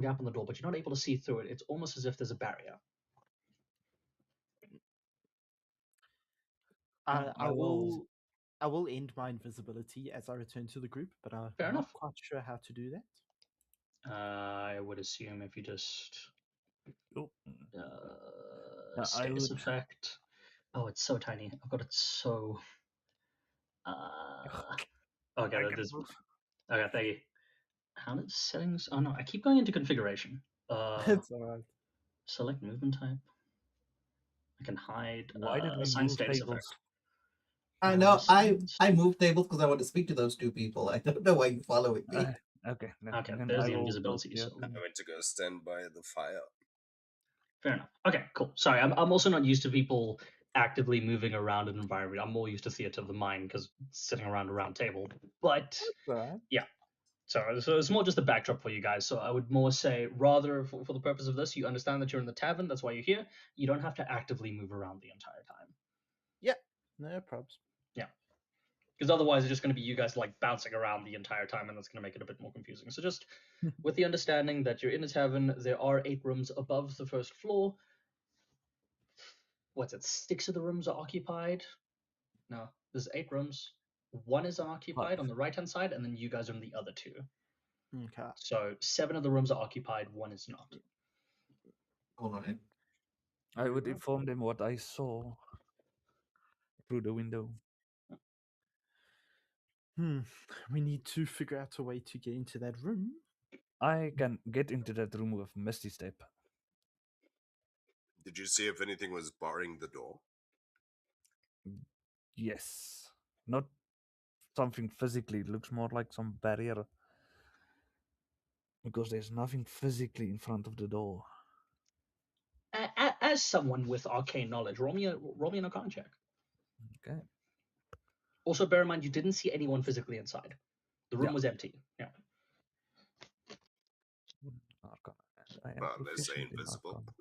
gap in the door, but you're not able to see through it. It's almost as if there's a barrier. I will end my invisibility as I return to the group, but I'm Fair not enough. quite sure how to do that. I would assume if you just Oh, status would- effect. Oh, it's so tiny. I've got it so. Okay, I that can is. move. Okay, thank you. How did settings? Oh no, I keep going into configuration. It's alright. Select movement type. I can hide. Why did we Assign move status tables? effect. I know. I Assign moved tables because I want to speak to those two people. I don't know why you're following me. Okay, Okay, then there's I the will invisibility. go here. So I went to go stand by the fire. fair enough. Okay, cool. Sorry, I'm also not used to people actively moving around an environment. I'm more used to theater of the mind because sitting around a round table. But Alright. yeah, so it's more just a backdrop for you guys. So I would more say, rather for the purpose of this, you understand that you're in the tavern. That's why you're here. You don't have to actively move around the entire time. Yeah, no problems. Yeah. Because otherwise, it's just going to be you guys like bouncing around the entire time, and that's going to make it a bit more confusing. So just with the understanding that you're in a tavern, there are 8 rooms above the first floor. What's it? 6 of the rooms are occupied. No, there's 8 rooms. 1 is unoccupied 5. on the right hand side, and then you guys are in the other 2. Okay. So 7 of the rooms are occupied. 1 is not. Hold on. I would inform them what I saw through the window. We need to figure out a way to get into that room. I can get into that room with Misty Step. Did you see if anything was barring the door? Yes. Not something physically. It looks more like some barrier. Because there's nothing physically in front of the door. As someone with arcane knowledge, roll me an Arcana check. Okay. Also, bear in mind you didn't see anyone physically inside. The room Yeah. was empty. Yeah. Arcana. And I am Well, let's say proficient in invisible. Arcana.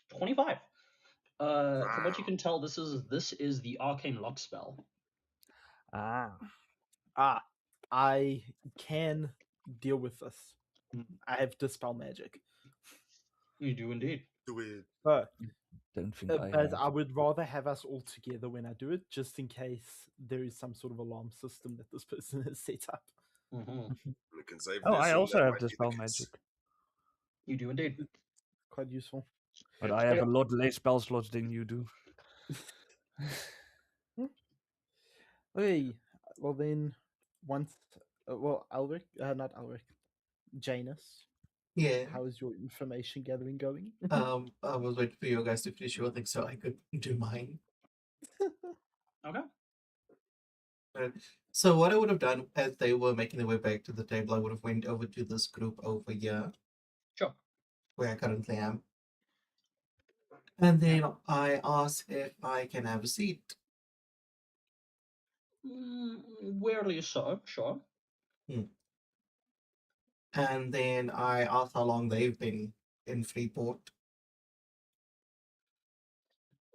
25. From what you can tell, this is the arcane lock spell. I can deal with this. I have dispel magic. You do indeed. Do it. But Don't think I but have. I would rather have us all together when I do it, just in case there is some sort of alarm system that this person has set up. Mm-hmm. We can save Oh, this I and also that have might be the dispel case. magic. You do indeed. Quite useful. But I have a lot less spell slots than you do. Okay, well then, once, Alric, not Alric, Janus, Yeah. how is your information gathering going? I was waiting for you guys to finish your thing so I could do mine. Okay. So what I would have done as they were making their way back to the table, I would have went over to this group over here. Sure. Where I currently am. And then I asked if I can have a seat. Weirdly so, sure. And then I asked how long they've been in Freeport.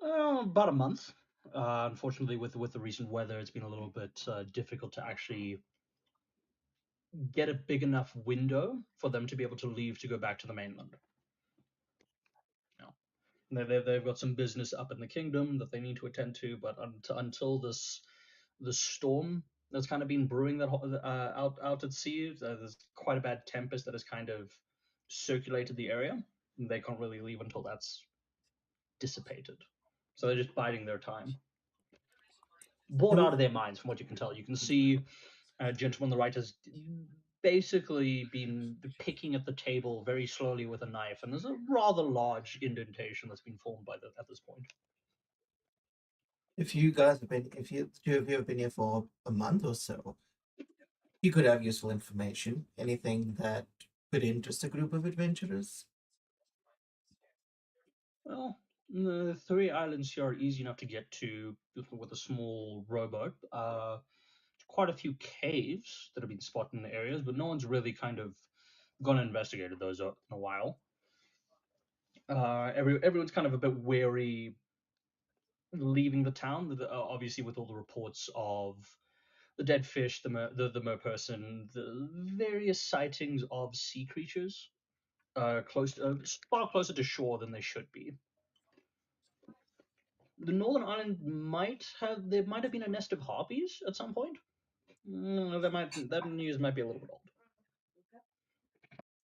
About a month. Unfortunately, with the recent weather, it's been a little bit difficult to actually get a big enough window for them to be able to leave to go back to the mainland. They've got some business up in the kingdom that they need to attend to, but until the storm that's kind of been brewing that out at sea, there's quite a bad tempest that has kind of circulated the area. And they can't really leave until that's dissipated. So they're just biding their time. Bored out of their minds, from what you can tell. You can see a gentleman on the right has basically been picking at the table very slowly with a knife, and there's a rather large indentation that's been formed at this point. If you guys have been, if you have been here for a month or so, you could have useful information. Anything that could interest a group of adventurers. Well, the 3 islands here are easy enough to get to with a small rowboat. Quite a few caves that have been spotted in the areas, but no one's really kind of gone and investigated those in a while. Everyone's kind of a bit wary leaving the town, obviously with all the reports of the dead fish, the mer person, the various sightings of sea creatures, far closer to shore than they should be. The Northern Island there might have been a nest of harpies at some point. That news might be a little bit old.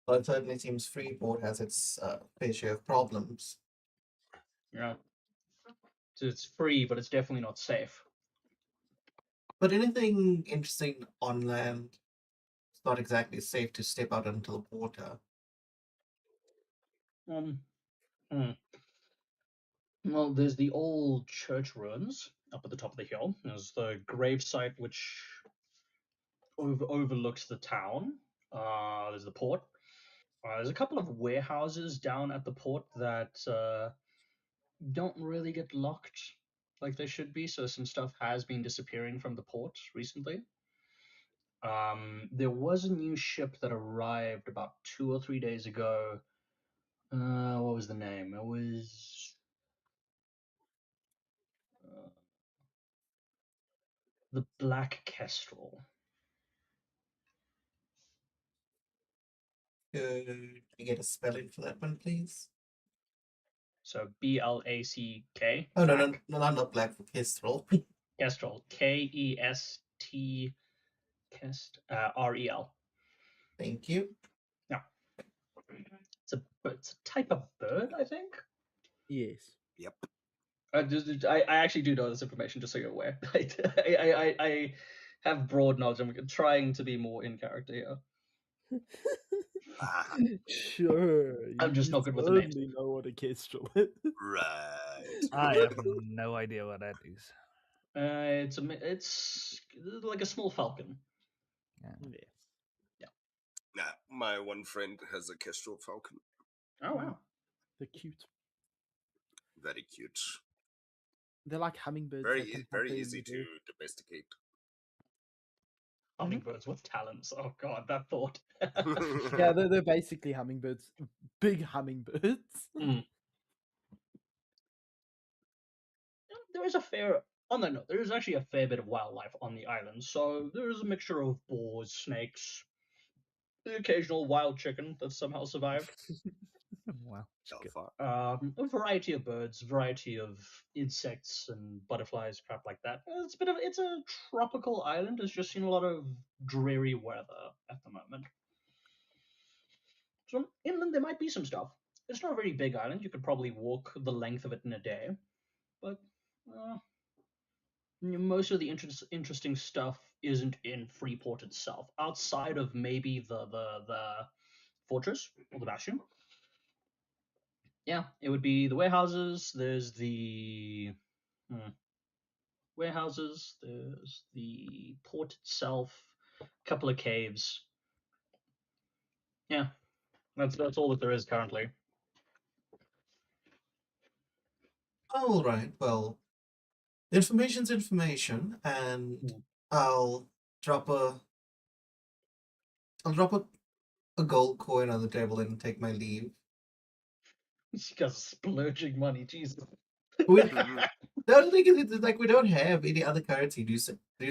Well, it certainly seems Freeport has its fair share of problems. Yeah, so it's free, but it's definitely not safe. But anything interesting on land, it's not exactly safe to step out into the water. Well, there's the old church ruins up at the top of the hill. There's the gravesite which overlooks the town. There's the port. There's a couple of warehouses down at the port that don't really get locked like they should be. So some stuff has been disappearing from the port recently. There was a new ship that arrived about 2 or 3 days ago. What was the name? It was the Black Kestrel. Could you get a spelling for that one, please? So BLACK. Oh, no, not black for Kestrel. Kestrel. KEST REL. Thank you. Yeah. It's a type of bird, I think. Yes. Yep. I actually do know this information, just so you're aware. I have broad knowledge. I'm trying to be more in character here. Ah, Sure. I'm just you not good with the names. certainly know what a kestrel is. right. I have no idea what that is. It's like a small falcon. Yes. Nah, my one friend has a kestrel falcon. Oh wow. They're cute. Very cute. They're like hummingbirds. Very, that can very hover in easy the to air. domesticate. Hummingbirds with talents. Oh god, that thought. Yeah, they're basically hummingbirds. Big hummingbirds. There is a fair on that note, there is actually a fair bit of wildlife on the island. So there is a mixture of boars, snakes, the occasional wild chicken that somehow survived. Wow. Alpha. A variety of birds, variety of insects and butterflies, crap like that. It's a tropical island. It's just seen a lot of dreary weather at the moment. So inland there might be some stuff. It's not a very big island. You could probably walk the length of it in a day, but most of the interesting stuff isn't in Freeport itself. Outside of maybe the fortress or the bastion. Yeah, it would be the warehouses. There's the warehouses. There's the port itself. A couple of caves. Yeah, that's all that there is currently. All right. Well, information's information, and I'll drop a a gold coin on the table and take my leave. You guys are splurging money, Jesus. We, the only thing is, like, we don't have any other currency. Do you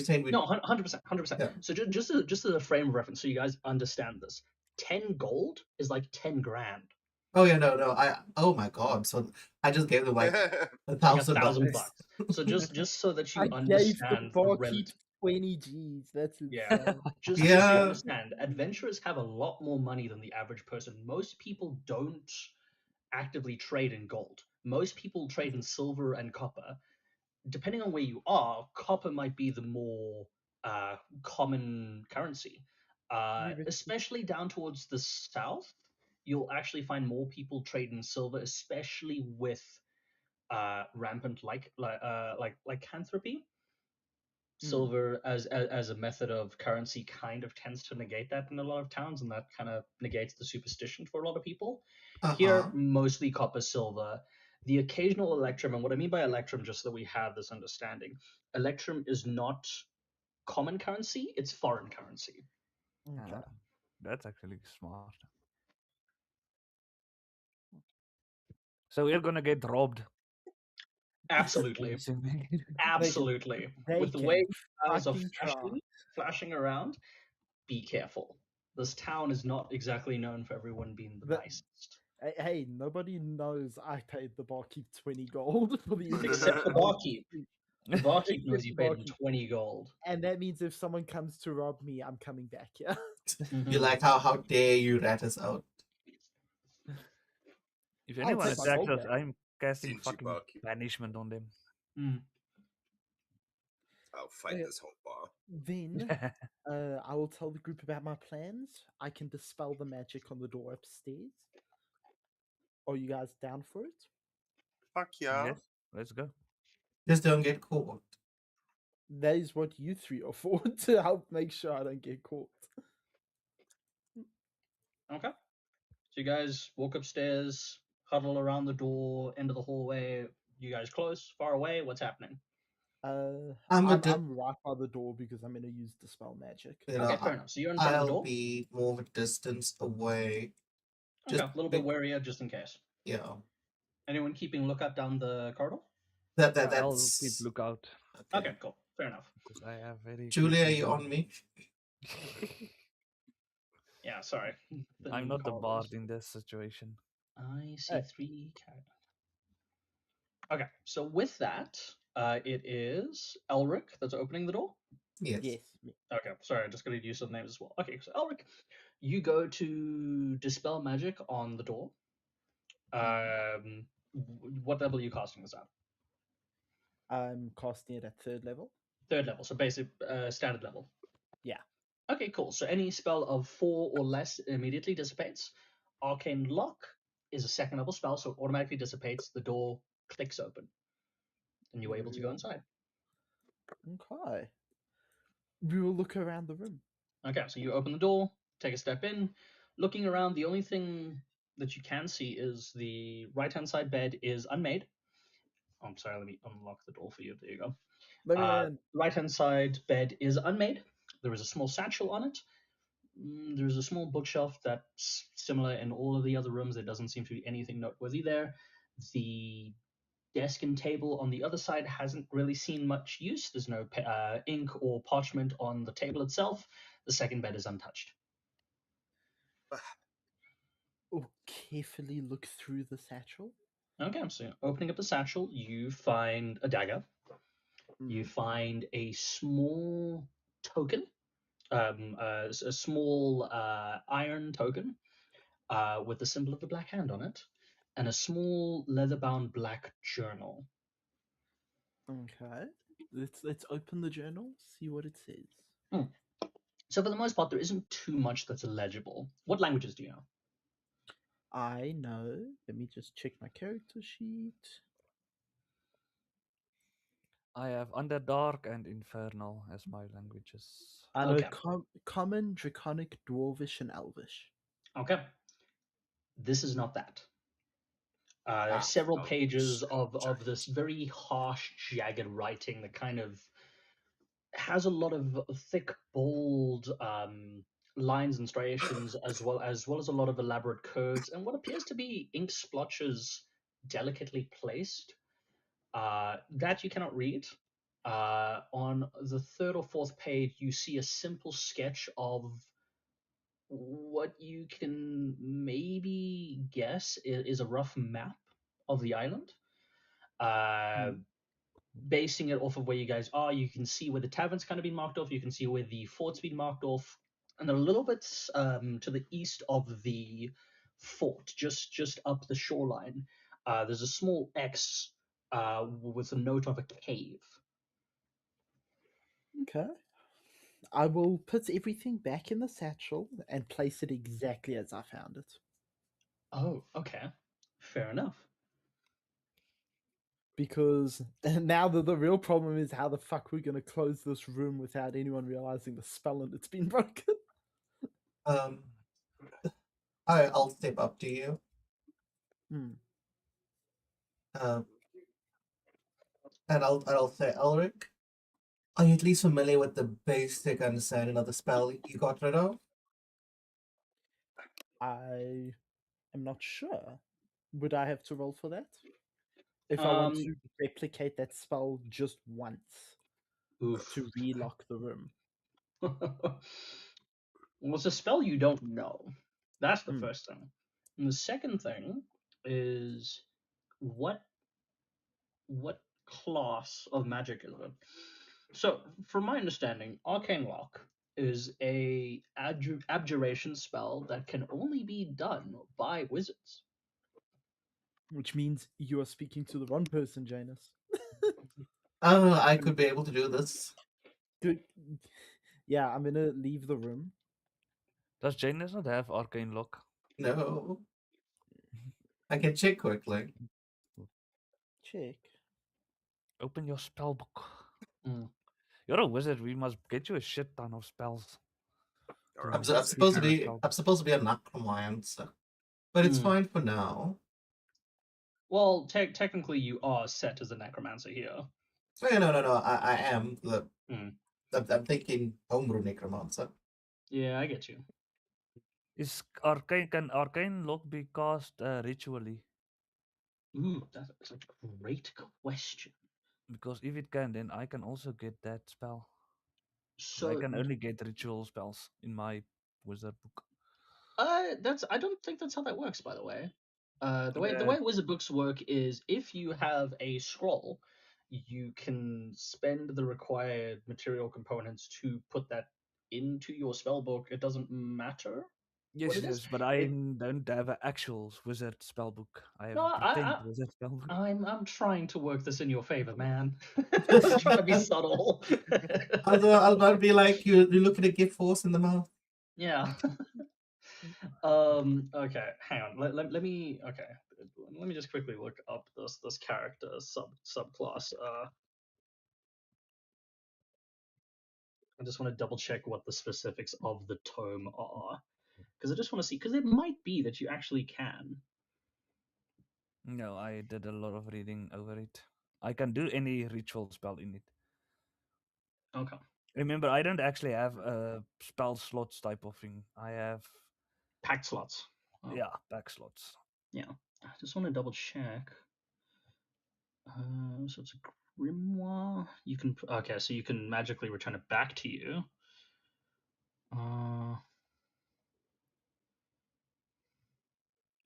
say we? No, 100%, 100%. Yeah. So just as a frame of reference, so you guys understand this, 10 gold is like 10 grand. Oh yeah, no. Oh my god. So I just gave them like $1,000. $1,000. So just so that you I gave the understand the barkeep relative. 20 G's. That's insane. Yeah. Just so you understand, adventurers have a lot more money than the average person. Most people don't actively trade in gold. Most people trade in silver and copper. Depending on where you are, copper might be the more common currency. Especially down towards the south, you'll actually find more people trade in silver, especially with rampant lycanthropy. Silver as a method of currency kind of tends to negate that in a lot of towns, and that kind of negates the superstition for a lot of people. Here, mostly copper, silver, the occasional electrum. And what I mean by electrum, just so that we have this understanding, electrum is not common currency, it's foreign currency. Okay. That's actually smart. So we're gonna get robbed. Absolutely. Absolutely. They With the can way you guys are fucking try. flashy, flashing around. Be careful. This town is not exactly known for everyone being the That- nicest. Hey, nobody knows I paid the barkeep 20 gold for the Except the barkeep. The barkeep knows Except you the paid him barkeep. 20 gold. And that means if someone comes to rob me, I'm coming back, yeah? You like how dare you rat us out? If I'll anyone take my attacks gold us, back. I'm casting Stingy fucking barkeep. banishment on them. Mm. I'll fight Okay. this whole bar. Then I will tell the group about my plans. I can dispel the magic on the door upstairs. Are you guys down for it? Fuck yeah. Yes, let's go. Just don't get caught. That is what you three are for, to help make sure I don't get caught. Okay. So you guys walk upstairs, huddle around the door, end of the hallway. You guys close, far away. What's happening? I'm I'm a di- right by the door because I'm gonna use dispel magic. You know, Okay, fair enough. So you're in front of the I'll door. be more of a distance away. Okay, Just a little bit warier just in case. Yeah, Anyone keeping lookout down the corridor? I'll keep that's lookout Okay, cool. Fair enough. because I have very. Julia, good are you vision. on me? Yeah, sorry. I'm not the corridors. bard in this situation. I see Hey. 3 characters. Okay, so with that, it is Elric that's opening the door. Yes. Yes. me. Okay, sorry, I just got to use some names as well. Okay, so Elric, you go to dispel magic on the door. What level are you casting this at? I'm casting it at 3rd level. 3rd level, so basic standard level. Yeah. Okay, cool. So any spell of 4 or less immediately dissipates. Arcane Lock is a 2nd level spell, so it automatically dissipates. The door clicks open, and you're able to go Yeah. inside. Okay. We will look around the room. Okay, so you open the door, take a step in. Looking around, the only thing that you can see is the right-hand side bed is unmade. Oh, I'm sorry, let me unlock the door for you. There you go. Let me in. Right-hand side bed is unmade. There is a small satchel on it. There's a small bookshelf that's similar in all of the other rooms. There doesn't seem to be anything noteworthy there. The desk and table on the other side hasn't really seen much use. There's no ink or parchment on the table itself. The second bed is untouched. Oh, carefully look through the satchel. Okay, so opening up the satchel, you find a dagger. You find a small token, a small iron token with the symbol of the Black Hand on it, and a small leather-bound black journal. Okay. Let's open the journal, see what it says. So for the most part, there isn't too much that's illegible. What languages do you know? I know. Let me just check my character sheet. I have Underdark and Infernal as my languages. I know Okay. Common, Draconic, Dwarvish, and Elvish. Okay. This is not that. There are Ah, several oh, pages shit, of giant. this very harsh, jagged writing that kind of has a lot of thick, bold lines and striations, as well as a lot of elaborate curves, and what appears to be ink splotches delicately placed. That you cannot read. On the 3rd or 4th page, you see a simple sketch of what you can maybe guess is a rough map of the island. Basing it off of where you guys are, you can see where the tavern's kind of been marked off. You can see where the fort's been marked off, and a little bit to the east of the fort, just up the shoreline, there's a small X with a note of a cave. Okay. I will put everything back in the satchel and place it exactly as I found it. Oh, okay, fair enough. Because now the real problem is how the fuck we're gonna close this room without anyone realizing the spell and it's been broken. I'll step up to you. Hmm. And I'll say, Elric, are you at least familiar with the basic understanding of the spell you got rid of? I am not sure. Would I have to roll for that? If I want to replicate that spell just once Oof. to relock the room. Well, it's a spell you don't know. That's the Hmm. first thing. And the second thing is what what class of magic is it? So, from my understanding, Arcane Lock is a abjuration spell that can only be done by wizards. Which means you are speaking to the wrong person, Janus. I could be able to do this. Good. Yeah, I'm gonna leave the room. Does Janus not have arcane lock? No, I can check quickly. Check. Open your spell book. Mm. You're a wizard. We must get you a shit ton of spells. All I'm, right, to I'm let's see. supposed to prepare a be. spell I'm book. supposed to be a necromancer, but it's Mm. fine for now. Well, technically, you are set as a necromancer here. Oh, yeah, no. I am. Mm. I'm thinking homebrew necromancer. Yeah, I get you. Is arcane can arcane lock be cast ritually? Ooh, that's a great question. Because if it can, then I can also get that spell. 'Cause I So, can only get ritual spells in my wizard book. I don't think that's how that works, by the way. The way Yeah. wizard books work is if you have a scroll, you can spend the required material components to put that into your spell book. It doesn't matter what Yes, it is. yes, but I It don't have an actual wizard spell book. I have no, a pretend wizard spell book. I'm trying to work this in your favor, man. Just trying to be subtle. I'll be like you're looking at gift horse in the mouth. Yeah. Okay, hang on. Let me okay. Let me just quickly look up this character subclass. I just want to double check what the specifics of the tome are because I just want to see because it might be that you actually can. No, I did a lot of reading over it. I can do any ritual spell in it. Okay. Remember, I don't actually have a spell slots type of thing. I have, Packed slots. Oh, yeah, back slots. yeah. I just want to double check. So it's a grimoire. You can okay, so you can magically return it back to you. Uh,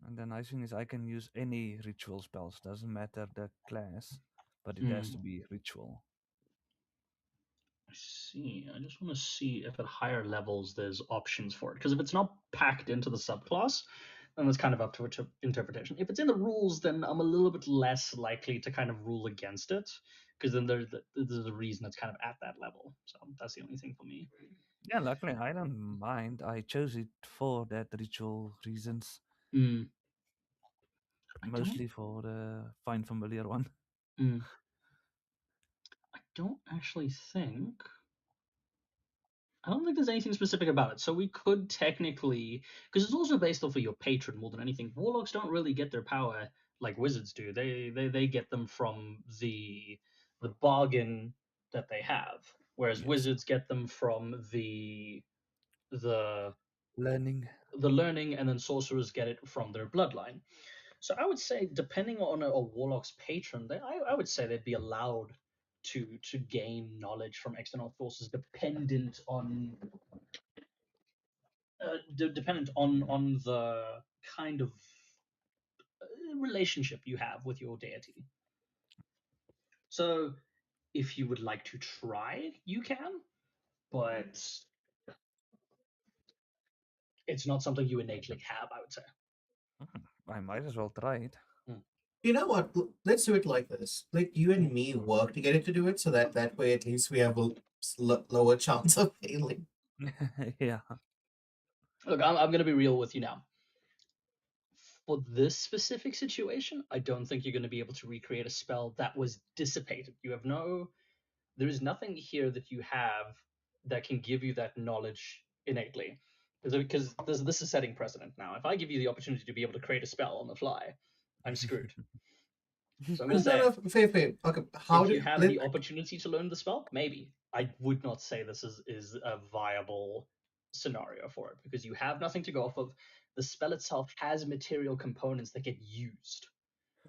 And the nice thing is I can use any ritual spells. Doesn't matter the class, but it has hmm. to be ritual. I see. I just want to see if at higher levels there's options for it. Because if it's not packed into the subclass, then it's kind of up to interpretation. If it's in the rules, then I'm a little bit less likely to kind of rule against it. Because then there's a reason it's kind of at that level. So that's the only thing for me. Yeah, luckily I don't mind. I chose it for that ritual reasons, Mm. I don't. mostly for the find familiar one. Mm. I don't actually think. I don't think there's anything specific about it. So we could technically, because it's also based off of your patron more than anything. Warlocks don't really get their power like wizards do. They get them from the bargain that they have, whereas Yes, wizards get them from the learning. the learning, and then sorcerers get it from their bloodline. So I would say, depending on a warlock's patron, I would say they'd be allowed to gain knowledge from external sources, dependent on dependent on the kind of relationship you have with your deity. So if you would like to try, you can, but it's not something you innately have, I would say. I might as well try it. Hmm. You know what? Let's do it like this. Let you and me work together to do it, so that way at least we have a lower chance of failing. Yeah. Look, I'm going to be real with you now. For this specific situation, I don't think you're going to be able to recreate a spell that was dissipated. There is nothing here that you have that can give you that knowledge innately. Because this is setting precedent now. If I give you the opportunity to be able to create a spell on the fly, I'm screwed. So I'm going to No, say, no, fair. Okay, how if you did have let? the opportunity to learn the spell, maybe. I would not say this is a viable scenario for it because you have nothing to go off of. The spell itself has material components that get used.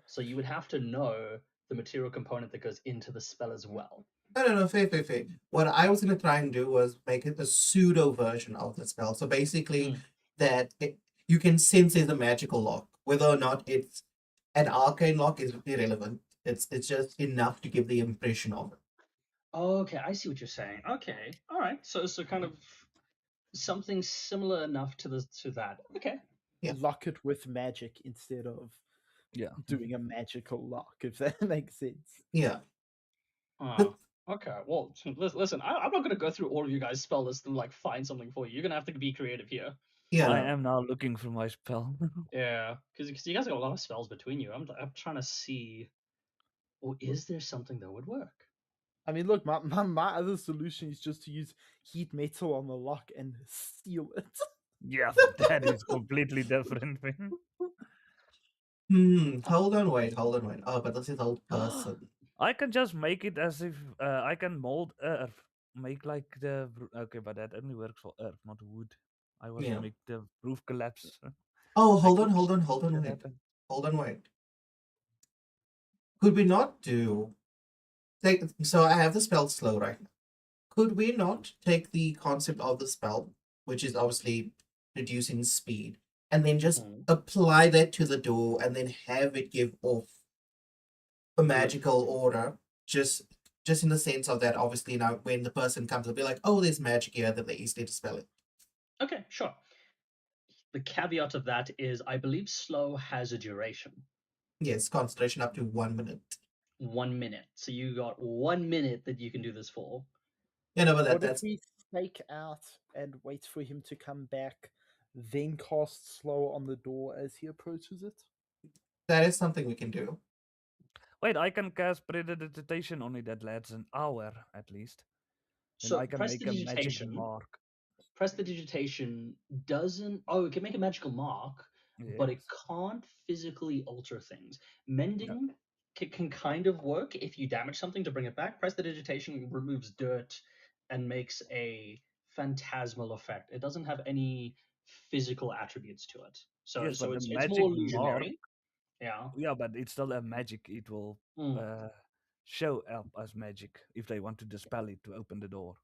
So you would have to know the material component that goes into the spell as well. No, fair. What I was going to try and do was make it a pseudo version of the spell. So basically, Mm. that you can sense there's a magical lock. Whether or not it's an arcane lock is irrelevant. It's just enough to give the impression of it. Okay, I see what you're saying. Okay, all right. So kind of something similar enough to that. Okay. Yeah. Lock it with magic instead of Yeah. doing a magical lock, if that makes sense. Yeah. Uh, okay. Well, listen. I'm not gonna go through all of you guys' spell list and like find something for you. You're gonna have to be creative here. Yeah. I No. am now looking for my spell. Yeah, because you guys got a lot of spells between you. I'm trying to see. Well, is there something that would work? I mean, look, my other solution is just to use heat metal on the lock and seal it. Yeah, that is completely different thing. Hold on, wait. Oh, but this is old person. I can just make it as if I can mold earth, make like okay, but that only works for earth, not wood. I want to Yeah. make the roof collapse. Oh, Like, hold oops, on, that wait. happened. Hold on, wait. Could we not do so I have the spell slow right now. Could we not take the concept of the spell, which is obviously reducing speed, and then just Hmm. apply that to the door and then have it give off a magical aura, just in the sense of that obviously now when the person comes they'll be like, oh, there's magic here, that they easily dispel it. Okay, sure. The caveat of that is, I believe slow has a duration. Yes, concentration up to 1 minute. 1 minute. So you got 1 minute that you can do this for. Yeah, no, but What if that's we stake out and wait for him to come back, then cast slow on the door as he approaches it? that is something we can do. Wait, I can cast prestidigitation on it that lasts an hour at least. Then So I can make a magic prestidigitation. mark. Prestidigitation doesn't. Oh, it can make a magical mark, but it Yes. can't physically alter things. Mending can kind of work if you damage something to bring it back. Prestidigitation removes dirt and makes a phantasmal effect. It doesn't have any physical attributes to it. So Yes, but the it's more magic mark. illusionary. Yeah. Yeah, but it's still a magic. It will Mm. show up as magic if they want to dispel it to open the door.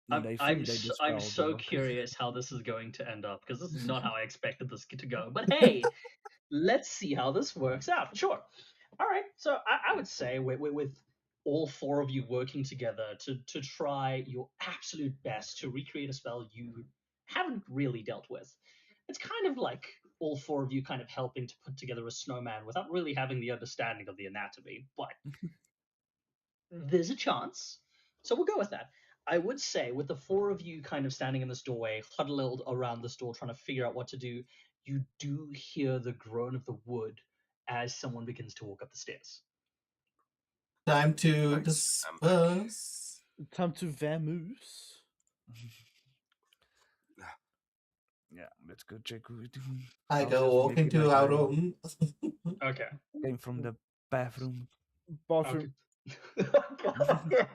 When they think they I'm dispel so door. curious how this is going to end up because this is not how I expected this to go. But hey, let's see how this works out. Sure. All right. So I would say with all four of you working together to try your absolute best to recreate a spell you haven't really dealt with. It's kind of like all four of you kind of helping to put together a snowman without really having the understanding of the anatomy, but there's a chance. So we'll go with that. I would say, with the four of you kind of standing in this doorway, huddled around this door, trying to figure out what to do, you do hear the groan of the wood as someone begins to walk up the stairs. Time to Nice, I'm back. disperse. Time to vamoose. Yeah, let's go check who it. I I'll go just walk make it into like our I room. Okay. came from the bathroom. Bathroom. Okay.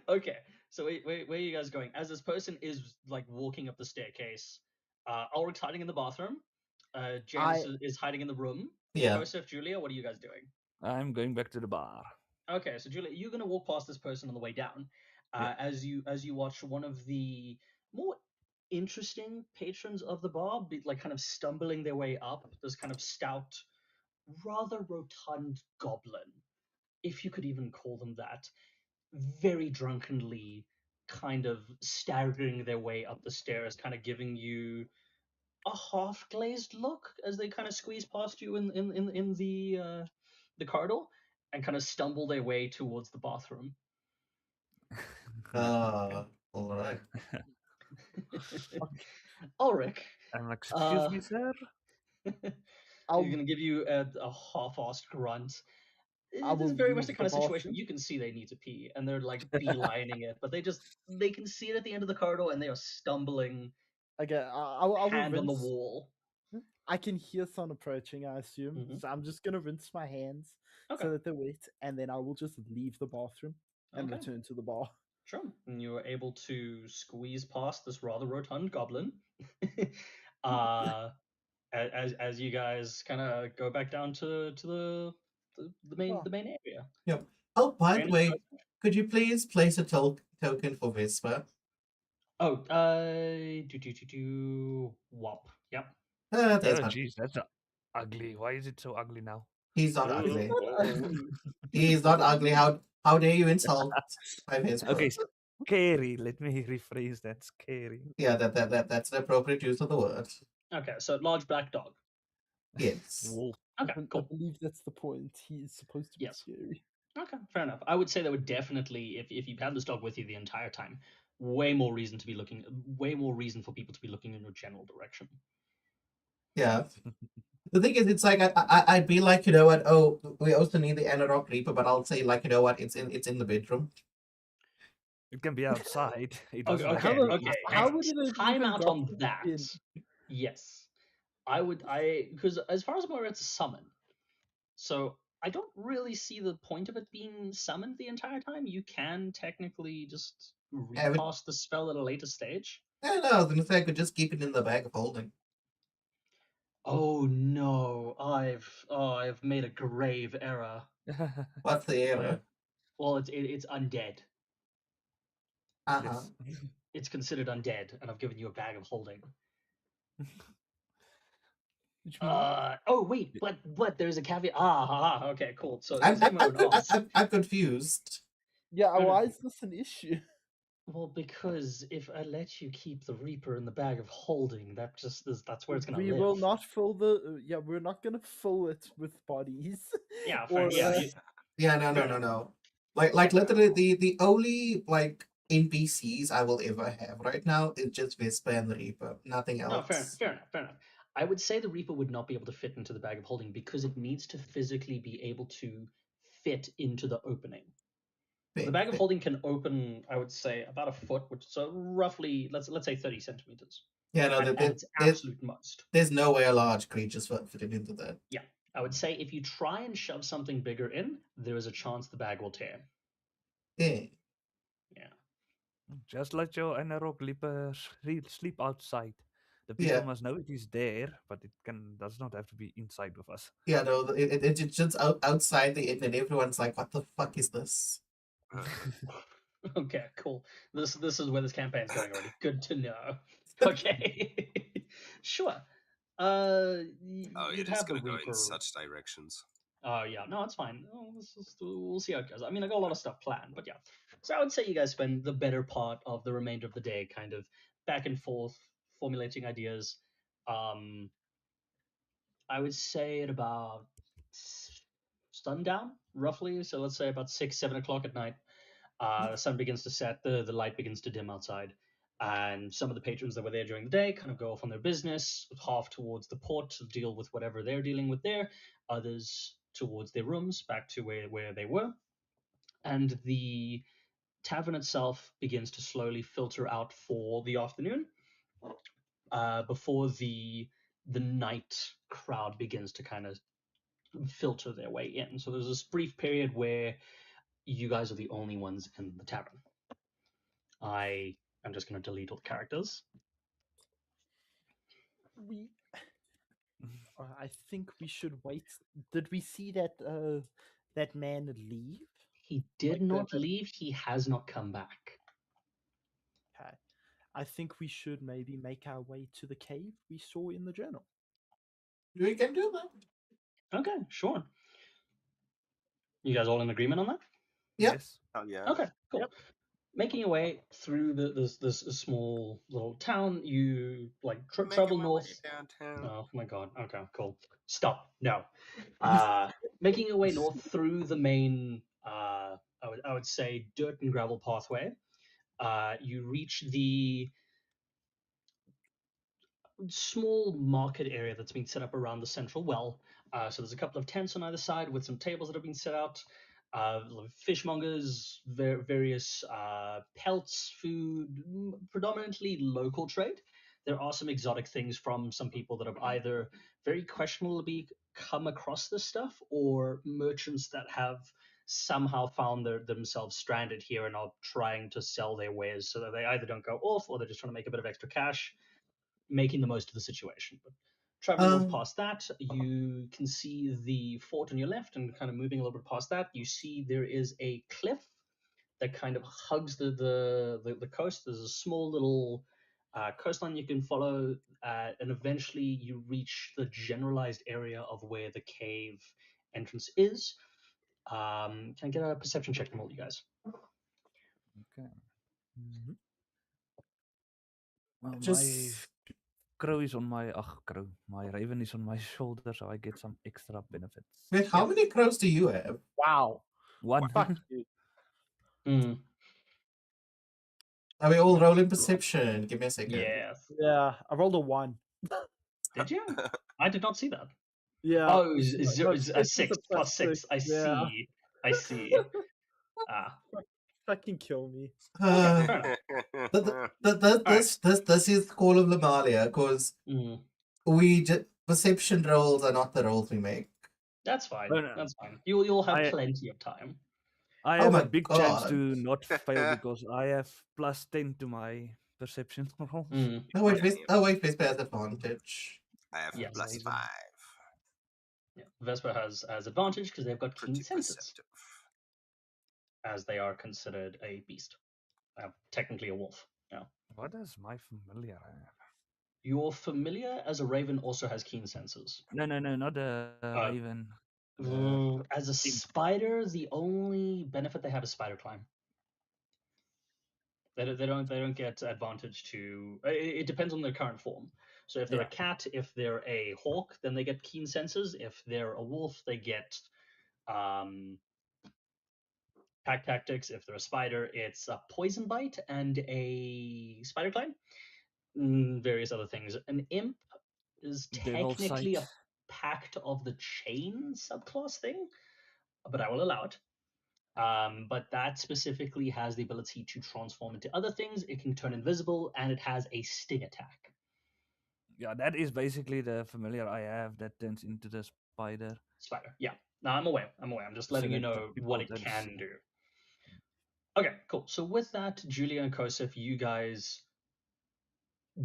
Okay. So where are you guys going? As this person is like walking up the staircase, Ulrich's hiding in the bathroom. Janus is hiding in the room. Yeah. Joseph, Julia, what are you guys doing? I'm going back to the bar. Okay, so Julia, you're gonna walk past this person on the way down. Yeah. As you watch one of the more interesting patrons of the bar be like kind of stumbling their way up. This kind of stout, rather rotund goblin, if you could even call them that, very drunkenly kind of staggering their way up the stairs, kind of giving you a half glazed look as they kind of squeeze past you in the corridor and kind of stumble their way towards the bathroom. All right. Ulrich, I'm like, excuse uh, me, sir. he's I'll gonna give you a half-assed grunt. I This is will very much the leave kind the of situation bathroom. you can see they need to pee, and they're like beelining it, but they can see it at the end of the corridor, and they are stumbling, Okay, I will hand on the rinse. wall. I can hear someone approaching, I assume. Mhm. So I'm just gonna rinse my hands Okay. so that they're wet, and then I will just leave the bathroom and Okay. return to the bar. Sure. And you were able to squeeze past this rather rotund goblin. uh, as you guys kind of go back down to the Well, main area. Yep. Oh, by the Any way, choice? could you please place a token for Vespa? Oh, wop. Yep. There's Oh, one. jeez, that's ugly. Why is it so ugly now? He's not It's ugly. not ugly. He's not ugly. How dare you insult my Vespa? Okay, scary. Let me rephrase that. Scary. Yeah, that's the appropriate use of the word. Okay, so large black dog. Yes. Wolf. Okay, I cool. believe that's the point. He is supposed to be Yes. scary. Okay, fair enough. I would say that would definitely, if you've had this dog with you the entire time, way more reason for people to be looking in your general direction. Yeah. The thing is, it's like I'd be like, you know what? Oh, we also need the Anorak Reaper, but I'll say like, you know what? It's in the bedroom. It can be outside. It Okay, doesn't have okay, to be okay. How would it have Time even out got on that. in? Yes, because as far as I'm aware, it's a summon. So I don't really see the point of it being summoned the entire time. You can technically just Have it. recast the spell at a later stage. I don't know. I was gonna say I could just keep it in the bag of holding. Oh no, I've made a grave error. What's the error? Well, it's undead. Uh-huh. It's considered undead, and I've given you a bag of holding. Which means Oh wait, but there's a caveat. Okay, cool. So I'm Sigma would ask. I'm confused. yeah, no. why is this an issue? Well, because if I let you keep the Reaper in the bag of holding, that's where it's gonna We live. will not fill the yeah, we're not gonna fill it with bodies. Yeah, or fair, yeah. Yeah, no, Fair no. Like Yeah. literally the only like NPCs I will ever have right now is just Vespa and the Reaper. Nothing No, else. fair enough. I would say the Reaper would not be able to fit into the bag of holding because it needs to physically be able to fit into the opening. The bag of holding can open, I would say, about a foot, which so roughly let's say 30 centimeters. Yeah, no, At its absolute most. there's no way a large creature's fitting into that. Yeah, I would say if you try and shove something bigger in, there is a chance the bag will tear. Yeah. Yeah. Just let your Amarok Leaper sleep outside. The people Yeah. must know it is there, but it does not have to be inside with us. Yeah, no, it's just outside the inn, and everyone's like, "What the fuck is this?" Okay, cool. This is where this campaign's going already. Good to know. Okay, sure. Oh, You'd it is have the going to go in Reaper. such directions. Oh yeah, no, it's fine. We'll see how it goes. I mean, I got a lot of stuff planned, but yeah. So I would say you guys spend the better part of the remainder of the day kind of back and forth, formulating ideas. Um, I would say at about sundown, roughly. So let's say about 6, 7 o'clock at night. The sun begins to set, the light begins to dim outside, and some of the patrons that were there during the day kind of go off on their business, half towards the port to deal with whatever they're dealing with there, others towards their rooms, back to where they were. And the tavern itself begins to slowly filter out for the afternoon before the night crowd begins to kind of filter their way in. So there's this brief period where you guys are the only ones in the tavern. I am just going to delete all the characters. We I think we should wait. Did we see that man leave? He did Like not that- leave. He has not come back. Okay. I think we should maybe make our way to the cave we saw in the journal. We can do that. Okay, sure. You guys all in agreement on that? Yep. Yes. Oh yeah. Okay, cool. Yep. Making your way through this small little town, you like Making travel my north. way downtown. Oh my god. Okay, cool. Stop. No. Making your way north through the main, I would say, dirt and gravel pathway. You reach the small market area that's been set up around the central well. So there's a couple of tents on either side with some tables that have been set out. Fishmongers, various pelts, food, predominantly local trade. There are some exotic things from some people that have either very questionably come across this stuff or merchants that have somehow found themselves stranded here and are trying to sell their wares so that they either don't go off or they're just trying to make a bit of extra cash, making the most of the situation. But Traveling a little past that, you can see the fort on your left, and kind of moving a little bit past that, you see there is a cliff that kind of hugs the coast. There's a small little coastline you can follow, and eventually you reach the generalized area of where the cave entrance is. Can I get a perception check from all you guys? Okay. Mhm. Well, my Just crow is on my crow. My raven is on my shoulder, so I get some extra benefits. wait, how Yep. many crows do you have? Wow. One. Fuck you. Mm, Are we all rolling perception? Give me a second. yes. Yeah, I rolled a 1. Did you? I did not see that. Yeah. Oh, My is a perception's six plus six. I Yeah. see. I see. Ah, Fucking kill me. okay, Uh, fair enough. this is Call of Lamalia because Mm, perception rolls are not the rolls we make. that's fine. Oh, no. That's fine. You'll have I- plenty of time. I Oh have my a big chance to God. not fail because I have plus 10 to my perception rolls. Mm, Oh wait, Vespa has advantage. I have Yes. plus Raven. 5. yeah. Vespa has advantage because they've got keen Pretty senses, perceptive. as they are considered a beast. Technically a wolf. Yeah. What is my familiar have? Your familiar as a raven also has keen senses. No, not a raven. As a imp. spider, the only benefit they have is spider climb. They don't get advantage to. It depends on their current form. So if they're a cat, if they're a hawk, then they get keen senses. If they're a wolf, they get pack tactics. If they're a spider, it's a poison bite and a spider climb. Various other things. An imp is Devil technically sight. a pact of the chain subclass thing, but I will allow it. But that specifically has the ability to transform into other things. It can turn invisible, and it has a sting attack. Yeah, that is basically the familiar I have that turns into the spider. Spider, yeah. No, I'm aware. I'm just So letting you that the know people what it don't can see. do. Okay, cool. So with that, Julia and Kosef, you guys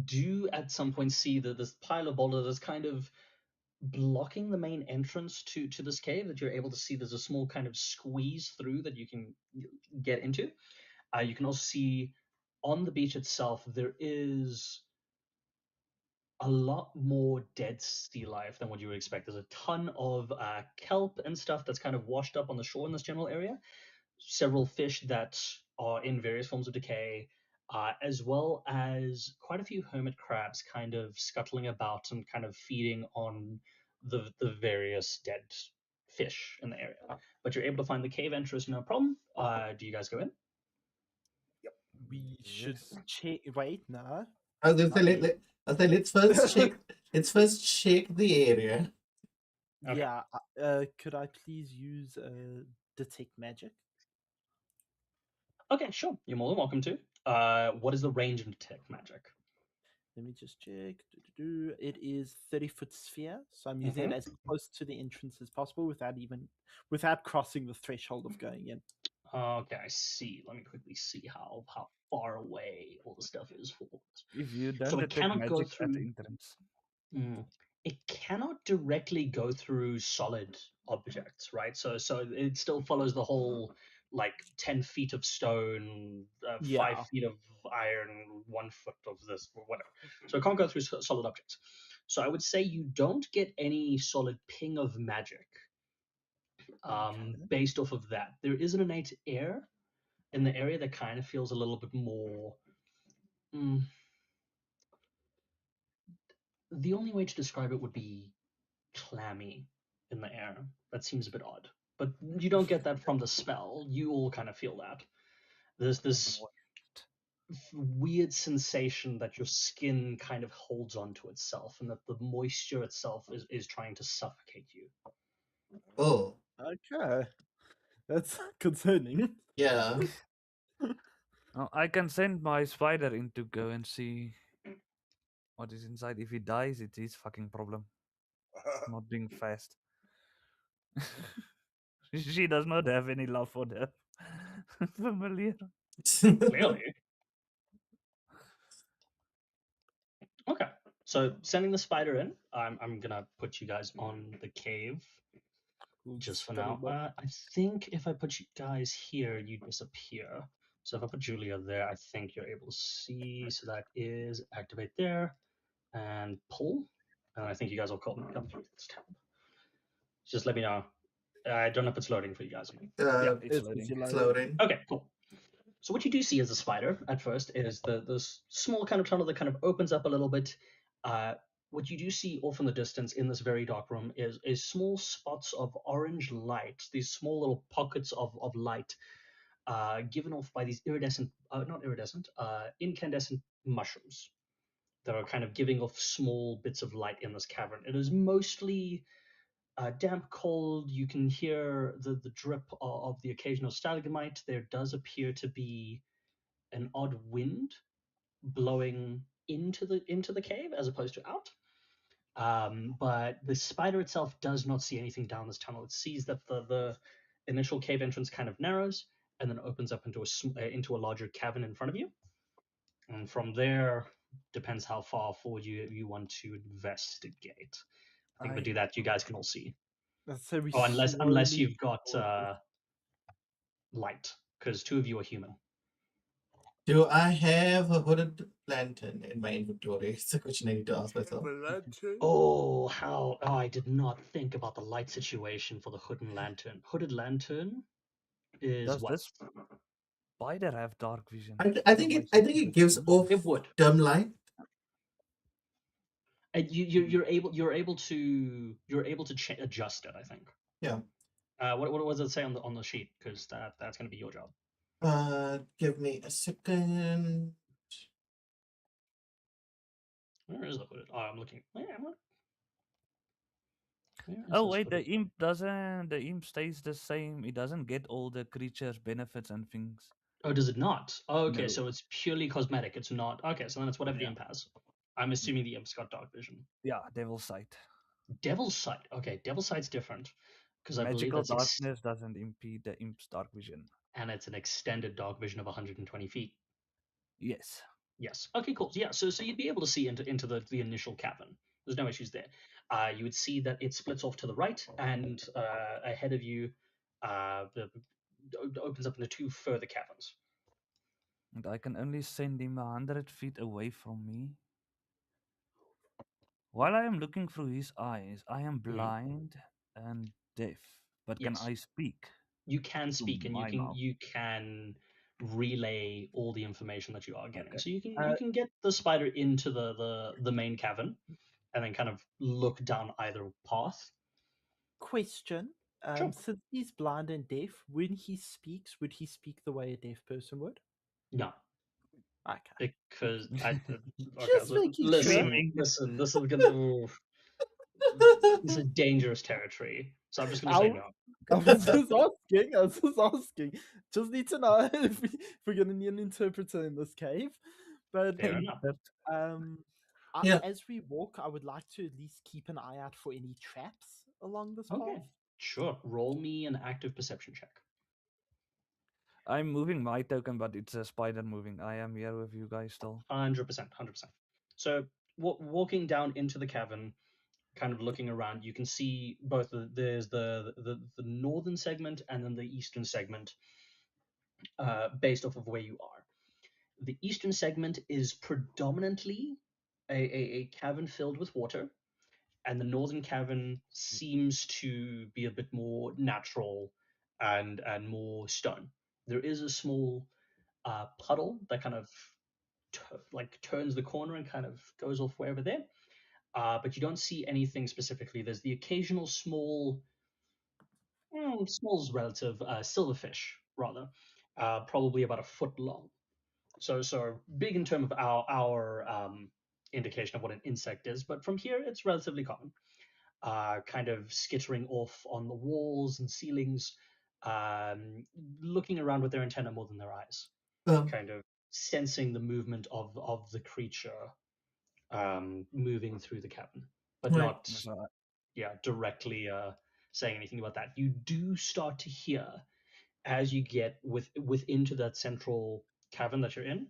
do at some point see that this pile of boulders is kind of blocking the main entrance to this cave. That you're able to see there's a small kind of squeeze through that you can get into. You can also see on the beach itself there is a lot more dead sea life than what you would expect. There's a ton of kelp and stuff that's kind of washed up on the shore in this general area. Several fish that are in various forms of decay, as well as quite a few hermit crabs kind of scuttling about and kind of feeding on the various dead fish in the area. But you're able to find the cave entrance, no problem. Do you guys go in? We should Yes. check. Wait, no. I was gonna say, Not yet. let's first check. Let's first check the area. Okay. Yeah. Could I please use detect magic? Okay, sure. You're more than welcome to. What is the range of detect magic? Let me just check. It is 30-foot sphere, so I'm using it as close to the entrance as possible without crossing the threshold of going in. Okay, I see. Let me quickly see how far away all the stuff is for. If you don't So it detect cannot go magic at the through. entrance. It cannot directly go through solid objects, right? So it still follows the whole like 10 feet of stone, Yeah. 5 feet of iron, 1 foot of this, or whatever. So it can't go through solid objects. So I would say you don't get any solid ping of magic Okay. based off of that. There is an innate air in the area that kind of feels a little bit more. The only way to describe it would be clammy in the air. That seems a bit odd. But you don't get that from the spell. You all kind of feel that. There's this weird sensation that your skin kind of holds onto itself and that the moisture itself is trying to suffocate you. Oh, Okay. That's concerning. yeah. I can send my spider in to go and see what is inside. If he dies, it's his fucking problem. Not being fast. She does not have any love for the familiar. Clearly. Okay. So sending the spider in, I'm gonna put you guys on the cave just for now. I think if I put you guys here, you disappear. So if I put Julia there, I think you're able to see. So that is activate there and pull. And I think you guys will come through this tab. Just let me know. I don't know if it's loading for you guys. Yeah, It's it's loading. It's loading. Okay, cool. So what you do see as a spider at first is the small kind of tunnel that kind of opens up a little bit. What you do see off in the distance in this very dark room is small spots of orange light, these small little pockets of light given off by these incandescent mushrooms that are kind of giving off small bits of light in this cavern. It is mostly damp, cold. You can hear the drip of the occasional stalagmite. There does appear to be an odd wind blowing into the cave as opposed to out. But the spider itself does not see anything down this tunnel. It sees that the initial cave entrance kind of narrows and then opens up into a larger cavern in front of you. And from there, depends how far forward you want to investigate. I think if I do that, you guys can all see. So we Unless slowly you've got forward. light, because two of you are human. Do I have a hooded lantern in my inventory? It's a question I need to ask myself. Oh, I did not think about the light situation for the hooded lantern. Hooded lantern is Does what? this spider have dark vision? I think it gives off It would. dim light. And you're able to adjust it. I think. Yeah. What does it say on the sheet? Because that's going to be your job. Give me a second. Where is the hooded? Oh, I'm looking. Yeah, Oh wait, the imp stays the same. It doesn't get all the creatures' benefits and things. Oh, does it not? Oh, okay, No. so it's purely cosmetic. It's not. Okay, so then it's whatever the imp has. I'm assuming the imp's got dark vision. Yeah, Devil's Sight. Devil's Sight. Okay, Devil's Sight's different because I believe Magical that's darkness doesn't impede the imp's dark vision. and it's an extended dark vision of 120 feet. Yes. Yes. Okay, cool. Yeah, so you'd be able to see into the initial cavern. There's no issues there. You would see that it splits off to the right, and ahead of you, opens up into two further caverns. And I can only send him 100 feet away from me. While I am looking through his eyes, I am blind and deaf. But can Yes. I speak? You can speak, and my mouth. you can relay all the information that you are getting. Okay. So you can get the spider into the main cavern, and then kind of look down either path. Question. Sure. Since he's blind and deaf, when he speaks, would he speak the way a deaf person would? No, Okay. because okay, Just making sure. listen. This is gonna. Oof. This is dangerous territory. So I'm just gonna say no. I was just asking. Just need to know if we're gonna need an interpreter in this cave. But Fair enough. Yeah. as we walk, I would like to at least keep an eye out for any traps along this Okay, path. sure. Roll me an active perception check. I'm moving my token, but it's a spider moving. I am here with you guys still. 100%, 100%. So walking down into the cavern, kind of looking around, you can see both. There's the northern segment and then the eastern segment, based off of where you are. The eastern segment is predominantly a cavern filled with water, and the northern cavern seems to be a bit more natural and more stone. There is a small puddle that kind of turns the corner and kind of goes off wherever there. But you don't see anything specifically. There's the occasional small, small's relative, silverfish, rather, probably about a foot long. So big in terms of our indication of what an insect is, but from here it's relatively common. Kind of skittering off on the walls and ceilings, looking around with their antenna more than their eyes, kind of sensing the movement of the creature moving through the cavern, but Right. not directly saying anything about that. You do start to hear as you get into that central cavern that you're in,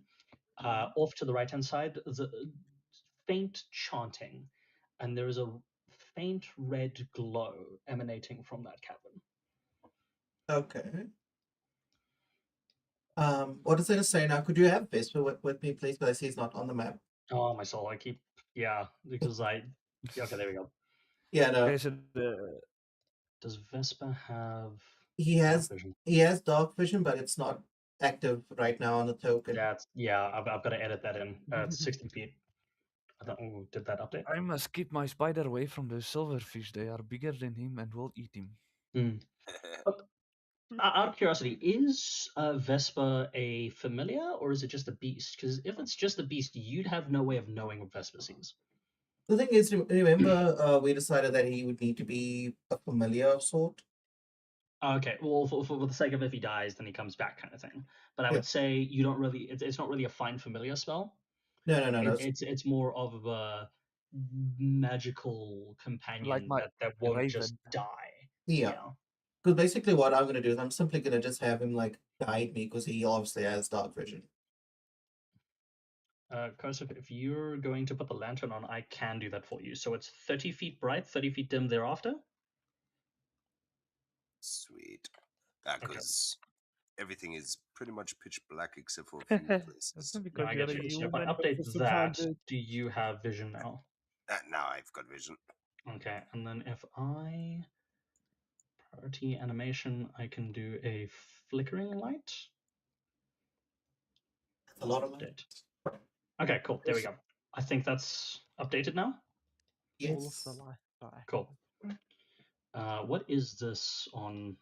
off to the right hand side, faint chanting, and there is a faint red glow emanating from that cavern. Okay. What is it to say now? Could you have Vesper with me, please? Because I see he's not on the map. Oh, my soul! Because I. Okay, there we go. Yeah, no. Okay, so the Does Vespa have He dark has vision? dark vision, but it's not active right now on the token. I've got to edit that in. It's 60 feet. Did that update? I must keep my spider away from the silverfish. They are bigger than him and will eat him. Out of curiosity, is Vespa a familiar or is it just a beast? Because if it's just a beast, you'd have no way of knowing what Vespa sees. The thing is, remember, we decided that he would need to be a familiar of sort. Okay, well, for the sake of if he dies, then he comes back, kind of thing. But I would say you don't really. It's not really a find familiar spell. No. It's more of a magical companion Like my that won't raven. just die. Yeah. Because basically, what I'm going to do is I'm simply going to just have him like guide me because he obviously has dark vision. Kosef, if you're going to put the lantern on, I can do that for you. So it's 30 feet bright, 30 feet dim thereafter. Sweet. Okay. Because everything is pretty much pitch black except for a few places. Because I you're get a you. So if human. I update Professor that, Pandit. do you have vision now? Now I've got vision. Okay, and then if I priority animation, I can do a flickering light. That's a lot of Update. Okay, cool. There we go. I think that's updated now. All of Yes. the light die. Cool. What is this on?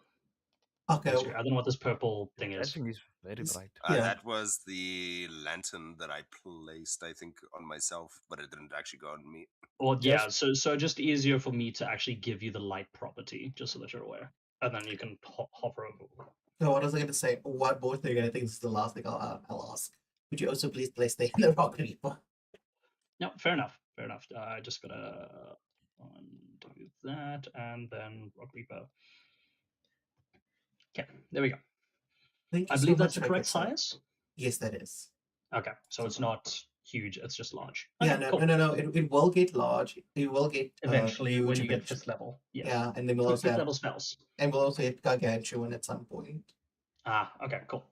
Okay. I don't know what this purple thing That is. thing is very It's- bright. Yeah. That was the lantern that I placed, I think, on myself, but it didn't actually go on me. Well, yeah. So just easier for me to actually give you the light property, just so that you're aware, and then you can hover over. So what was I going to say? One more thing, and I think this is the last thing I'll ask. Would you also please place the Rock Reaper? No, fair enough. Fair enough. I just gotta undo that and then Rock Reaper. Okay, there we go. Thank you I so believe much, that's the correct Rebecca. size. Yes, that is. Okay, so it's not huge; it's just large. Yeah, Okay, no, cool. no. It will get large. It will get Eventually, huge when you get eventually. fifth level, yes. Yeah, and then we'll also fifth have, level spells. and we'll also hit gargantuan at some point. Ah, okay, cool.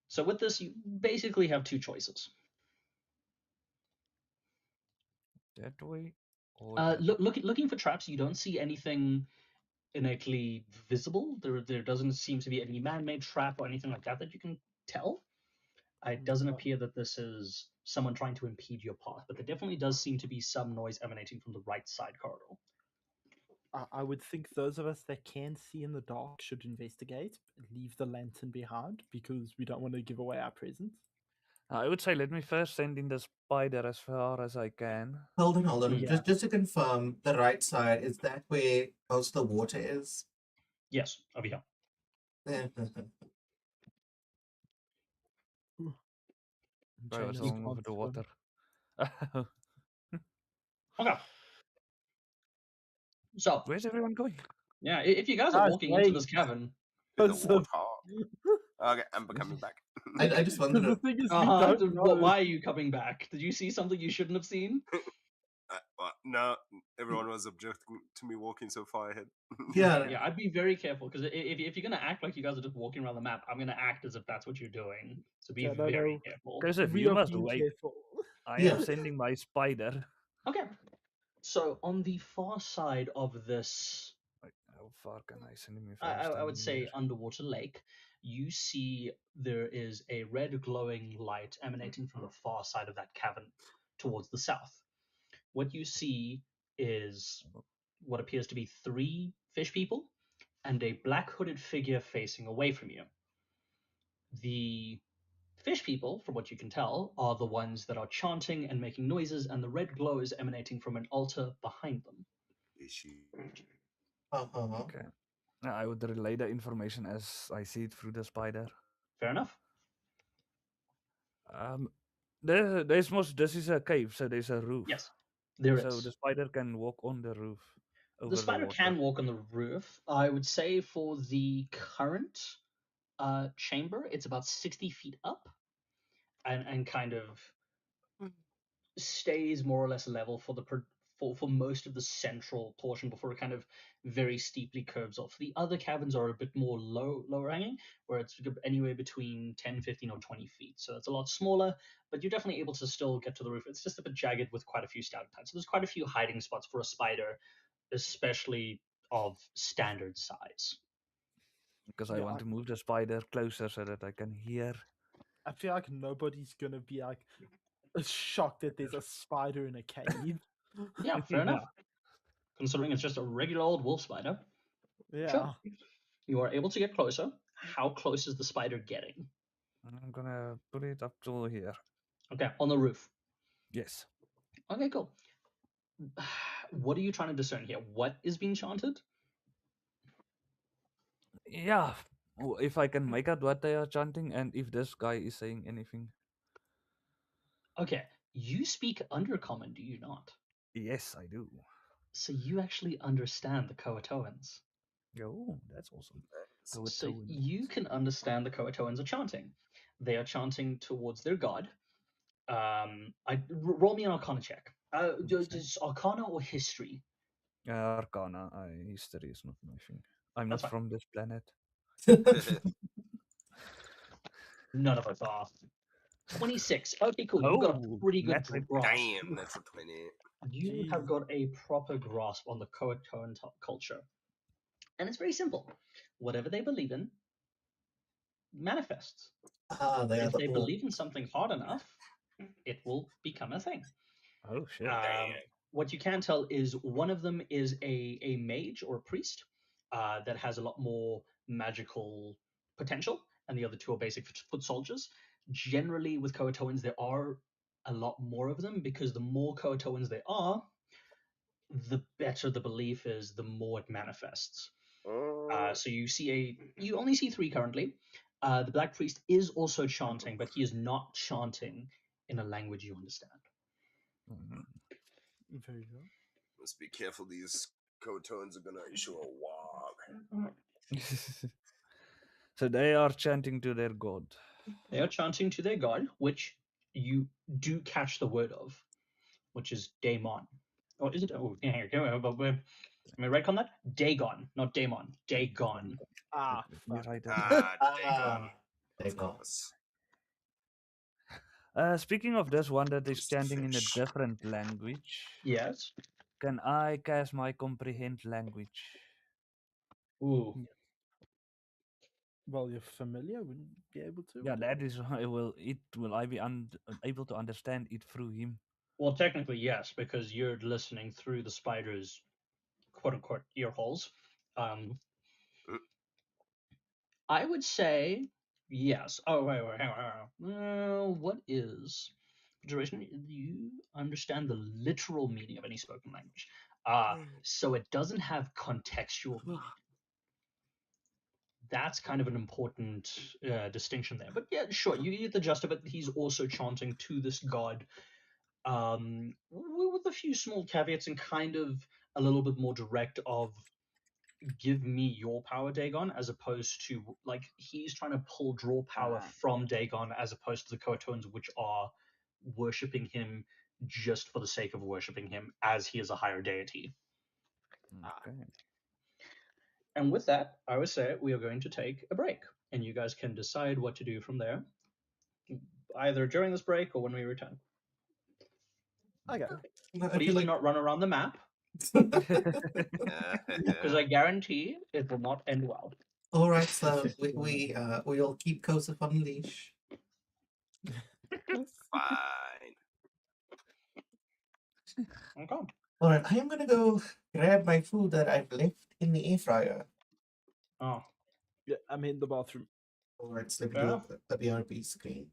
So with this, you basically have two choices. That way or that Looking for traps, you don't see anything innately visible. There doesn't seem to be any man-made trap or anything like that that you can tell. It doesn't appear that this is someone trying to impede your path, but there definitely does seem to be some noise emanating from the right side corridor. I would think those of us that can see in the dark should investigate, leave the lantern behind because we don't want to give away our presence. I would say let me first send in the spider as far as I can. Hold on. Yeah. Just to confirm, the right side, is that where most of the water is? Yes, over here. I was Janus all over can't the swim. water. Okay. So, Where's everyone going? yeah, if you guys are Guys, walking into wait. this cavern, The Awesome. warthog. Okay, I'm coming back. I just The wondered. thing is, we don't know. why are you coming back? Did you see something you shouldn't have seen? No, everyone was objecting to me walking so far ahead. Yeah. Yeah, I'd be very careful because if you're gonna act like you guys are just walking around the map, I'm gonna act as if that's what you're doing. So be Yeah, no, very no. careful. Joseph, We you are must being wait. careful. I Yeah. am sending my spider. Okay. So on the far side of this, How far can I send him if I'm I standing would say here? underwater lake, you see there is a red glowing light emanating from the far side of that cavern towards the south. What you see is what appears to be 3 fish people and a black hooded figure facing away from you. The fish people, from what you can tell, are the ones that are chanting and making noises, and the red glow is emanating from an altar behind them. Okay. I would relay the information as I see it through the spider. Fair enough. This is a cave, so there's a roof. Yes, there is. So the spider can walk on the roof. Over The spider water. can walk on the roof. I would say for the current chamber, it's about 60 feet up and kind of stays more or less level for for most of the central portion before it kind of very steeply curves off. The other caverns are a bit more lower hanging, where it's anywhere between 10, 15, or 20 feet. So it's a lot smaller, but you're definitely able to still get to the roof. It's just a bit jagged with quite a few stalactites. So there's quite a few hiding spots for a spider, especially of standard size. Because I Yeah, want to move the spider closer so that I can hear. I feel like nobody's gonna be like shocked that there's a spider in a cave. Yeah, fair enough. Considering it's just a regular old wolf spider. Yeah. Sure. You are able to get closer. How close is the spider getting? I'm gonna put it up to here. Okay, on the roof. Yes. Okay, cool. What are you trying to discern here? What is being chanted? Yeah. If I can make out what they are chanting and if this guy is saying anything. Okay, you speak Undercommon, do you not? Yes, I do. So you actually understand the Coatoans. Oh, that's awesome. So you can understand the Coatoans are chanting. They are chanting towards their god. Roll me an Arcana check. Just Arcana or History? Arcana. History is not my thing. I'm That's not fine. from this planet. None of us are. 26. Okay, cool. You've got a Oh, pretty good metric. grasp. Damn, natural 20. You have got a proper grasp on the Coatoan culture. And it's very simple. Whatever they believe in manifests. They are If the they orc. believe in something hard enough, it will become a thing. Oh shit. What you can tell is one of them is a mage or a priest that has a lot more magical potential, and the other two are basic foot soldiers. Generally, with Coatoans, there are a lot more of them because the more Coatoans there are, the better the belief is, the more it manifests. So you only see 3 currently. The Black Priest is also chanting, but he is not chanting in a language you understand. Very well. Must be careful, these Coatoans are gonna issue a wog. So they are chanting to their god. They are chanting to their god, which you do catch the word of, which is Daemon. Or is it? Oh, here. Am I right on that? Dagon, not Daemon. Dagon. Ah, You're fuck. right. They go. course. Speaking of this one that is Toasty chanting in a fish. different language, Yes. can I cast my comprehend language? Ooh. Well, you're familiar, wouldn't be able to. Yeah, that is. Will I be able to understand it through him? Well, technically, yes, because you're listening through the spider's quote unquote ear holes. I would say yes. Oh, wait. What is duration? You understand the literal meaning of any spoken language. So it doesn't have contextual meaning. That's kind of an important distinction there. But yeah, sure, you get the gist of it. He's also chanting to this god, with a few small caveats and kind of a little bit more direct of give me your power, Dagon, as opposed to like he's trying to draw power from Dagon as opposed to the Coatoans, which are worshipping him just for the sake of worshipping him as he is a higher deity. Okay. And with that, I would say we are going to take a break, and you guys can decide what to do from there, either during this break or when we return. Okay. Please do not run around the map, because I guarantee it will not end well. All right, so we'll keep Kosef on leash. Fine. Okay. All right, I am gonna go grab my food that I've left in the air fryer. Oh, Yeah, I'm in the bathroom. All right, so let me Fair do enough. the BRB screen.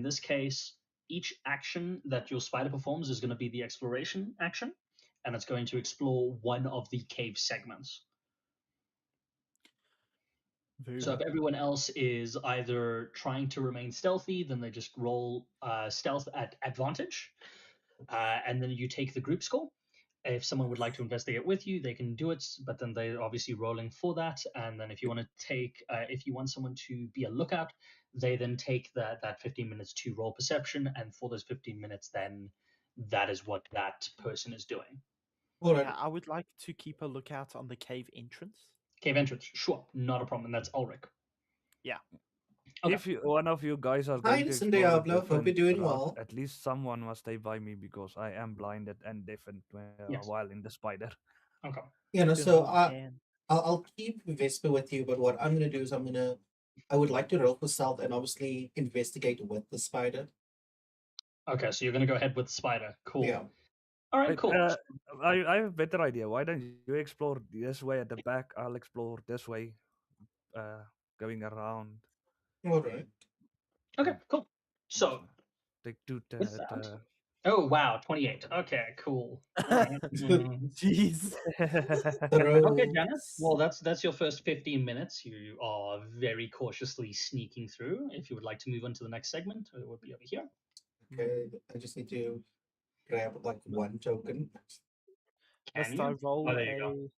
this case, each action that your spider performs is going to be the exploration action, and it's going to explore one of the cave segments. Very So well. if everyone else is either trying to remain stealthy, then they just roll stealth at advantage, and then you take the group score. If someone would like to investigate with you, they can do it, but then they're obviously rolling for that. And then if you want to take, if you want someone to be a lookout, they then take that 15 minutes to roll perception, and for those 15 minutes, then that is what that person is doing. All right. Yeah, I would like to keep a lookout on the cave entrance. Cave entrance, sure, not a problem. And that's Ulrich. Yeah. Okay. If one of you guys are Hi, going to listen, explore a Diablo. Hope you're different doing route, well. at least someone must stay by me because I am blinded and deafened Yes. while in the spider. Okay. You know, Can so hold hand. I'll keep Vesper with you, but what I'm gonna do is I would like to roll for stealth and obviously investigate with the spider. Okay, so you're going to go ahead with spider. Cool. Yeah. All right, Wait, cool. I have a better idea. Why don't you explore this way at the back? I'll explore this way, going around. All right. Okay, cool. So Take two. with that, oh wow, 28. Okay, cool. All right. Jeez. Okay, Janice. Throws. Well, that's your first 15 minutes. You are very cautiously sneaking through. If you would like to move on to the next segment, it would be over here. Okay, I just need to grab like one token. Must you? I roll Oh, there you go.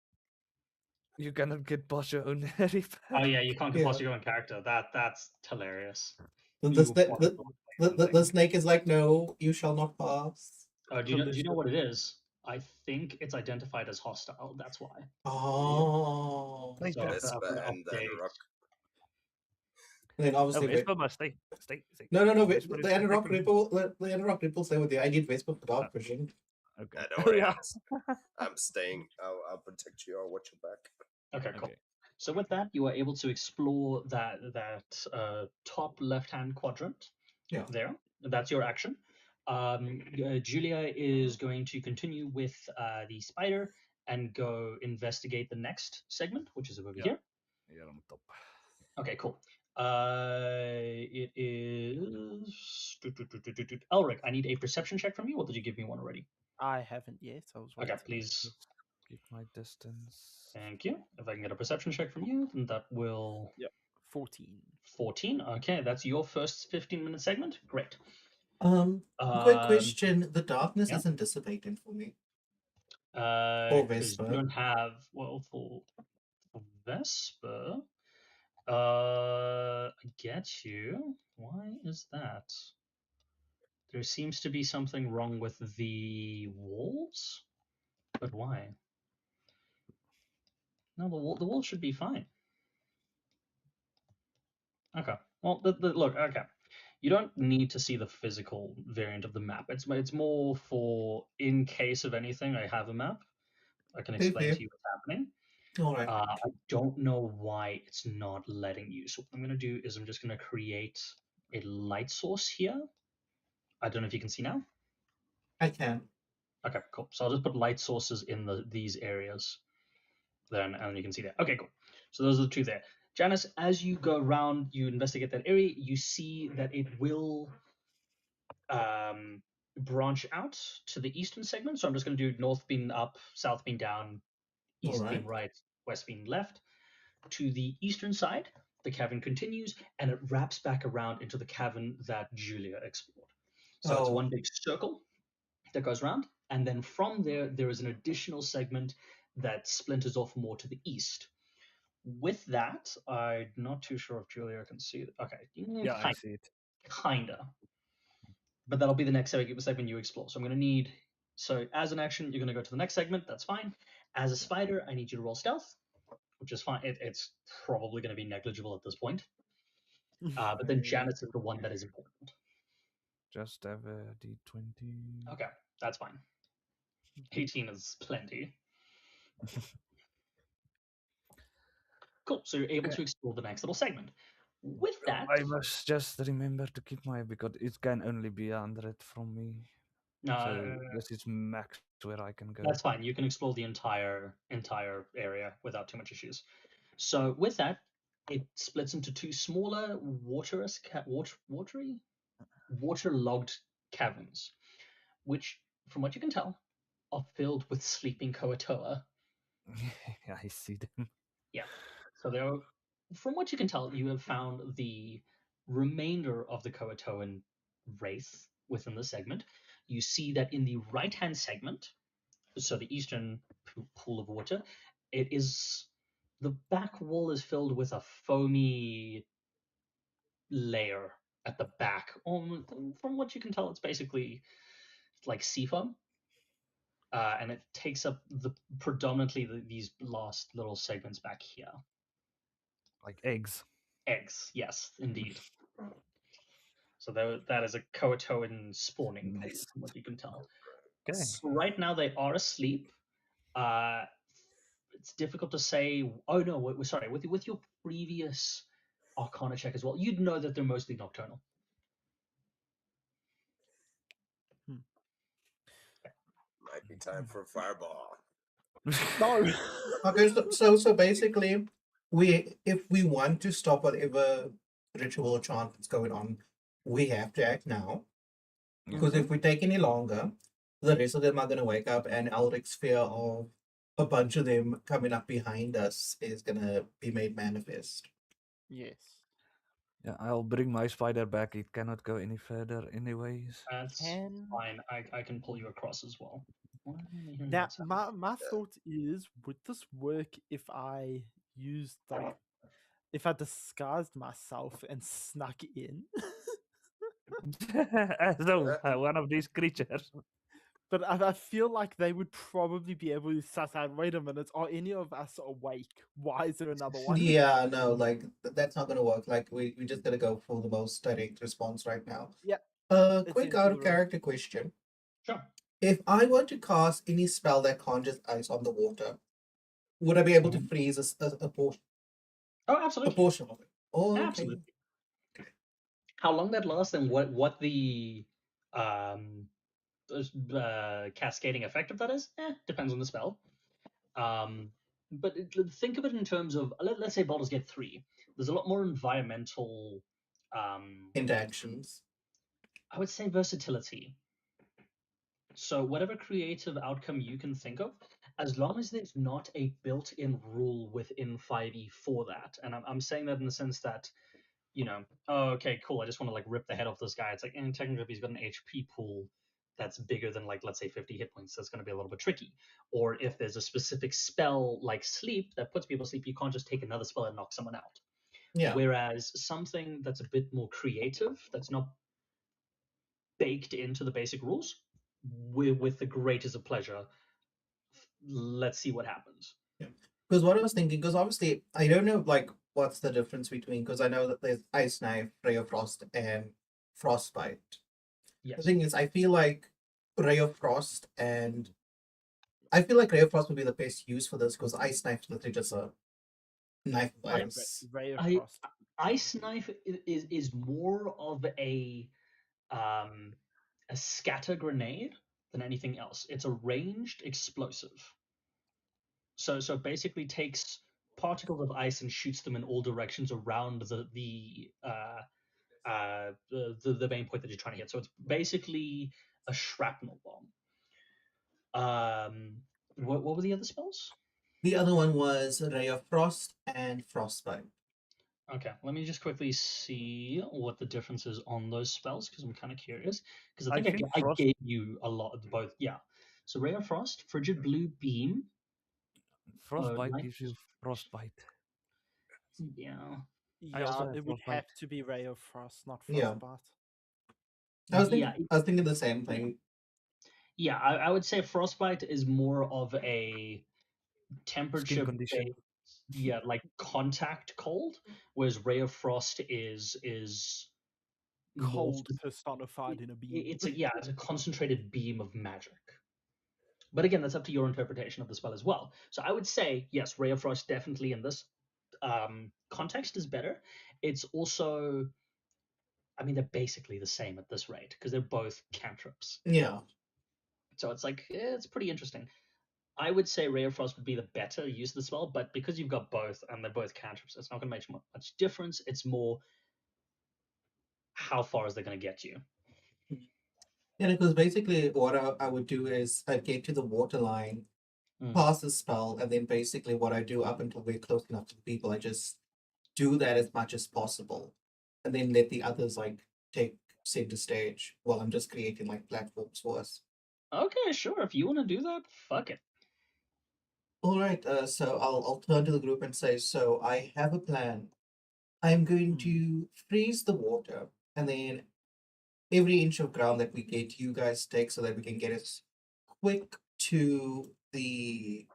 You cannot get past your own repair. Oh yeah, you can't get Yeah. past your own character. That's hilarious. The, You the, will probably the snake is like, no, you shall not pass. do you know what it is? I think it's identified as hostile. That's why. Oh. Thank So you. after Vesper the and the update, Anorak. Then Oh, obviously, Vesper must stay. Stay. no. Vesper The is Anorak protecting me. Ripple, the Anorak Ripple stay with you. I need Vesper for dark vision. Okay. Don't worry, Yeah. I'm staying. I'll protect you. I'll watch your back. okay, cool. Okay. So with that, you are able to explore that top left-hand quadrant. Yeah. There, that's your action. Julia is going to continue with the spider and go investigate the next segment, which is over Yeah. here. You're on top. Okay, cool. It is Elric. I need a perception check from you, or did you give me one already? I haven't yet. I was waiting. Okay, please. Let's keep my distance. Thank you. If I can get a perception check from you, then that will. Yep. 14. 14. Okay, that's your first 15-minute segment. Great. Quick question. The darkness yeah. isn't dissipating for me. Because Vesper. you don't have for Vesper. I get you. Why is that? There seems to be something wrong with the walls, but why? No, the wall should be fine. Okay. Well, look. Okay. You don't need to see the physical variant of the map. It's more for in case of anything. I have a map. I can explain to you what's happening. All right. I don't know why it's not letting you. So what I'm going to do is I'm just going to create a light source here. I don't know if you can see now. I can. Okay, cool. So I'll just put light sources in these areas. Then and you can see that. Okay, cool. So those are the two there. Janice, as you go around, you investigate that area, you see that it will branch out to the eastern segment. So I'm just going to do north being up, south being down, east being right, west being left. To the eastern side, the cavern continues and it wraps back around into the cavern that Julia explored. So it's one big circle that goes around, and then from there is an additional segment that splinters off more to the east. With that, I'm not too sure if Julia can see it. Okay, Yeah, I see it. kinda. But that'll be the next segment you explore. So I'm going to need. So as an action, you're going to go to the next segment. That's fine. As a spider, I need you to roll stealth, which is fine. It's probably going to be negligible at this point. But then Janice is the one that is important. Just have a d20. Okay, that's fine. 18 is plenty. Cool. So you're able to explore the next little segment. With that, I must just remember to keep my because it can only be 100 from me. So this is max where I can go. That's fine. You can explore the entire area without too much issues. So with that, it splits into two smaller watery waterlogged caverns, which, from what you can tell, are filled with sleeping Koatoa. I see them. Yeah. So there are, from what you can tell, you have found the remainder of the Koatoan race within the segment. You see that in the right-hand segment, so the eastern pool of water, it is the back wall is filled with a foamy layer at the back. From what you can tell, it's basically like sea foam. And it takes up predominantly these last little segments back here. Like eggs. Eggs, yes, indeed. So that is a Koatoan spawning pool, Nest. from what you can tell. Okay. So right now they are asleep. It's difficult to say. Oh no, sorry. With your previous Arcana check as well, you'd know that they're mostly nocturnal. Might be time for a fireball. No. Okay, so basically, if we want to stop whatever ritual or chant that's going on, we have to act now. Because if we take any longer, the rest of them are going to wake up, and Elric's fear of a bunch of them coming up behind us is going to be made manifest. Yes. Yeah, I'll bring my spider back. It cannot go any further, anyways. That's Can fine. I can pull you across as well. Why am I hearing now that sound? my thought is, would this work if I used if I disguised myself and snuck in? As though one of these creatures. But I feel like they would probably be able to suss out, wait a minute, are any of us awake? Why is there another one? Yeah, no, like that's not going to work. Like we just got to go for the most direct response right now. Yeah. Quick out of character question. Sure. If I were to cast any spell that conjures ice on the water, would I be able to freeze a portion? Oh, A absolutely. portion of it. Oh, okay. Absolutely. How long that lasts and what the cascading effect of that is? Depends on the spell. But think of it in terms of let's say Baldur's Gate 3. There's a lot more environmental Interactions. I would say versatility. So whatever creative outcome you can think of, as long as there's not a built-in rule within 5e for that, and I'm saying that in the sense that, oh, okay, cool, I just want to like rip the head off this guy. It's like, and technically, if he's got an HP pool that's bigger than like let's say 50 hit points, that's going to be a little bit tricky. Or if there's a specific spell like sleep that puts people to sleep, you can't just take another spell and knock someone out. Yeah. Whereas something that's a bit more creative, that's not baked into the basic rules, with the greatest of pleasure, let's see what happens. Yeah. Because what I was thinking, because obviously I don't know like what's the difference between, because I know that there's Ice Knife, Ray of Frost, and Frostbite. Yes. The thing is, I feel like Ray of Frost would be the best use for this, because Ice Knife is literally just a knife of ice. Ray of Frost. Ice Knife is more of a scatter grenade than anything else. It's a ranged explosive. So it basically takes particles of ice and shoots them in all directions around the main point that you're trying to hit. So it's basically a shrapnel bomb. What were the other spells? The other one was Ray of Frost and Frostbite. Okay, let me just quickly see what the difference is on those spells, because I'm kind of curious. Because I think I gave you a lot of both. Yeah. So Ray of Frost, Frigid Blue Beam. Frostbite gives you frostbite. Yeah. Yeah, it would have to be Ray of Frost, not Frostbite. Yeah. I was thinking the same thing. Yeah, I would say Frostbite is more of a temperature condition. Yeah, like contact cold, whereas Ray of Frost is cold personified in a beam. It's a concentrated beam of magic. But again, that's up to your interpretation of the spell as well. So I would say, yes, Ray of Frost definitely in this context is better. It's also, I mean, they're basically the same at this rate because they're both cantrips. Yeah. So it's like, it's pretty interesting. I would say Ray of Frost would be the better use of the spell, but because you've got both and they're both cantrips, it's not going to make much difference. It's more how far is they going to get you. Yeah, because basically what I would do is I'd get to the waterline, pass the spell, and then basically what I do up until we're close enough to the people, I just do that as much as possible, and then let the others like take center stage while I'm just creating like platforms for us. Okay, sure. If you want to do that, fuck it. All right, so I'll turn to the group and say, so I have a plan. I'm going to freeze the water, and then every inch of ground that we get, you guys take so that we can get as quick to the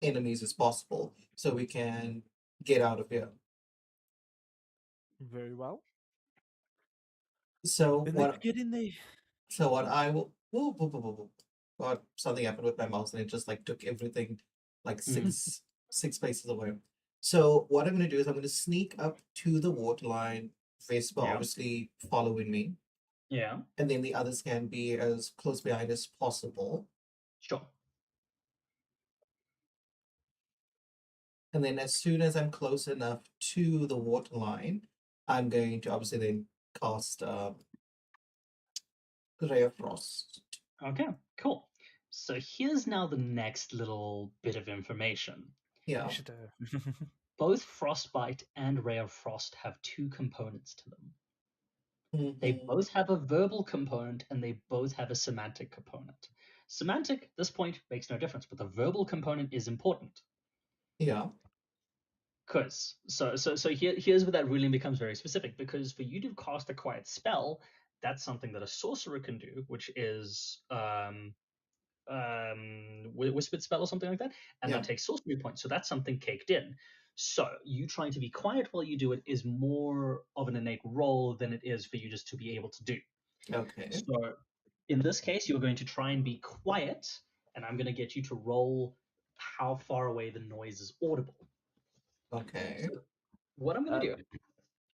enemies as possible, so we can get out of here. Very well. So Then let's what? get in there. So what I will. Whoa, whoa, whoa, whoa, whoa. God, something happened with my mouse, and it just like took everything like six spaces away. So what I'm going to do is I'm going to sneak up to the waterline. Vespa Yeah. obviously following me, Yeah, and then the others can be as close behind as possible. sure. And then as soon as I'm close enough to the waterline, I'm going to obviously then cast Ray of Frost. Okay, cool. So here's now the next little bit of information. Yeah. You should, Both Frostbite and Ray of Frost have two components to them. They Mhm. both have a verbal component and they both have a semantic component. Semantic, at this point, makes no difference, but the verbal component is important. Yeah. Because here's where that ruling becomes very specific. Because for you to cast a quiet spell, that's something that a sorcerer can do, which is whispered spell or something like that, and Yeah. that takes sorcery points. So that's something caked in. So you trying to be quiet while you do it is more of an innate role than it is for you just to be able to do. Okay. So in this case, you're going to try and be quiet, and I'm going to get you to roll how far away the noise is audible. Okay. So what I'm going to do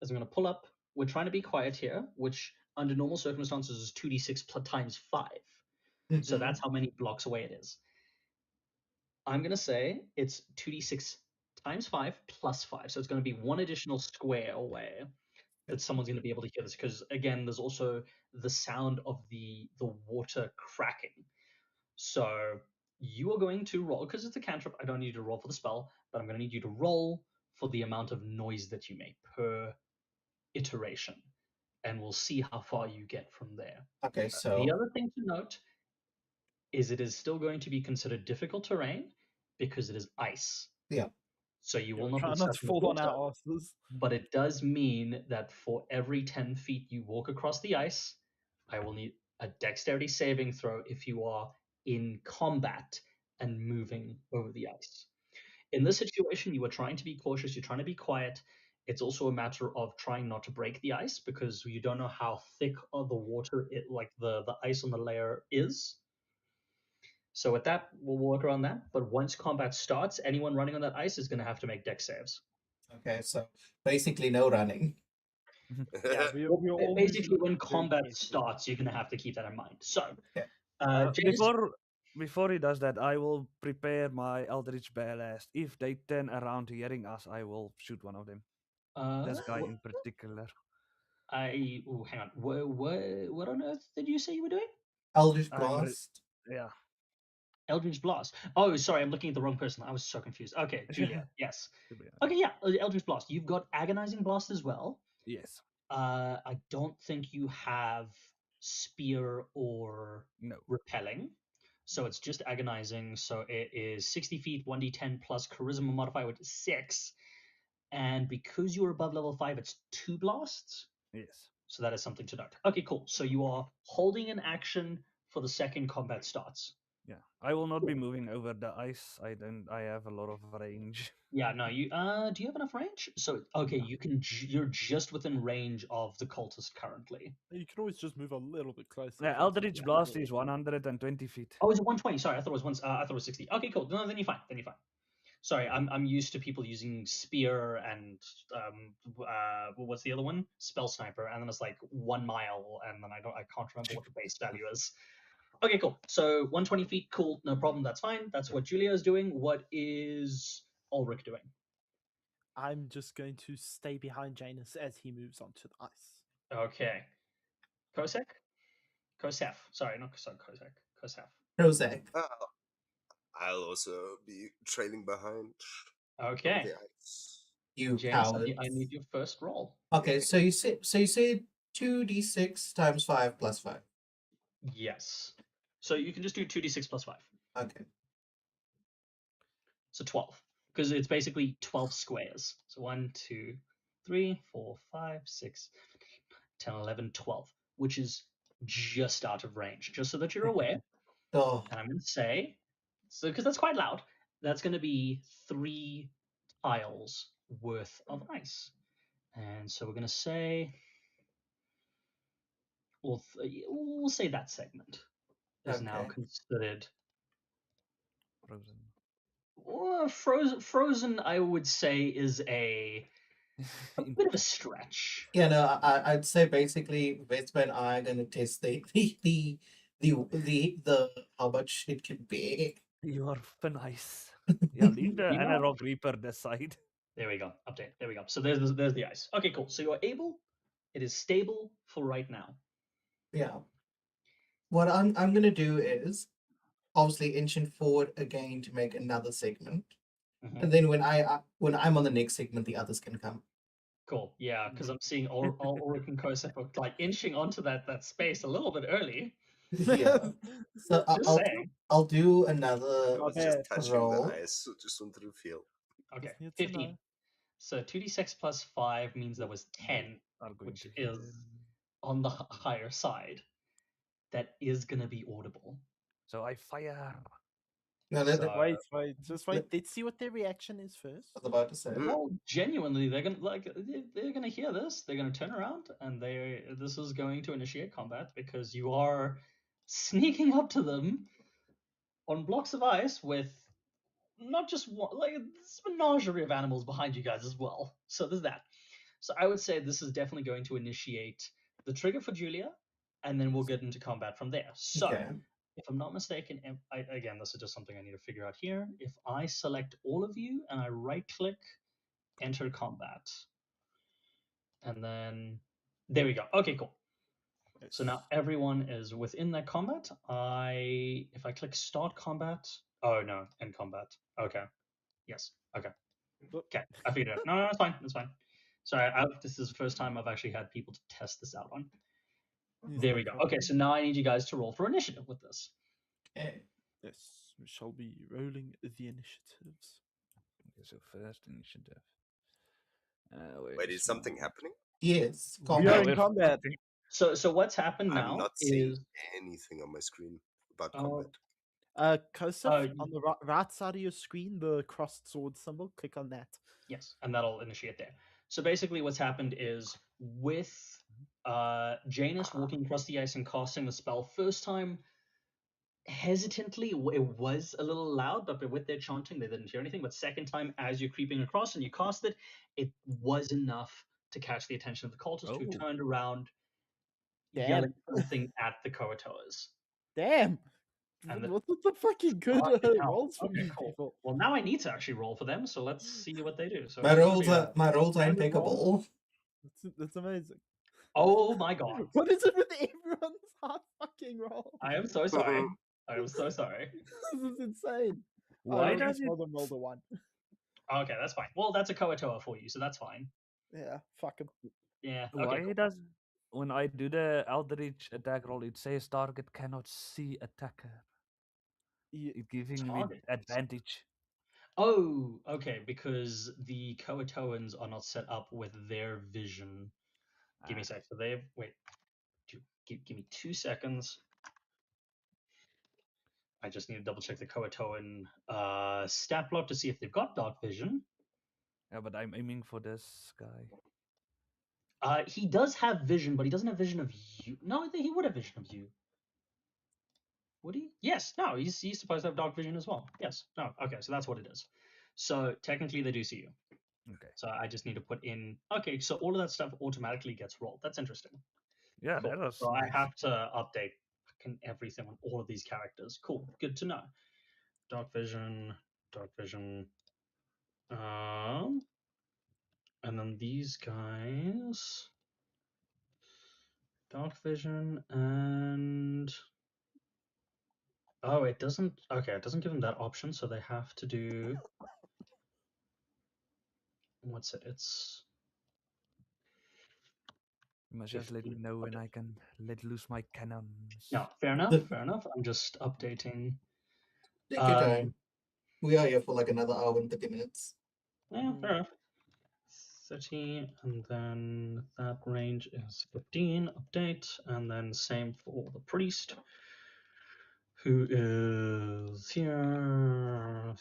is I'm going to pull up. We're trying to be quiet here, which under normal circumstances is 2d6 times 5. So that's how many blocks away it is. I'm going to say it's 2d6 times 5 plus 5. So it's going to be one additional square away that someone's going to be able to hear this. Because, again, there's also the sound of the water cracking. So you are going to roll, because it's a cantrip, I don't need you to roll for the spell, but I'm going to need you to roll for the amount of noise that you make per iteration. And we'll see how far you get from there. Okay, The so other thing to note is it is still going to be considered difficult terrain because it is ice. yeah. So you Yeah, will we not try be not stuck to in the fall on water, our asses. but it does mean that for every 10 feet you walk across the ice, I will need a dexterity saving throw if you are in combat and moving over the ice. In this situation, you are trying to be cautious, you're trying to be quiet. It's also a matter of trying not to break the ice because you don't know how thick the water, like the ice on the layer is. So with that, we'll work around that. But once combat starts, anyone running on that ice is going to have to make dex saves. Okay, so basically no running. Yeah, we're Well, all moving basically, when very combat carefully. starts, you're going to have to keep that in mind. So, Okay. James, Before he does that, I will prepare my Eldritch Blast. If they turn around hearing us, I will shoot one of them. This guy in particular. hang on. What on earth did you say you were doing? Eldritch I'm re- Blast. yeah. Eldritch Blast. Oh, sorry, I'm looking at the wrong person. I was so confused. Okay, Julia. Yes. Should be okay. Okay, yeah, Eldritch Blast. You've got Agonizing Blast as well. Yes. I don't think you have Spear or No. Repelling. So it's just Agonizing. So it is 60 feet, 1d10 plus Charisma modifier, which is 6. And because you're above level 5, it's 2 blasts. Yes. So that is something to note. Okay, cool. So you are holding an action for the second combat starts. Yeah. I will not be moving over the ice. I have a lot of range. Yeah, no, you do you have enough range? So okay, you're just within range of the cultist currently. You can always just move a little bit closer. Yeah, if Eldritch anything. Blast is 120 feet. Oh, is it 120? Sorry, I thought it was I thought it was 60. Okay, cool. No, then you're fine. Then you're fine. Sorry, I'm used to people using spear and what's the other one? Spell sniper, and then it's like 1 mile, and then I can't remember what the base value is. Okay, cool. So 120 feet, cool, no problem. That's fine. That's what Julia is doing. What is Ulrich doing? I'm just going to stay behind Janus as he moves onto the ice. Okay, Kosek. Kosef. Sorry, not Kosek. Kosef. Prozac. I'll also be trailing behind. Okay. Over the ice. You Janus, cowards. I need your first roll. Okay, so you say 2d6 times 5 plus 5. Yes. So you can just do 2d6 plus 5. Okay. So 12. Because it's basically 12 squares. So 1, 2, 3, 4, 5, 6, 10, 11, 12, which is just out of range. Just so that you're aware. Oh, And I'm going to say, so because that's quite loud, that's going to be 3 tiles worth of ice. And so we're going to say, we'll say that segment is now okay. considered Frozen. frozen. I would say is a bit of a stretch. Yeah, no, I'd say basically Vespa and I are gonna test the how much it can be. You are nice. Yeah, leave the You know, analog reaper aside. there we go. Update. There we go. So there's the ice. Okay, cool. So you're able. It is stable for right now. Yeah. What I'm gonna do is obviously inching forward again to make another segment, Mhm. and then when I'm on the next segment, the others can come. Cool. Yeah, because I'm seeing all Ulrich and Kosef are like inching onto that space a little bit early. Yeah. So Just saying. I'll do another I was just Okay. touching the roll. ice, so just wanted to feel. Okay, Just need to 15. know. So 2d6 plus 5 means that was 10, Are going which to is hear. on the higher side. That is going to be audible. So I fire. No, So, Wait. Just wait. Let's see what their reaction is first. I was about to say. well, genuinely, they're gonna hear this. They're gonna turn around, and this is going to initiate combat because you are sneaking up to them on blocks of ice with not just one, like this menagerie of animals behind you guys as well. So there's that. So I would say this is definitely going to initiate the trigger for Julia, and then we'll get into combat from there. So, Okay. if I'm not mistaken, again, this is just something I need to figure out here. If I select all of you and I right-click, enter combat, and then there we go. Okay, cool. So now everyone is within that combat. If I click start combat, oh no, end combat. Okay, yes, okay. Okay, I figured it out. No, it's fine. It's fine. Sorry, this is the first time I've actually had people to test this out on. There we go. Okay, so now I need you guys to roll for initiative with this. Okay. Yes, we shall be rolling the initiatives. Okay, so first initiative. Wait, is something happening? Yes. We Combat. are in combat. So what's happened I'm now not seeing is anything on my screen about Oh. combat. Kosef, on the right side of your screen, the crossed sword symbol, click on that. yes, and that'll initiate there. So basically, what's happened is with Janus walking across the ice and casting the spell first time, hesitantly, it was a little loud, but with their chanting, they didn't hear anything. But second time, as you're creeping across and you cast it, it was enough to catch the attention of the cultists who Oh. turned around, Damn. yelling something at the Koatoas. Damn. And the- What the fucking good Fucking hell. rolls from Okay, you cool. people? Well, now I need to actually roll for them, so let's see what they do. So My it's gonna rolls be a are standard roll. impeccable. That's amazing. Oh my god! What is it with everyone's hard fucking roll? I am so sorry. I am so sorry. This is insane. Why no, does just roll them roll the one. Okay, that's fine. Well, that's a Koatoa for you, so that's fine. Yeah, fuck him. Yeah. Okay. Why Cool. does when I do the outreach attack roll, it says target cannot see attacker? It giving me Target. advantage. Oh, okay. Because the Koatoans are not set up with their vision. Give me a sec. So they've wait. Give me 2 seconds. I just need to double check the Koatoan stat block to see if they've got dark vision. Yeah, but I'm aiming for this guy. He does have vision, but he doesn't have vision of you. No, he would have vision of you. Would he? Yes. No, he's supposed to have dark vision as well. Yes. No. Okay, so that's what it is. So technically, they do see you. Okay. So I just need to put in. Okay, so all of that stuff automatically gets rolled. That's interesting. Yeah, Cool. that was So nice. I have to update fucking everything on all of these characters. Cool. Good to know. Dark vision. Dark vision. And then these guys. Dark vision and Oh, it doesn't. Okay, it doesn't give them that option, so they have to do. What's it? It's You must just let me 15. know when Okay. I can let loose my cannons. No, fair enough. The- Fair enough. I'm just updating. Take your time. We are here for like another hour and 30 minutes. Yeah, fair enough. 30, and then that range is 15. Update, and then same for the priest, who is here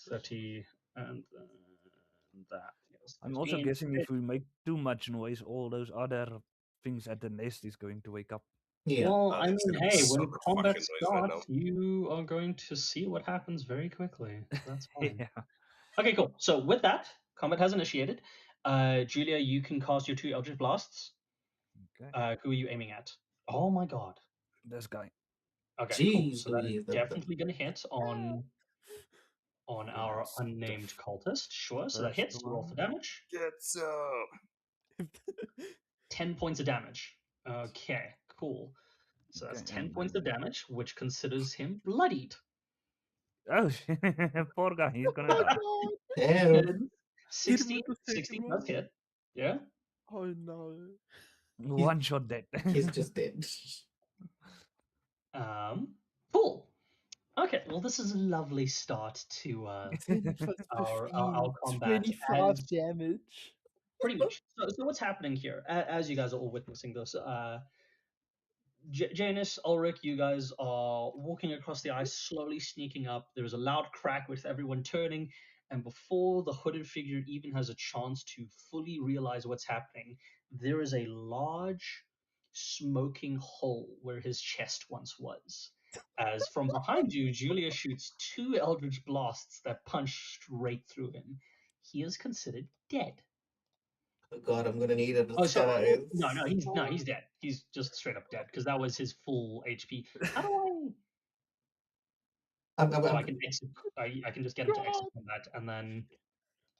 30, and then that is I'm also 15. guessing if we make too much noise, all those other things at the nest is going to wake up. Yeah. Well, Oh, I there's mean, gonna be hey, so when much combat fucking noise right now. starts, you are going to see what happens very quickly. So that's fine. Yeah. Okay, cool. So with that, combat has initiated. Julia, you can cast your 2 Eldritch Blasts. Okay. Who are you aiming at? Oh my god. This guy. Okay, cool. Jeez So that is Louise. definitely going to hit on our That's unnamed cultist. Sure. So that first hits. Roll for one. damage. Get some. 10 points of damage. Okay, cool. So that's Okay, 10 and points of then damage, which considers him bloodied. oh, poor guy, he's gonna Oh die. god! Damn. 60, with the 60 second does one. hit. Yeah. Oh no. One shot dead. He's just dead. Cool. Okay, well, this is a lovely start to 10 plus our 15, combat 25 as damage. pretty much. So what's happening here? As you guys are all witnessing this, Janus, Ulrich, you guys are walking across the ice, slowly sneaking up. There's a loud crack with everyone turning, and before the hooded figure even has a chance to fully realize what's happening, there is a large smoking hole where his chest once was. As from behind you, Julia shoots 2 eldritch blasts that punch straight through him. He is considered dead. Oh god, I'm gonna need a Oh, so disguise. he's dead. He's just straight up dead because that was his full HP. How do I'm, I'm, I? Oh, I I'm, can exit. I can just get into exit God. combat and then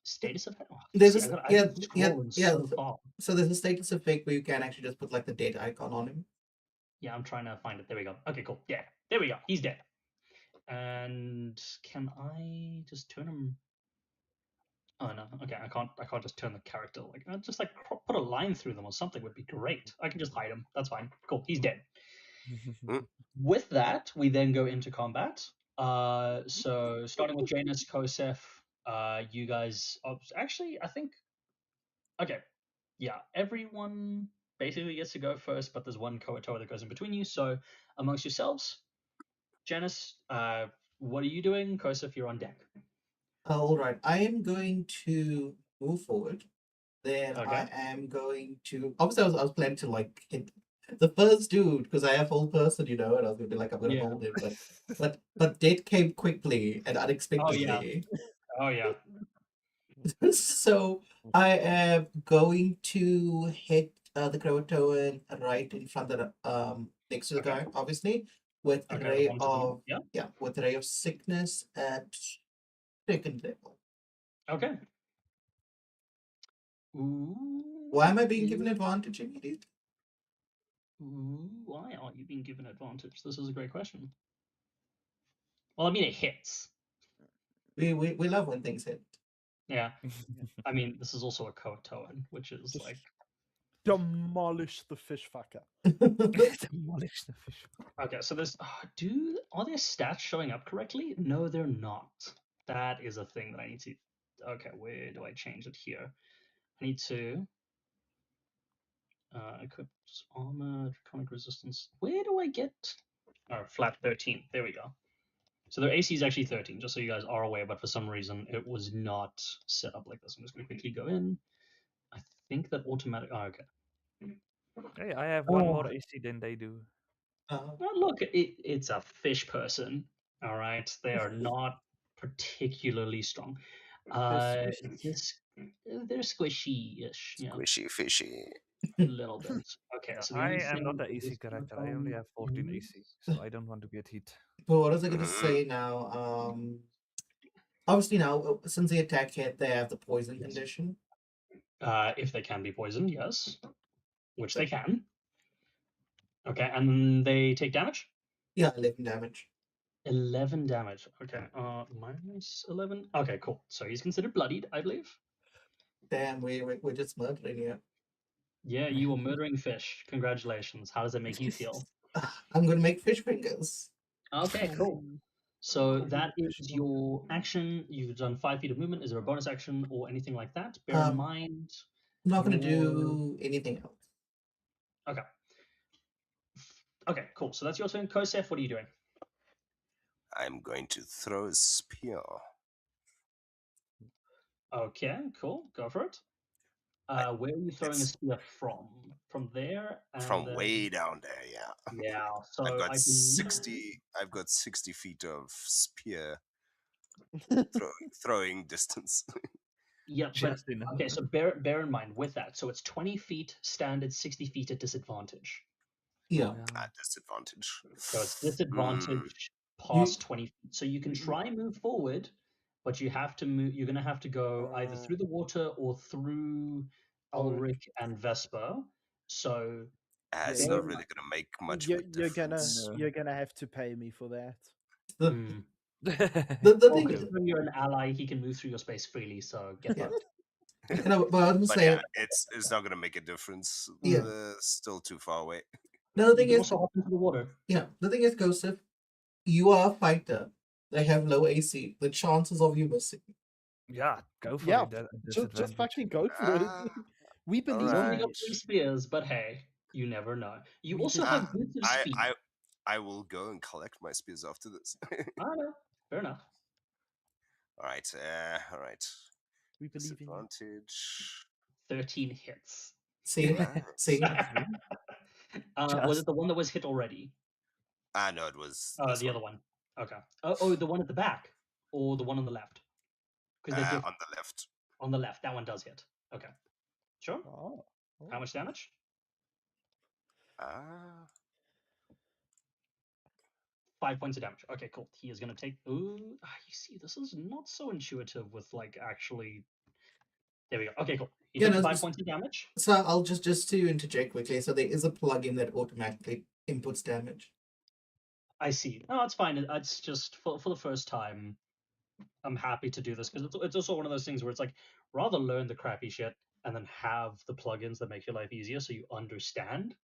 status effect. Oh, there's see, this, I yeah, got yeah, scrolling yeah. so far. So there's a status effect where you can actually just put like the dead icon on him. Yeah, I'm trying to find it. There we go. Okay, cool. Yeah, there we go. He's dead. And can I just turn him? Oh no. Okay, I can't. I can't just turn the character. Like, just like put a line through them or something would be great. I can just hide him. That's fine. Cool. He's dead. With that, we then go into combat. So starting with Janus, Kosef, you guys actually, I think, okay, yeah, everyone basically gets to go first, but there's one Koatoa that goes in between you. So amongst yourselves, Janus, what are you doing? Kosef, you're on deck. All right, I am going to move forward. Then Okay. I am going to. Obviously, I was planning to like hit the first dude because I have whole person, and I was gonna be like, I'm gonna Yeah. hold him, but death came quickly and Oh yeah. unexpectedly. Oh yeah. So I am going to hit the Croatoan right in front of the next to the Okay. guy, obviously, with Okay. ray One to the yeah. with ray of sickness at second level. Okay. Ooh. Why am I being given advantage immediately? Ooh, why aren't you being given advantage? This is a great question. Well, I mean, it hits. We love when things hit. Yeah. I mean, this is also a Koatoan, which is Just like demolish the fish fucker. Demolish the fish. okay. So there's are their stats showing up correctly? No, they're not. That is a thing that I need to. Okay, where do I change it here? I need to equip armor, draconic resistance. Where do I get? Oh, flat 13. There we go. So their AC is actually 13, just so you guys are aware. But for some reason, it was not set up like this. I'm just going to quickly go in. I think that automatic. Oh, okay. Hey, I have one more AC than they do. Well, look, it's a fish person. All right, they are not particularly strong. They're squishy-ish, yeah, Squishy fishy. a little bit. Okay, so the I only am not thing an AC is character. I only have 14 AC, so I don't want to get hit. But what was I going to Mhm. say now? Obviously now since the attack hit, they have the poison Yes. condition. If they can be poisoned, yes, which they So can. Okay, and they take damage. yeah, 11 damage. 11 damage. Okay, minus 11. Okay, cool. So he's considered bloodied, I believe. Damn, we're just murdering you. Yeah, you were murdering fish. Congratulations. How does it make you feel? I'm gonna make fish fingers. Okay, cool. Ooh. So Cool. that is your action. You've done 5 feet of movement. Is there a bonus action or anything like that? Bear in mind. I'm not gonna your- do anything else. Okay. Okay, cool. So that's your turn. Kosef, what are you doing? I'm going to throw a spear. Okay, cool. Go for it. Where are you throwing a it's- spear from? From there? And From then... way down there, yeah. Yeah, I've so got I can... 60. I've got 60 feet of spear throwing distance. Yeah, but Just enough. okay, so bear in mind with that. So it's 20 feet standard, 60 feet at disadvantage. Yeah. At disadvantage. So it's disadvantage You- past 20 feet. So you can try and move forward, but you have to move. You're going to have to go either through the water or through Ulrich and Vesper. So It's bear not in really mind- gonna make much of a You're difference. gonna have to pay me for that. The, Hmm. the Well, thing is, considering you're an ally, he can move through your space freely. So get Yeah. fucked. no, but I was gonna But say, yeah, it's not gonna make a difference. Yeah. Still too far away. no, the You thing can is, also hop into the water. yeah, the thing is, Joseph, you are a fighter. They have low AC. The chances of you missing. Yeah, go for Yeah, it. At just disadvantage. fucking go for it. Ah, We believe You've only in got Alright. 3 spears, but hey, you never know. You We also did- have boots of I, speed. I will go and collect my spears after this. I know. Fair enough. Alright, alright. we believe in you. Disadvantage. 13 hits. See, Nice. see, Was it the one that was hit already? No, it was Oh, this the one. other one. Okay. Oh, the one at the back, or the one on the left? Because they're different. On the left. On the left, that one does hit. Okay. Sure. Oh. How much damage? Ah, 5 points of damage. Okay, cool. He is gonna take. Ooh, you see, this is not so intuitive with like actually. There we go. Okay, cool. He Yeah, takes no, 5 it's- points of damage. So I'll just to interject quickly. So there is a plugin that automatically inputs damage. I see. No, it's fine. It's just for the first time. I'm happy to do this because it's also one of those things where it's like rather learn the crappy shit and then have the plugins that make your life easier so you understand,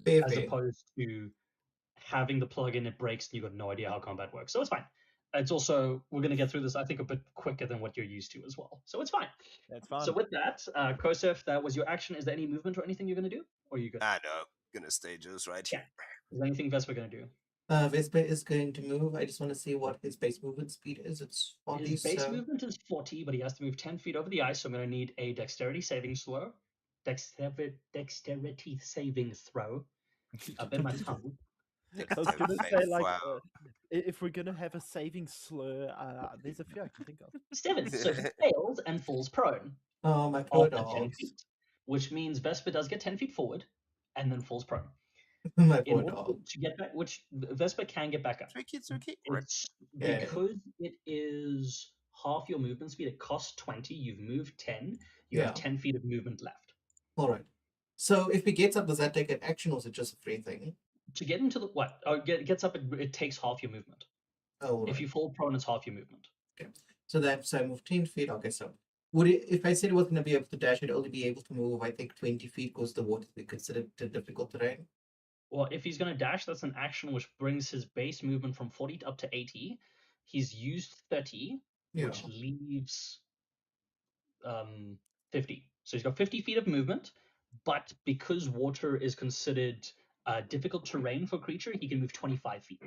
Fair, as fair. opposed to having the plugin, it breaks and you've got no idea how combat works. So it's fine. It's also, we're going to get through this, I think, a bit quicker than what you're used to as well. So it's fine. That's fine. So with that, Kosef, that was your action. Is there any movement or anything you're going to do? Or are you good? no. Gonna stay just right Yeah. here. Is there anything Vesper going to do? Vesper is going to move. I just want to see what his base movement speed is. It's 40, His base so... movement is 40, but he has to move 10 feet over the ice, so I'm going to need a dexterity saving throw. Dexterity saving throw. I bit my tongue. I was gonna say like if we're gonna have a saving slur, there's a few I can think of. 7. So he fails and falls prone Oh, my poor after 10 dogs. feet, which means Vesper does get 10 feet forward and then falls prone. My In poor order dog. to get back, which Vesper can get back up. It's okay. Right. It's Yeah. because it is half your movement speed. It costs 20. You've moved 10. You Yeah. have 10 feet of movement left. All right. So if he gets up, does that take an action or is it just a free thing? To get into the what? Oh, gets up. It takes half your movement. Oh, right. If you fall prone, it's half your movement. So I move 10 feet. Okay, so would it, if I said it was going to be able to dash, I'd only be able to move, I think, 20 feet because the water is considered difficult terrain. Well, if he's going to dash, that's an action which brings his base movement from 40 up to 80. He's used 30, which leaves 50. So he's got 50 feet of movement, but because water is considered difficult terrain for a creature, he can move 25 feet.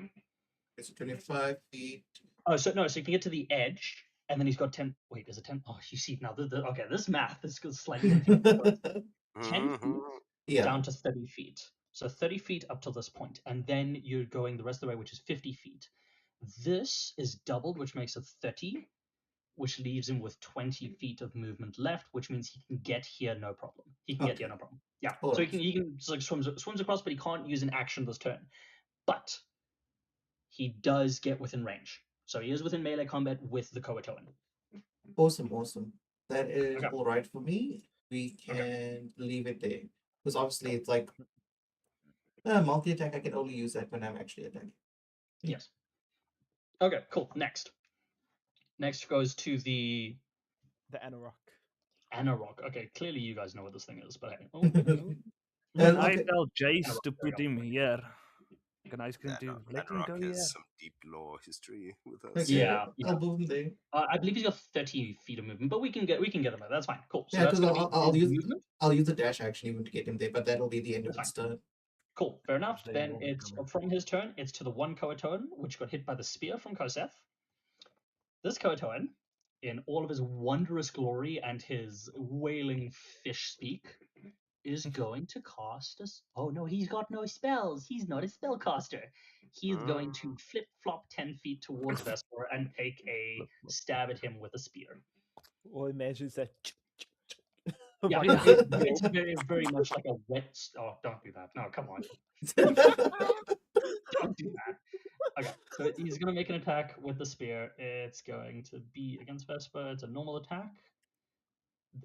It's 25 feet. Oh, so no, so he can get to the edge, and then he's got 10. Wait, is it 10? Oh, you see, now, okay, this math is slightly confusing. 10 feet Yeah. down to 30 feet. So 30 feet up till this point, and then you're going the rest of the way, which is 50 feet. This is doubled, which makes it 30, which leaves him with 20 feet of movement left, which means he can get here no problem. He can get here no problem. Yeah. All So right. he can like swims across, but he can't use an action this turn. But he does get within range. So he is within melee combat with the Coatoan. Awesome. That is Okay. all right for me. We can leave it there. Because obviously it's like multi-attack, I can only use that when I'm actually attacking. Yes. Okay, cool. Next goes to the The Anarok. Anarok. Okay, clearly you guys know what this thing is, but hey. Oh, wait, no. I Okay. tell Jace Anarok, to there we put go. him here. Can I ask him That to let him Rock go has here? some deep lore history with us. Okay, Yeah, I'll move him there. I believe he's got 30 feet of movement, but we can get him there. That's fine. Cool. So Yeah, that's because going to be I'll his use movement. the dash action even to get him there, but that'll be the end of That's his fine. turn. Cool. Fair enough. They Then will be it's coming. from his turn. It's to the one Koatoan, which got hit by the spear from Kosef. This Koatoan, in all of his wondrous glory and his wailing fish speak, is going to cast us. Oh no, he's got no spells. He's not a spellcaster. He's going to flip flop 10 feet towards Vesper and take a stab at him with a spear. Or imagines that. Yeah, Like yeah. a it's ball. very, very much like a wet. Oh, don't do that. No, come on. Don't do that. Okay, so he's going to make an attack with the spear. It's going to be against Vesper. It's a normal attack.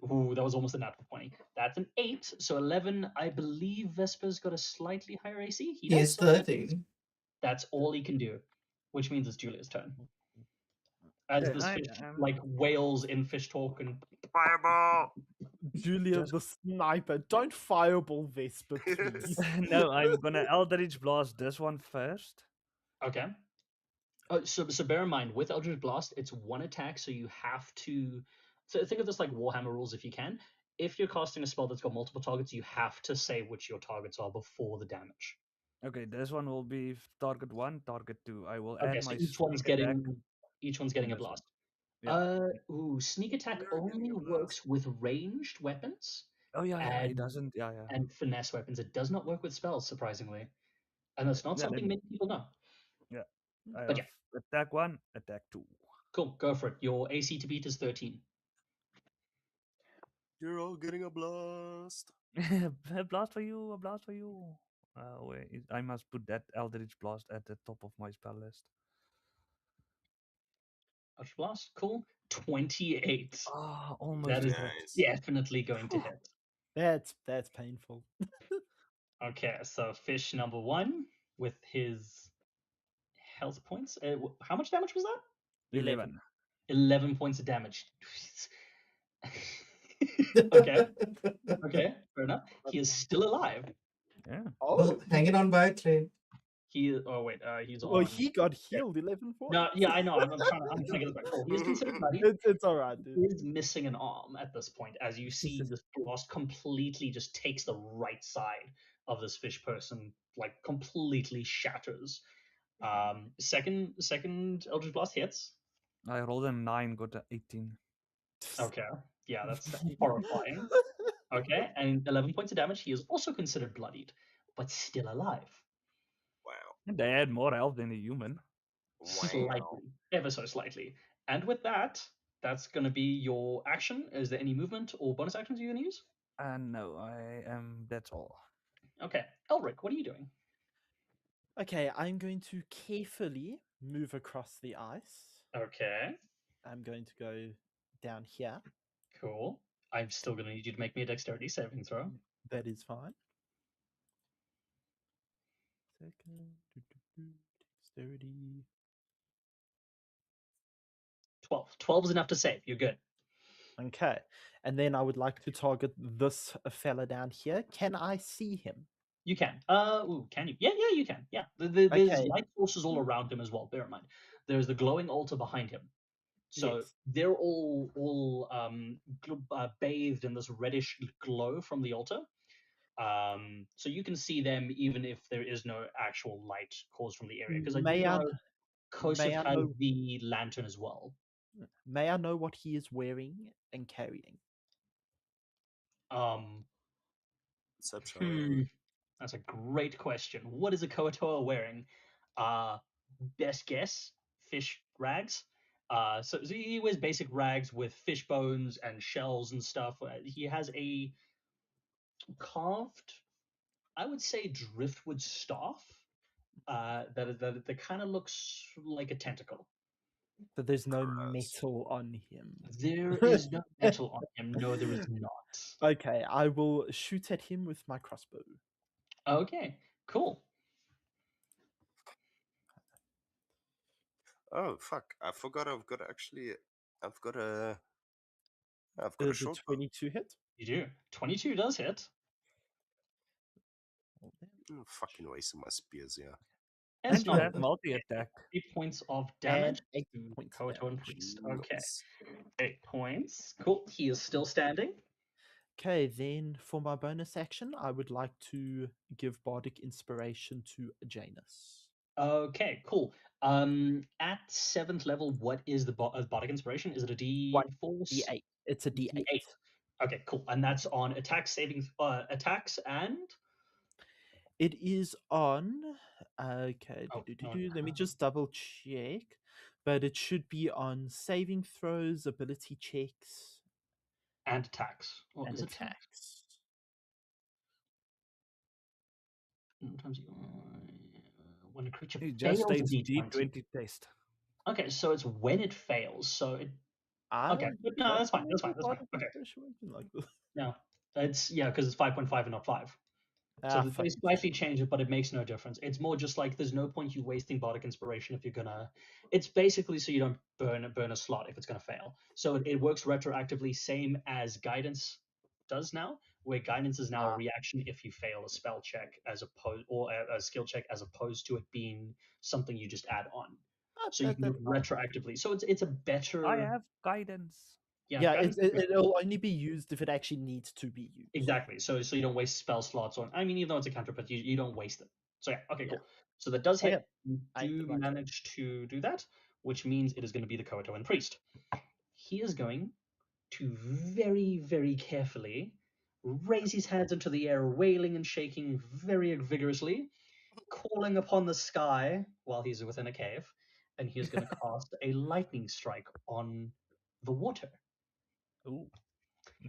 Ooh, that was almost a natural 20. That's an 8, so 11. I believe Vesper's got a slightly higher AC. He He is does. 13. That's all he can do, which means it's Julia's turn. As this fish like wails in fish talk and Fireball! Julia Just- the sniper. Don't fireball Vesper, please. No, I'm gonna Eldritch Blast this one first. okay. So bear in mind with Eldritch Blast, it's one attack, so you have to. So think of this like Warhammer rules if you can. If you're casting a spell that's got multiple targets, you have to say which your targets are before the damage. Okay, this one will be target 1, target 2. I will Okay, add so my each one's sneak attack. getting a this one. blast. Yeah. Sneak attack You're getting only a works blast. with ranged weapons Oh yeah, it and doesn't. Yeah, yeah. and finesse weapons. It does not work with spells, surprisingly, and that's not Yeah, something many people know. yeah. I But have yeah, attack 1, attack 2. cool, go for it. Your AC to beat is 13. You're all getting a blast. A blast for you, a blast for you. Wait, I must put that Eldritch Blast at the top of my spell list. Eldritch Blast, cool. 28. Ah, almost That is hit. Nice. definitely going to hit. That's painful. Okay, so fish number 1 with his health points. How much damage was that? 11. 11 points of damage. Okay, fair enough. He is still alive. Yeah. Oh, Well, hanging on by a thread. Oh wait, he's well, on. he got healed 11 points. No, yeah, I know. I'm trying to get this right. Cool. He is considered bloody. It's all right, He dude. is missing an arm at this point, as you see this blast completely just takes the right side of this fish person, like completely shatters. Second Eldritch Blast hits. I rolled a 9, got a 18. Okay, yeah, that's horrifying. Okay, and 11 points of damage. He is also considered bloodied, but still alive. Wow. And they had more health than a human. Slightly, ever so slightly. And with that, that's going to be your action. Is there any movement or bonus actions you're going to use? No, I am. That's all. Okay, Elric, what are you doing? Okay, I'm going to carefully move across the ice. Okay, I'm going to go down here. cool. I'm still going to need you to make me a dexterity saving throw. That is fine. Second. Dexterity. 12. 12 is enough to save. You're good. Okay. And then I would like to target this fella down here. Can I see him? You can. Can you? Yeah, you can. Yeah. There's Okay. light sources all around him as well. Bear in mind, there's the glowing altar behind him. So Yes. they're all bathed in this reddish glow from the altar. So you can see them even if there is no actual light caused from the area. Because I do May I, know Kosef may I has know- the lantern as well. may I know what he is wearing and carrying? Perception. That's a great question. What is a Koatoa wearing? Best guess, fish rags. So he wears basic rags with fish bones and shells and stuff. He has a carved, I would say, driftwood staff that kind of looks like a tentacle. But there's no Gross. metal on him. There is no metal on him. No, there is not. Okay, I will shoot at him with my crossbow. Okay, cool. Oh fuck! I forgot. I've got a The short bow. 22 hit. You do. 22 does hit. Fucking wasting my spears here. It's And you not have multi-attack. 8 points of And damage 8 to points of Koto and damage. Priest. Okay, Nice. 8 points. Cool. He is still standing. Okay, then for my bonus action, I would like to give Bardic Inspiration to Janus. Okay, cool. At 7th level, what is the Bardic Inspiration? Is it a D4? D8. It's a D8. D8. Okay, cool. And that's on attacks and It is on. Okay, Oh, let me just double check. But it should be on saving throws, ability checks, and attacks. Or and is it attacks? attacks. Sometimes when a creature It just fails a states D20. D20 test. Okay, so it's when it fails. So it. I Okay, but no, don't that's fine. That's fine. remember That's fine. Bardic Okay, Inspiration working like this. no, it's because it's 5.5 and not 5. So they fucking slightly change it, but it makes no difference. It's more just like there's no point you wasting Bardic Inspiration if you're gonna. It's basically so you don't burn a slot if it's gonna fail. So it works retroactively, same as Guidance does now, where Guidance is now a reaction if you fail a spell check as opposed or a skill check as opposed to it being something you just add on. So you can do it retroactively. So it's a better. I have guidance. Yeah, Guidance. it'll only be used if it actually needs to be used. Exactly. So you don't waste spell slots on. I mean, even though it's a cantrip, but you don't waste it. So yeah, okay, cool. So that does hit. Okay. You do manage to do that, which means it is going to be the Koatoan priest. He is going to very, very carefully raise his hands into the air, wailing and shaking very vigorously, calling upon the sky while he's within a cave, and he is going to cast a lightning strike on the water. Ooh.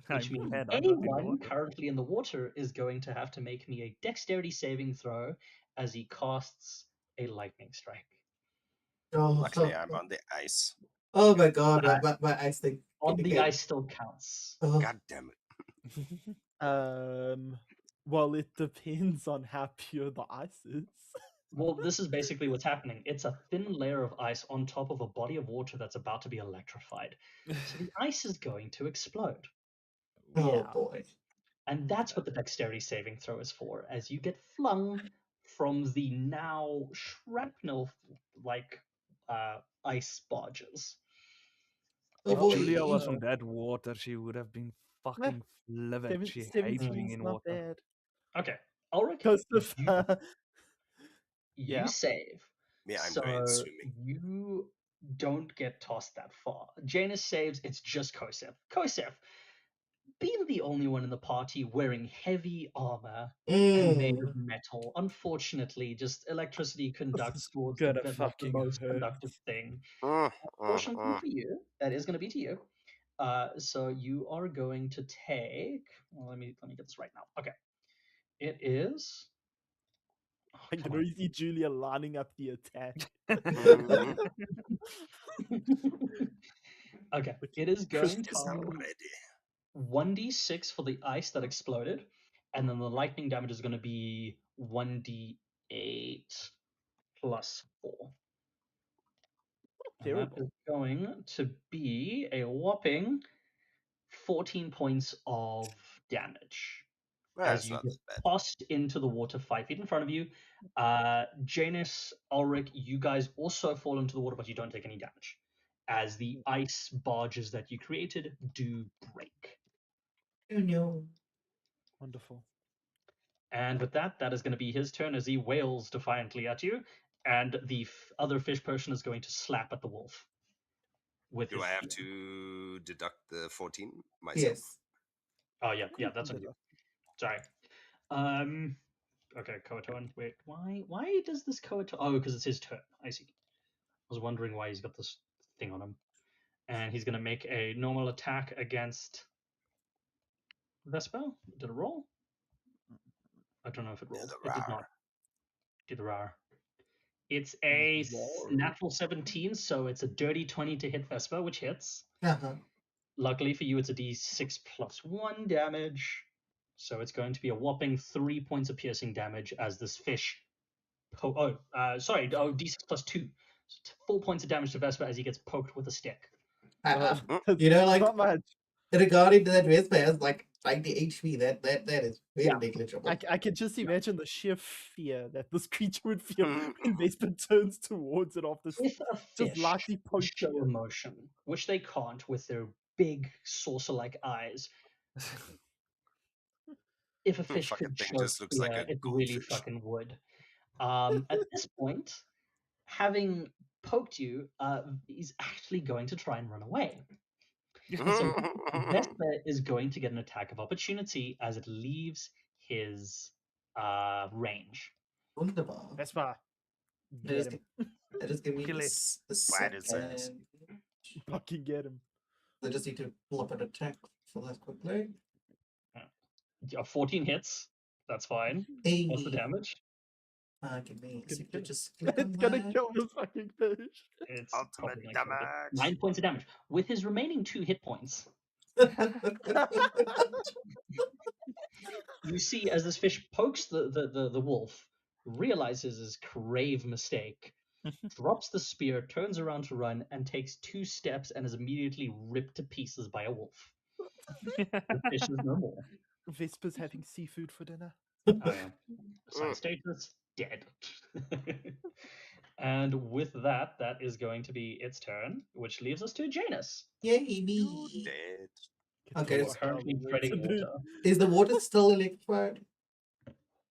Which means anyone currently in the water is going to have to make me a dexterity saving throw as he casts a lightning strike. Luckily, I'm on the ice. Oh my god, my ice thing. On the ice still counts. God damn it. Well, it depends on how pure the ice is. Well, this is basically what's happening. It's a thin layer of ice on top of a body of water that's about to be electrified. So the ice is going to explode. Oh boy. And that's what the dexterity saving throw is for, as you get flung from the now shrapnel-like ice barges. If Julia was from that water, she would have been fucking livid. She hates being in water. Bad. Okay, Ulrich, you save. Yeah, I'm so great at swimming. You don't get tossed that far. Janus saves, it's just Kosef. Kosef, being the only one in the party wearing heavy armor and made of metal, unfortunately, just electricity conducts towards the most conductive thing. Unfortunately for you, that is going to be to you. So you are going to take. Well, let me get this right now. Okay, it is. I can already see Julia lining up the attack. Okay, it is going to be 1d6 for the ice that exploded, and then the lightning damage is going to be 1d8 plus 4. And that is going to be a whopping 14 points of damage. As you get tossed into the water 5 feet in front of you. Janus, Ulrich, you guys also fall into the water, but you don't take any damage, as the ice barges that you created do break. Oh no. Wonderful. And with that, that is going to be his turn as he wails defiantly at you, and the other fish person is going to slap at the wolf. Do I have to deduct the 14 myself? Yes. Oh yeah, that's on you. Sorry. Okay, Koatoan. Wait, why does this Koatoan? Oh, because it's his turn. I see. I was wondering why he's got this thing on him. And he's going to make a normal attack against Vespa. Did it roll? I don't know if it rolled. It did not. Did the rar. It's a natural 17, so it's a dirty 20 to hit Vespa, which hits. Luckily for you, it's a d6 plus 1 damage. So it's going to be a whopping 3 points of piercing damage as this fish. D6 plus 2. So 4 points of damage to Vesper as he gets poked with a stick. You know, like not much. regarding to that Vespa has like 90 HP. That is very Yeah. negligible. I can just imagine the sheer fear that this creature would feel when Vesper turns towards it after If a just fish lightly could poking show it. emotion, which they can't with their big saucer-like eyes, if a fish Fucking could thing show just looks like fear, a it really goldfish. fucking would. At this point, having poked you, he's actually going to try and run away. So Vesper is going to get an attack of opportunity as it leaves his range. Wunderbar. Vesper, Let get us him. let us give me Kill it. a Why does that- second. Fucking get him. I just need to pull up an attack for that quickly. 14 hits. That's fine. Hey, What's the damage? give me a Gonna second. kill- Just click on It's gonna that. kill this fucking fish. It's Ultimate probably gonna kill it. damage. 9 points of damage. With his remaining 2 hit points, you see as this fish pokes the wolf, realizes his grave mistake, drops the spear, turns around to run, and takes 2 steps and is immediately ripped to pieces by a wolf. The fish is no more. Vesper's having seafood for dinner. Oh, yeah. Sign status, dead. And with that, that is going to be its turn, which leaves us to Janus. Yay, You me. dead. Okay, You're it's- currently treading water. Is the water still electrified?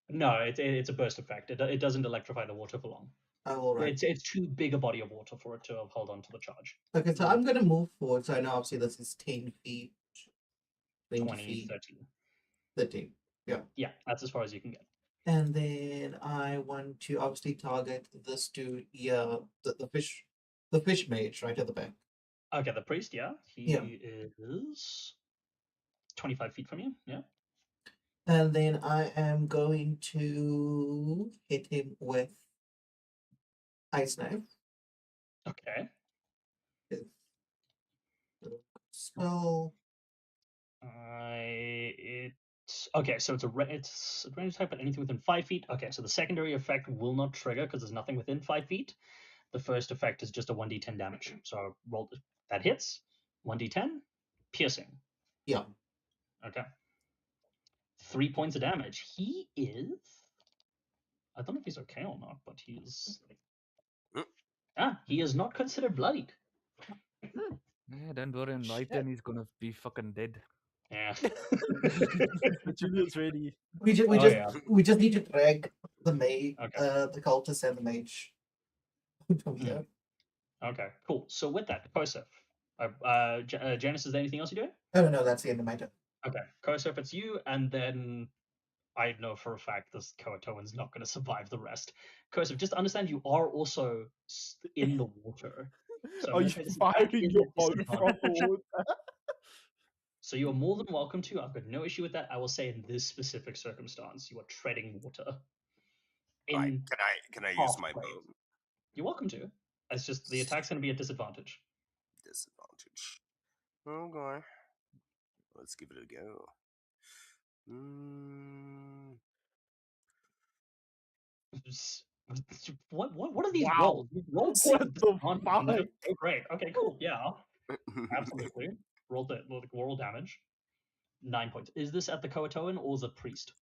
No, it's a burst effect. It doesn't electrify the water for long. Oh, all right. It's too big a body of water for it to hold on to the charge. Okay, so I'm gonna move forward. So I know obviously this is 10 feet, 20 20, feet, 30. 13. Yeah, that's as far as you can get. And then I want to obviously target this dude here, the fish mage right at the back. Okay, the priest, yeah. He Yeah. is 25 feet from you, yeah. And then I am going to hit him with ice knife. Okay. Spell. It's okay. So it's a range type, but anything within 5 feet. Okay, so the secondary effect will not trigger because there's nothing within 5 feet. The first effect is just a 1d10 damage. So roll that hits 1d10, piercing. Yeah. Okay. 3 points of damage. He is. I don't know if he's okay or not, but he's. He is not considered bloodied. Yeah, don't worry, in my turn he's gonna be fucking dead. Yeah. Julia's ready. We Oh, yeah. just need to drag the mage, Okay. the cultist and the mage. From here. Okay, cool. So with that, Kosef, Janice, is there anything else you're doing? No, that's the end of my turn. Okay, Kosef, it's you, and then I know for a fact this Koatoan's not going to survive the rest. Kosef, just understand you are also in the water. So Are you firing your bow from the water? So you are more than welcome to. I've got no issue with that. I will say in this specific circumstance, you are treading water. Right. Can I use my halfway. bow? You're welcome to. It's just the attack's going to be at disadvantage. Disadvantage. Okay. Let's give it a go. What are these Wow. rolls? These rolls What with the disadvantage. fuck? Oh, great. Okay, cool. Yeah, absolutely. Roll damage. 9 points. Is this at the Koatoan or the priest?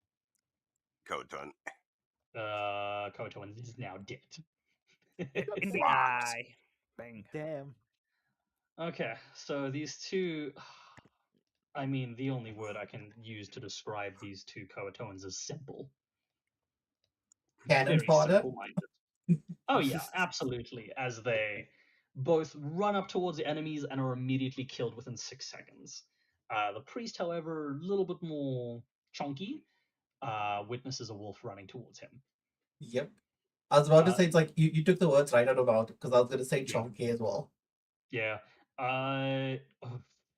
Koton. Koatoan is now dead. In the Fucked. eye. Bang. Damn. Okay, so these two. I mean, the only word I can use to describe these two Koatoans is simple. Cannon Very fodder. simple-minded. Oh yeah, absolutely. As they both run up towards the enemies and are immediately killed within 6 seconds. The priest, however, a little bit more chunky, witnesses a wolf running towards him. Yep. I was about to Uh, say it's like you took the words right out of my mouth because I was going to say Yeah. chonky as well. Yeah.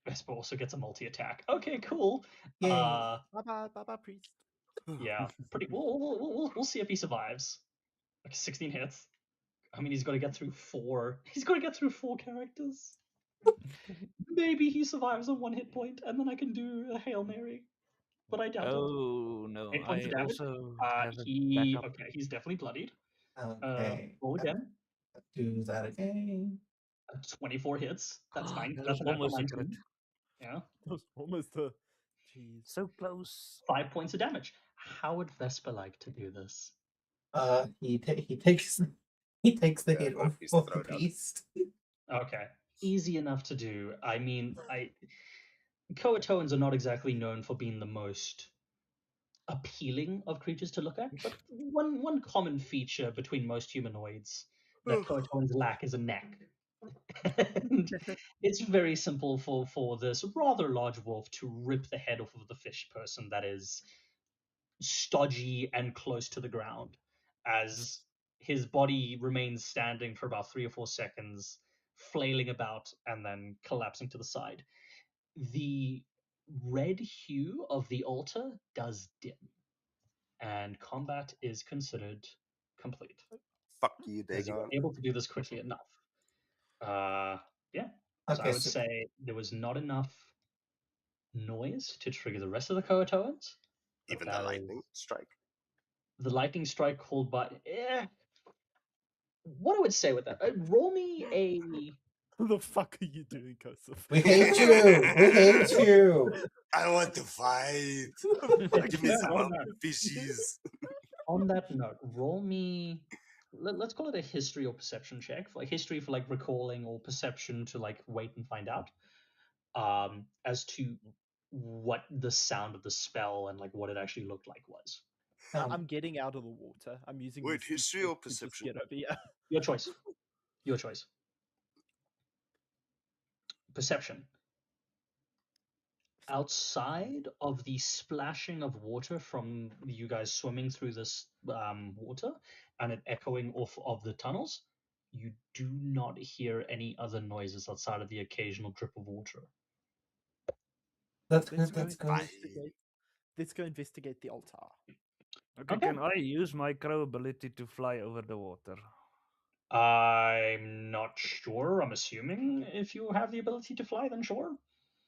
Vespa also gets a multi-attack. Okay, cool. Yay. Bye-bye, priest. Yeah, pretty. We'll see if he survives. Like 16 hits. I mean, he's got to get through 4. He's got to get through 4 characters. Maybe he survives on 1 hit point, and then I can do a Hail Mary. But I doubt it. Oh no, 8 points I of damage. also have a backup. Okay, he's definitely bloodied. Okay. Roll again. do that again. 24 hits. That's fine. That That's was a natural almost a crit. 19. Yeah. That was almost a. Jeez. So close. 5 points of damage. How would Vesper like to do this? He takes he takes the Yeah, hit no, of he's the thrown out. priest. Okay. Easy enough to do. I mean, Coatoans are not exactly known for being the most appealing of creatures to look at, but one common feature between most humanoids that Coatoans lack is a neck. And it's very simple for this rather large wolf to rip the head off of the fish person that is stodgy and close to the ground, as his body remains standing for about 3 or 4 seconds, flailing about and then collapsing to the side. The red hue of the altar does dim, and combat is considered complete. Fuck you, As you were Dagon. able to do this quickly enough. Yeah. So Okay, I would say there was not enough noise to trigger the rest of the Coatoans. But Even the that lightning is strike. the lightning strike called by. What I would say with that? Roll me a. What the fuck are you doing, Kosov? we hate you. We hate you. I want to fight. Give me Fair some enough. fishies. On that note, roll me. Let's call it a history or perception check. Like history for like recalling, or perception to like wait and find out. As to what the sound of the spell and like what it actually looked like was. I'm getting out of the water. I'm using Wait, this history to or just perception? get over here. Your choice. Your choice. Perception. Outside of the splashing of water from you guys swimming through this water and it echoing off of the tunnels, you do not hear any other noises outside of the occasional drip of water. That's Let's good. go That's good. investigate. Let's go investigate the altar. Okay, Okay. can I use my crow ability to fly over the water? I'm not sure. I'm assuming if you have the ability to fly, then sure.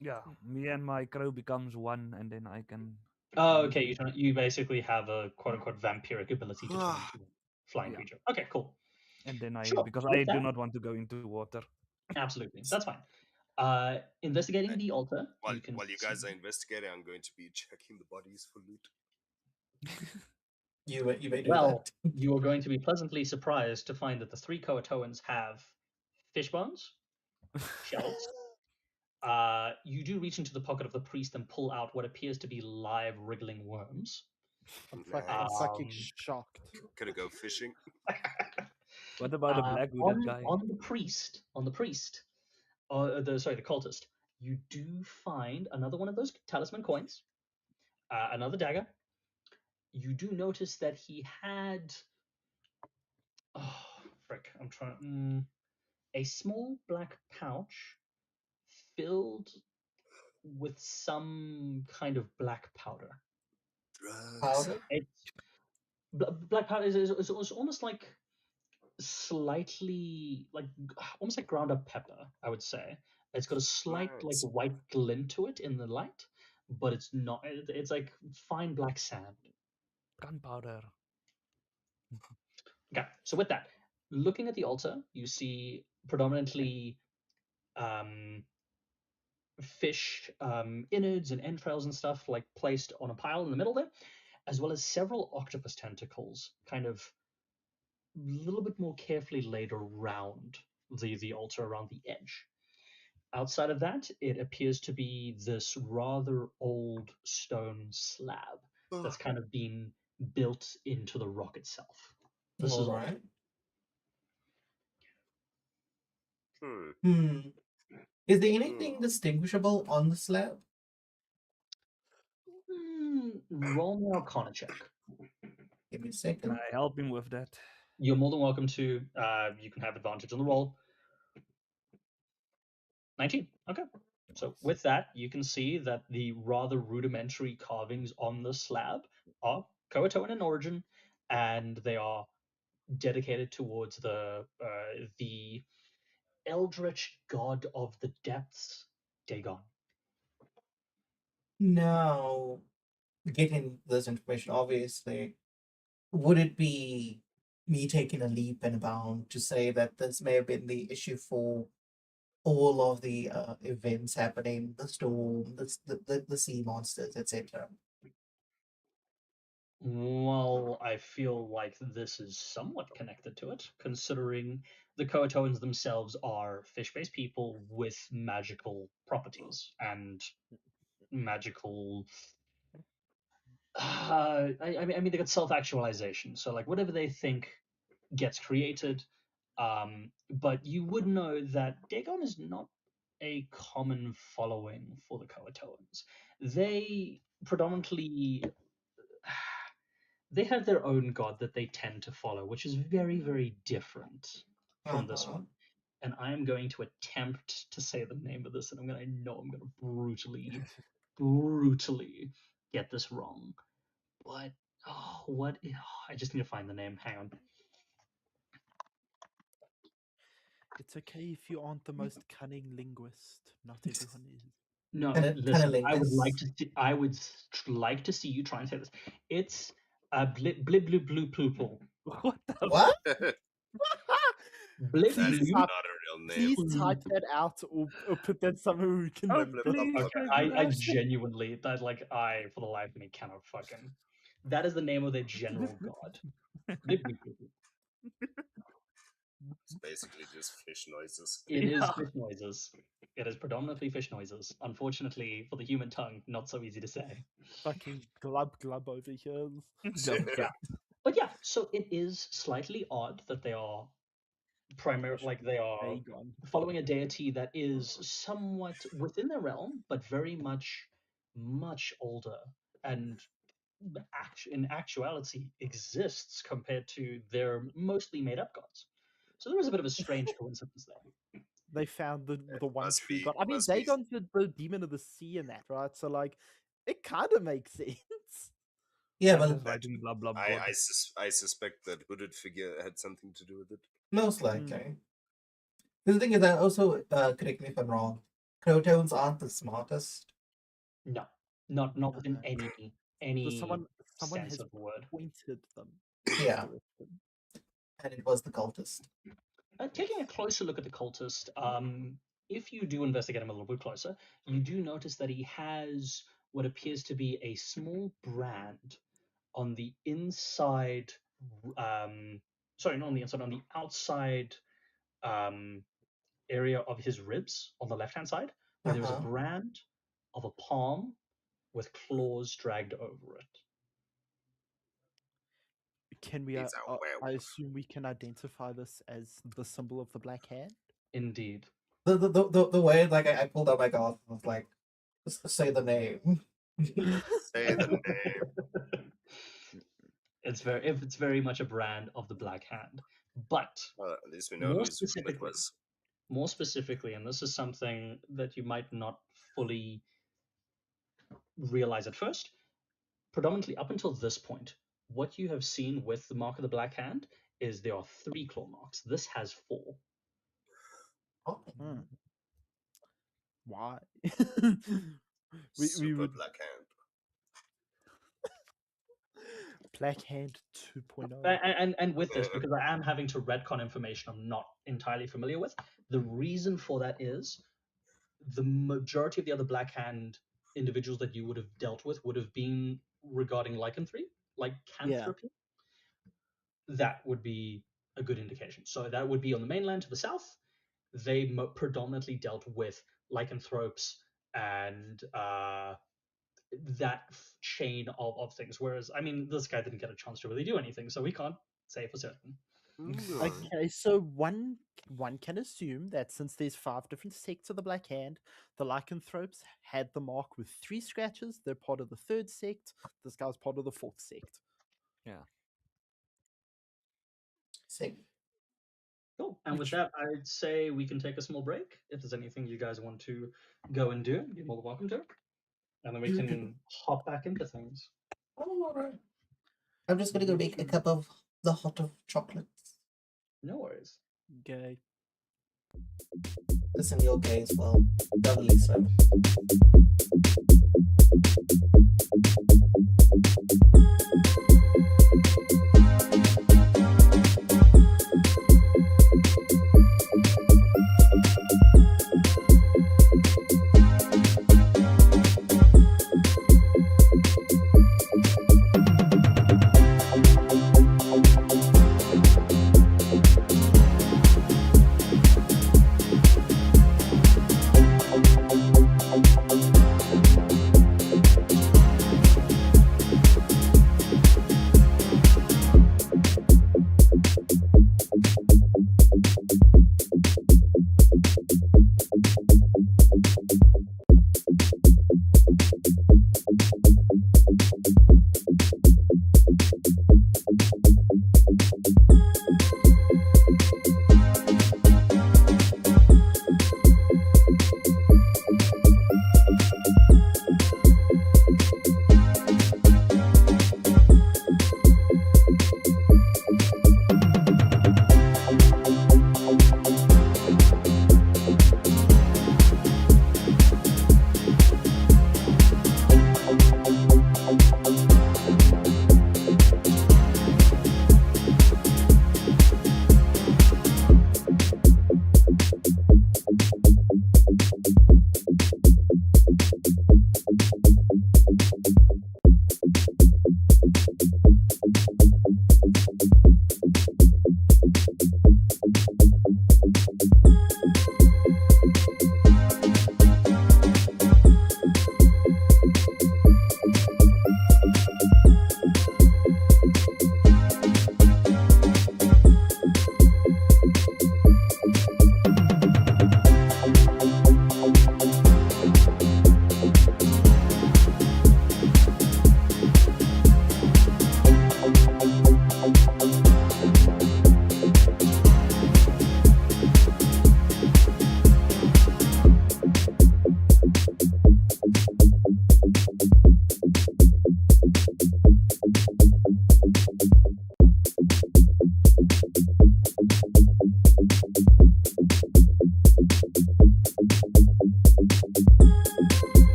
Yeah, me and my crow becomes one, and then I can. Oh, use okay. it. You basically have a quote unquote vampiric ability to turn into a flying Yeah. creature. Okay, cool. And then Sure. because With I do that, not want to go into water. absolutely. That's fine. Investigating the altar, While you can while you see- guys are investigating, I'm going to be checking the bodies for loot. You may do Well, that. you are going to be pleasantly surprised to find that the three Coatoans have fish bones, shells. You do reach into the pocket of the priest and pull out what appears to be live wriggling worms. I'm Nice. fucking Um, shocked. Gonna go fishing. What about the black hooded guy? on the priest, the cultist, you do find another one of those talisman coins, another dagger. You do notice that he had, oh frick, I'm trying, a small black pouch filled with some kind of black powder. Drugs. Powder? It's black powder is almost like slightly like almost like ground up pepper, I would say. It's got a slight like Nice. white glint to it in the light, but it's not. It's like fine black sand. Gunpowder. Okay, so with that, looking at the altar, you see predominantly um, fish innards and entrails and stuff like placed on a pile in the middle there, as well as several octopus tentacles, kind of a little bit more carefully laid around the altar around the edge. Outside of that, it appears to be this rather old stone slab that's kind of been built into the rock itself. This is All all. right. Hmm. Is there anything distinguishable on the slab? Roll me Arcana check. Give me a Can second. I help him with that? You're more than welcome to. You can have advantage on the roll. 19. Okay. So with that, you can see that the rather rudimentary carvings on the slab are Coatoan in origin, and they are dedicated towards the eldritch god of the depths, Dagon. Now, getting this information, obviously, would it be me taking a leap and a bound to say that this may have been the issue for all of the events happening, the storm, the sea monsters, etc. Well, I feel like this is somewhat connected to it, considering the Koatoans themselves are fish-based people with magical properties and magical. I mean, they got self-actualization. So, like, whatever they think gets created. But you would know that Dagon is not a common following for the Koatoans. They predominantly they have their own god that they tend to follow, which is very, very different from this Uh-huh. one. And I am going to attempt to say the name of this, and I know I'm going to brutally get this wrong. But I just need to find the name. Hang on. It's okay if you aren't the most cunning linguist. Not everyone is. No, Kinda listen. lingus. I would like to see you try and say this. It's blib blib blue blue poople. What the What? Blib That Please is blue. type- not a real name. Please type that out or put that somewhere we can Oh, remember. please. Okay, I genuinely that I for the life of me cannot fucking. That is the name of their general god. Blib blib blue blue. It's basically just fish noises. It is Yeah. fish noises. It is predominantly fish noises. Unfortunately, for the human tongue, not so easy to say. Fucking glub glub over here. Yeah. But yeah, so it is slightly odd that they are they are Dagon. following a deity that is somewhat within their realm, but very much older and in actuality exists compared to their mostly made up gods. So there is a bit of a strange coincidence there. They found the one must true be- god. I mean, must be- Dagon's the demon of the sea and that, right? So like, it kind of makes sense. Yeah, I'm but just writing blah blah blah. I suspect that hooded figure had something to do with it. most likely. The thing is, I also correct me if I'm wrong. Crotones aren't the smartest. No, not within So any someone sense has of the word. pointed them in this Yeah. direction. And it was the cultist. Taking a closer look at the cultist, if you do investigate him a little bit closer, you do notice that he has what appears to be a small brand on the inside. Sorry, not on the inside, on the outside area of his ribs on the left-hand side, where there is a Uh-huh. brand of a palm with claws dragged over it. Can we? He's a I werewolf. assume we can identify this as the symbol of the black hand. Indeed. The way like I pulled out my card and was like, say the name. Say the name. It's very much a brand of the Black Hand, but Well, at least we know more whose room it was. more specifically, and this is something that you might not fully realize at first, predominantly up until this point, what you have seen with the mark of the Black Hand is there are 3 claw marks. This has 4. Oh. Why? Super would black hand. Black Hand 2.0. And with this, because I am having to retcon information I'm not entirely familiar with, the reason for that is the majority of the other Black Hand individuals that you would have dealt with would have been regarding lycanthropy. That would be a good indication. So that would be on the mainland to the south. They predominantly dealt with lycanthropes and that chain of things. Whereas, I mean, this guy didn't get a chance to really do anything, so we can't say for certain. Okay, so one can assume that since there's 5 different sects of the Black Hand, the lycanthropes had the mark with 3 scratches. They're part of the 3rd sect. This guy's part of the 4th sect. Yeah. Sick. Cool. And with that, I'd say we can take a small break. If there's anything you guys want to go and do, you're more than welcome to. And then we can hop back into things. Oh, all right. I'm just gonna go make a cup of the hot of chocolates. No worries. Gay. Listen, you're gay as well. Doubly so.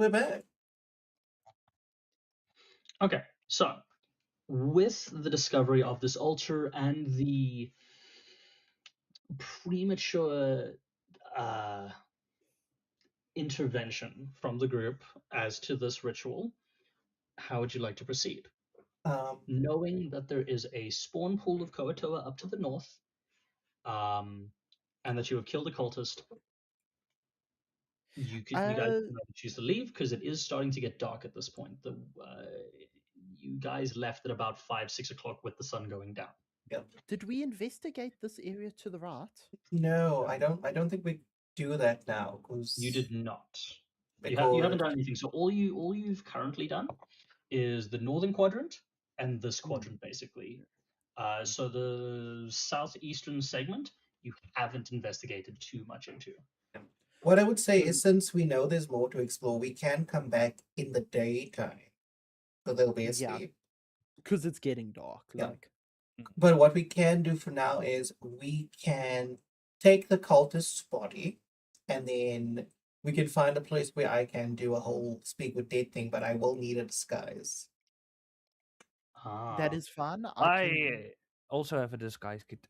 we're back. Okay, so with the discovery of this altar and the premature intervention from the group as to this ritual, how would you like to proceed? Knowing that there is a spawn pool of Koatoa up to the north, and that you have killed a cultist, you guys can either choose to leave because it is starting to get dark at this point. You guys left at about 5-6 o'clock with the sun going down. Yep. Did we investigate this area to the right? No, I don't think we do that now. You did not. Because You haven't done anything. So all you've currently done is the northern quadrant and this quadrant basically. So the southeastern segment you haven't investigated too much into. what I would say is, since we know there's more to explore, we can come back in the daytime. So they'll be asleep. Because it's getting dark. Yeah. Like, But what we can do for now is we can take the cultist's body, and then we can find a place where I can do a whole speak with dead thing, but I will need a disguise. that is fun. I also have a disguise kit.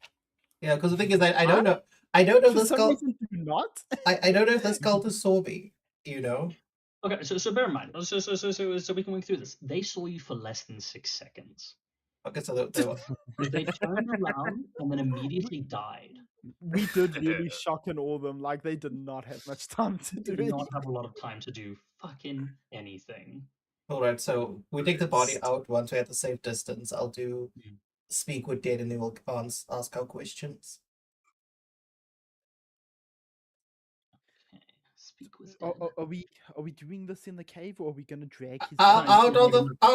Yeah, because the thing is, I don't know. I don't know if For this some cult. reason, do not. I don't know if this cultist saw me. You know. Okay, so bear in mind. So we can work through this. They saw you for less than 6 seconds. Okay, so They turned around and then immediately died. We did really shock and awe them. Like, they did not have much time to They do did it. not have a lot of time to do fucking anything. All right, so we take the body out once we're at the safe distance. I'll do speak with dead, and they will ask our questions. Speak with dead. Are we doing this in the cave, or are we gonna drag his Out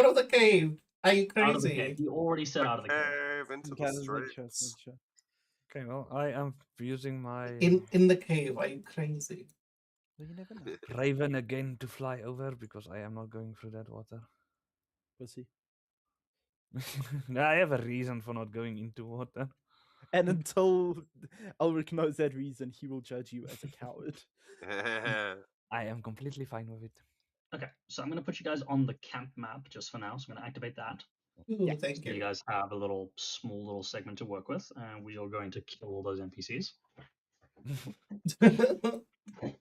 of the cave? Are you Out of the crazy? cave. You already said out of the cave. Cave into Okay, the let's make sure, streets. make sure. Okay, well, I am using my In the cave? Are you crazy? Well, you never know. raven again to fly over because I am not going through that water. Pussy. I have a reason for not going into water. And until Ulrich knows that reason, he will judge you as a coward. I am completely fine with it. Okay, so I'm going to put you guys on the camp map just for now. So I'm going to activate that. Ooh, thank So you. you guys have a small little segment to work with, and we are going to kill all those NPCs.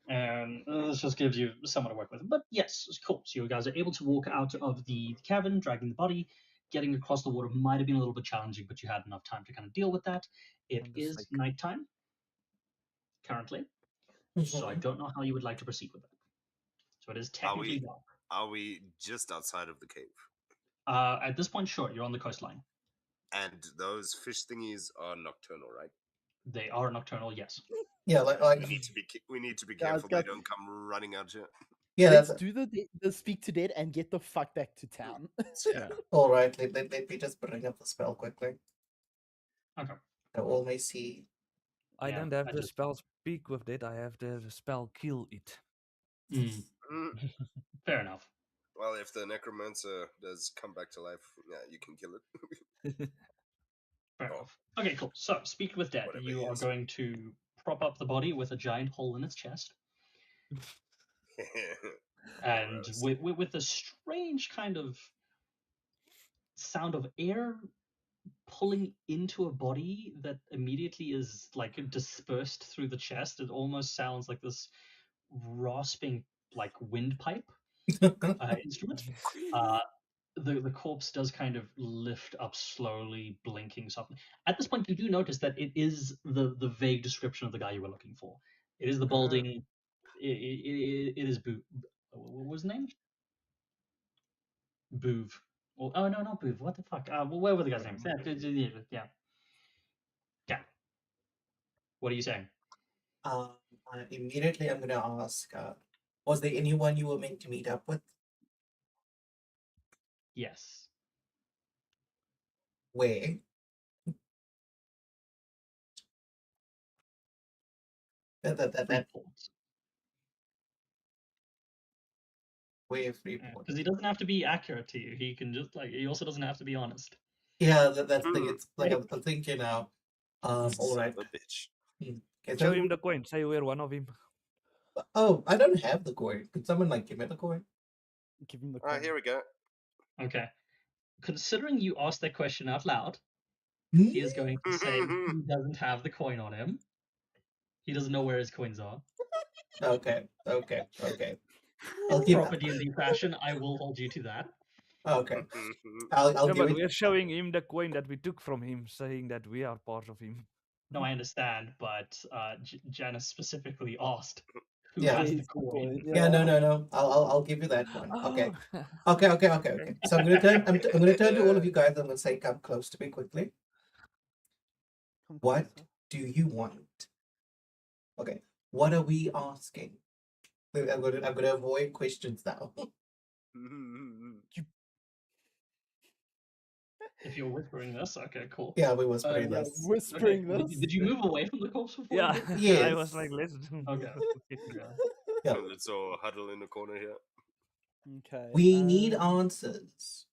And this just gives you someone to work with. But yes, it's cool. So you guys are able to walk out of the cavern, dragging the body. Getting across the water might have been a little bit challenging, but you had enough time to kind of deal with that. It is nighttime currently, so I don't know how you would like to proceed with it. So it is technically dark. Are we just outside of the cave? At this point, sure, you're on the coastline. And those fish thingies are nocturnal, right? They are nocturnal, yes. Yeah, like we need to be Guys, careful they don't come running out here. yeah. Let's do the speak to dead and get the fuck back to town. Yeah. All right. Let me just bring up the spell quickly. Okay. So all may see. I Yeah, don't have I the just- spell speak with it. I have the spell kill it. Mm, fair enough. Well, if the necromancer does come back to life, yeah, you can kill it. Fair enough. Okay, cool. So, speak with dead. Whatever You he are is. going to prop up the body with a giant hole in its chest, and Gross. with a strange kind of sound of air pulling into a body that immediately is like dispersed through the chest. It almost sounds like this rasping like windpipe instrument. The corpse does kind of lift up slowly, blinking softly. At this point, you do notice that it is the vague description of the guy you were looking for. It is the balding. It is Boov. What was his name? Boov. Oh no, not Boov. What the fuck? Where were the guy's name? Yeah. Yeah. What are you saying? Immediately, I'm gonna ask. Was there anyone you were meant to meet up with? Yes. Where? That Freeport. where Freeport? Because he doesn't have to be accurate to you. He can just he also doesn't have to be honest. Yeah, that's the thing. It's like I'm thinking now. All Son right. of a bitch. Okay, Show so him the coin. Say we're one of him. Oh, I don't have the coin. Could someone like give me the coin? Give him the Ah, coin. here we go. Okay. Considering you asked that question out loud, Hmm? he is going to say he doesn't have the coin on him. He doesn't know where his coins are. Okay. I'll give. Proper D&D fashion, I will hold you to that. Okay. I'll No, give but it. we're showing him the coin that we took from him, saying that we are part of him. No, I understand, but Janice specifically asked who Yeah. has the Where's the coin. coin? Yeah. No. I'll give you that one. Okay. Oh. Okay. So I'm gonna turn. I'm gonna turn to all of you guys. I'm gonna say, come close to me quickly. Come What closer. do you want? Okay. What are we asking? I'm gonna avoid questions now. If you're whispering this, okay, cool. Yeah, we were spreading Yeah, this. whispering Okay, this. did you move away from the corpse before? Yeah, You did? Yes. I was like, let's do Okay. Yeah. Let's all huddle in the corner here. Okay. We need answers.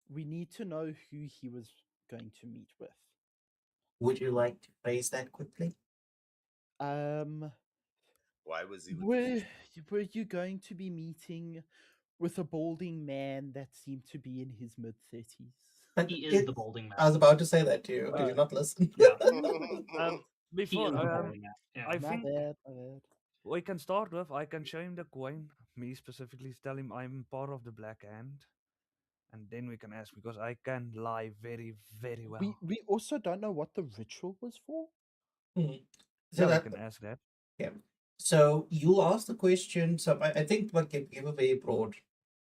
We need to know who he was going to meet with. Would you like to phrase that quickly? Why was he with Were you going to be meeting with a balding man that seemed to be in his mid-30s? But He is the balding man. I was about to say that to you. Did you not listen? Yeah. He Before, is the balding man. Yeah. I My think bad, my bad. we can start with, I can show him the coin, me specifically tell him I'm part of the Black Hand, and then we can ask, because I can lie very, very well. We also don't know what the ritual was for. Mhm. So So we that can ask that. yeah. So you'll ask the question. So I think like give a very broad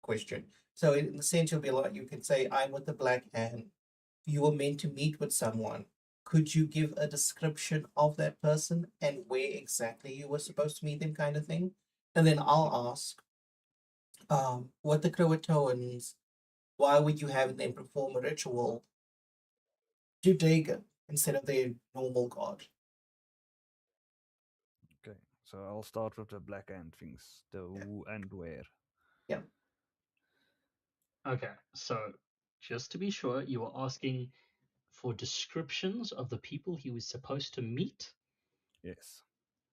question. So in the sense you'll be like you can say, I'm with the Black Hand. You were meant to meet with someone. Could you give a description of that person and where exactly you were supposed to meet them, kind of thing? And then I'll ask, what the Croatoans, why would you have them perform a ritual to Dagon instead of their normal god? Okay, so I'll start with the Black Hand things, the who and where. Yeah. Okay, so just to be sure, you were asking for descriptions of the people he was supposed to meet Yes.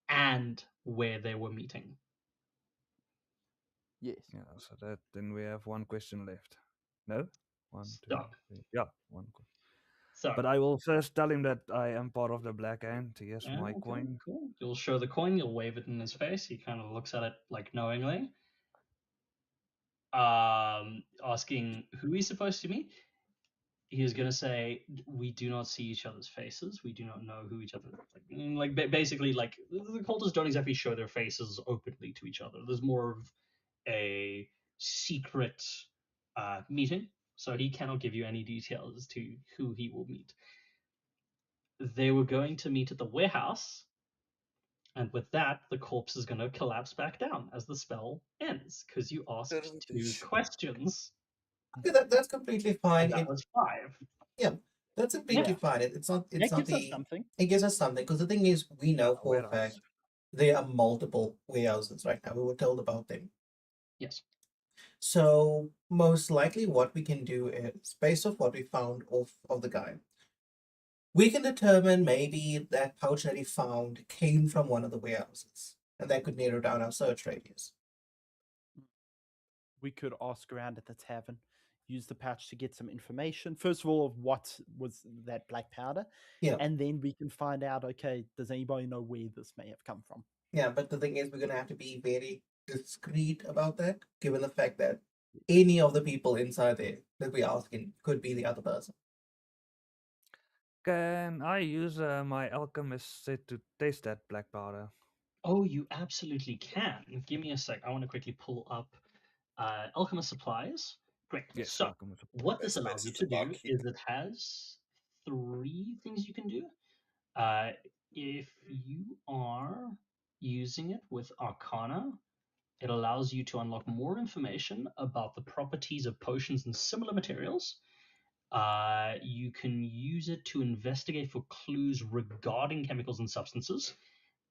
and where they were meeting. Yes. Yeah, so that then we have one question left. No? One, two, Stop. three. Yeah, one question. So, But I will first tell him that I am part of the Black Hand. Here's yeah, my okay, coin. cool. You'll show the coin, you'll wave it in his face. He kind of looks at it like knowingly. Asking who he's supposed to meet. He is going to say, we do not see each other's faces. We do not know who each other basically, like, the cultists don't exactly show their faces openly to each other. There's more of a secret meeting, so he cannot give you any details as to who he will meet. They were going to meet at the warehouse, and with that, the corpse is going to collapse back down as the spell ends, because you asked 2 questions, Okay, that's completely fine. and that was 5. Yeah, that's completely Yeah. fine. It's not. It's That not gives us the. something. It gives us something because the thing is, we know for a Warehouse. fact there are multiple warehouses right now. We were told about them. Yes. So most likely, what we can do is based off what we found of the guy, we can determine maybe that pouch that he found came from one of the warehouses, and that could narrow down our search radius. We could ask around at the tavern, use the pouch to get some information. First of all, of what was that black powder, Yeah. and then we can find out. Okay, does anybody know where this may have come from? Yeah, but the thing is, we're gonna have to be very discreet about that, given the fact that any of the people inside there that we're asking could be the other person. Can I use my alchemist set to taste that black powder? Oh, you absolutely can. Give me a sec. I want to quickly pull up Alchemist Supplies. Great. Yes, So, alchemist. what this Best allows bets you at to the do barkeep. is it has 3 things you can do. If you are using it with Arcana, it allows you to unlock more information about the properties of potions and similar materials. You can use it to investigate for clues regarding chemicals and substances,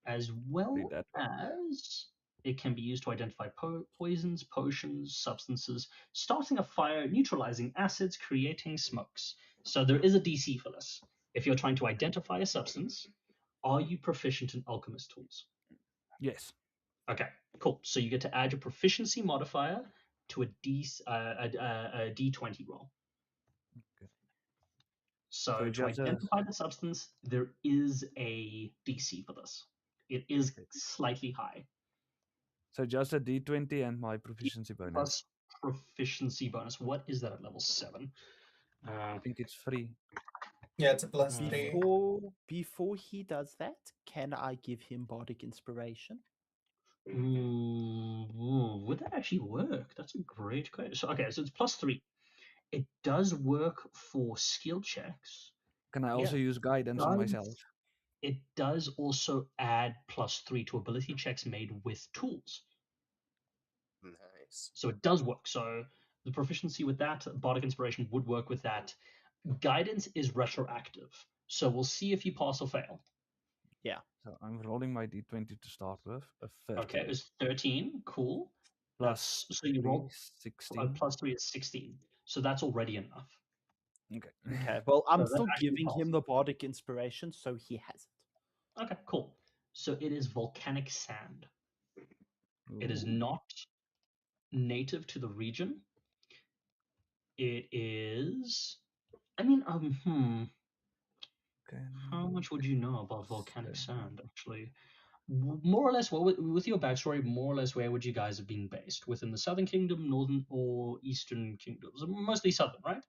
as well Read that. as it can be used to identify poisons, potions, substances, starting a fire, neutralizing acids, creating smokes. So there is a DC for this. If you're trying to identify a substance, are you proficient in alchemist tools? Yes. Okay, cool. So you get to add your proficiency modifier to a D20 roll. Okay. So So to just a identify the substance, there is a DC for this. It is okay. slightly high. So just a D20 and my proficiency bonus. Plus proficiency bonus. What is that at level 7? I think it's free. Yeah, it's a +3. Before he does that, can I give him bardic inspiration? Would that actually work? That's a great question. So okay, so it's +3. It does work for skill checks. Can I also Yeah. use guidance on Does- myself? It does also add +3 to ability checks made with tools. Nice. So it does work. So the proficiency with that, bardic inspiration would work with that. Guidance is retroactive. So we'll see if you pass or fail. Yeah. So I'm rolling my D20 to start with. A 13. Okay, it was 13. Cool. Plus So you 3, roll 16. +3 is 16. So that's already enough. Okay. Okay. Well, I'm So that still actually giving passes. him the bardic inspiration, so he has it. Okay, cool. So it is volcanic sand. It is Ooh, not native to the region. It is. I mean, how much would you know about volcanic sand, actually? More or less, with your backstory, more or less, where would you guys have been based? Within the Southern Kingdom, Northern, or Eastern Kingdoms? Mostly Southern, right?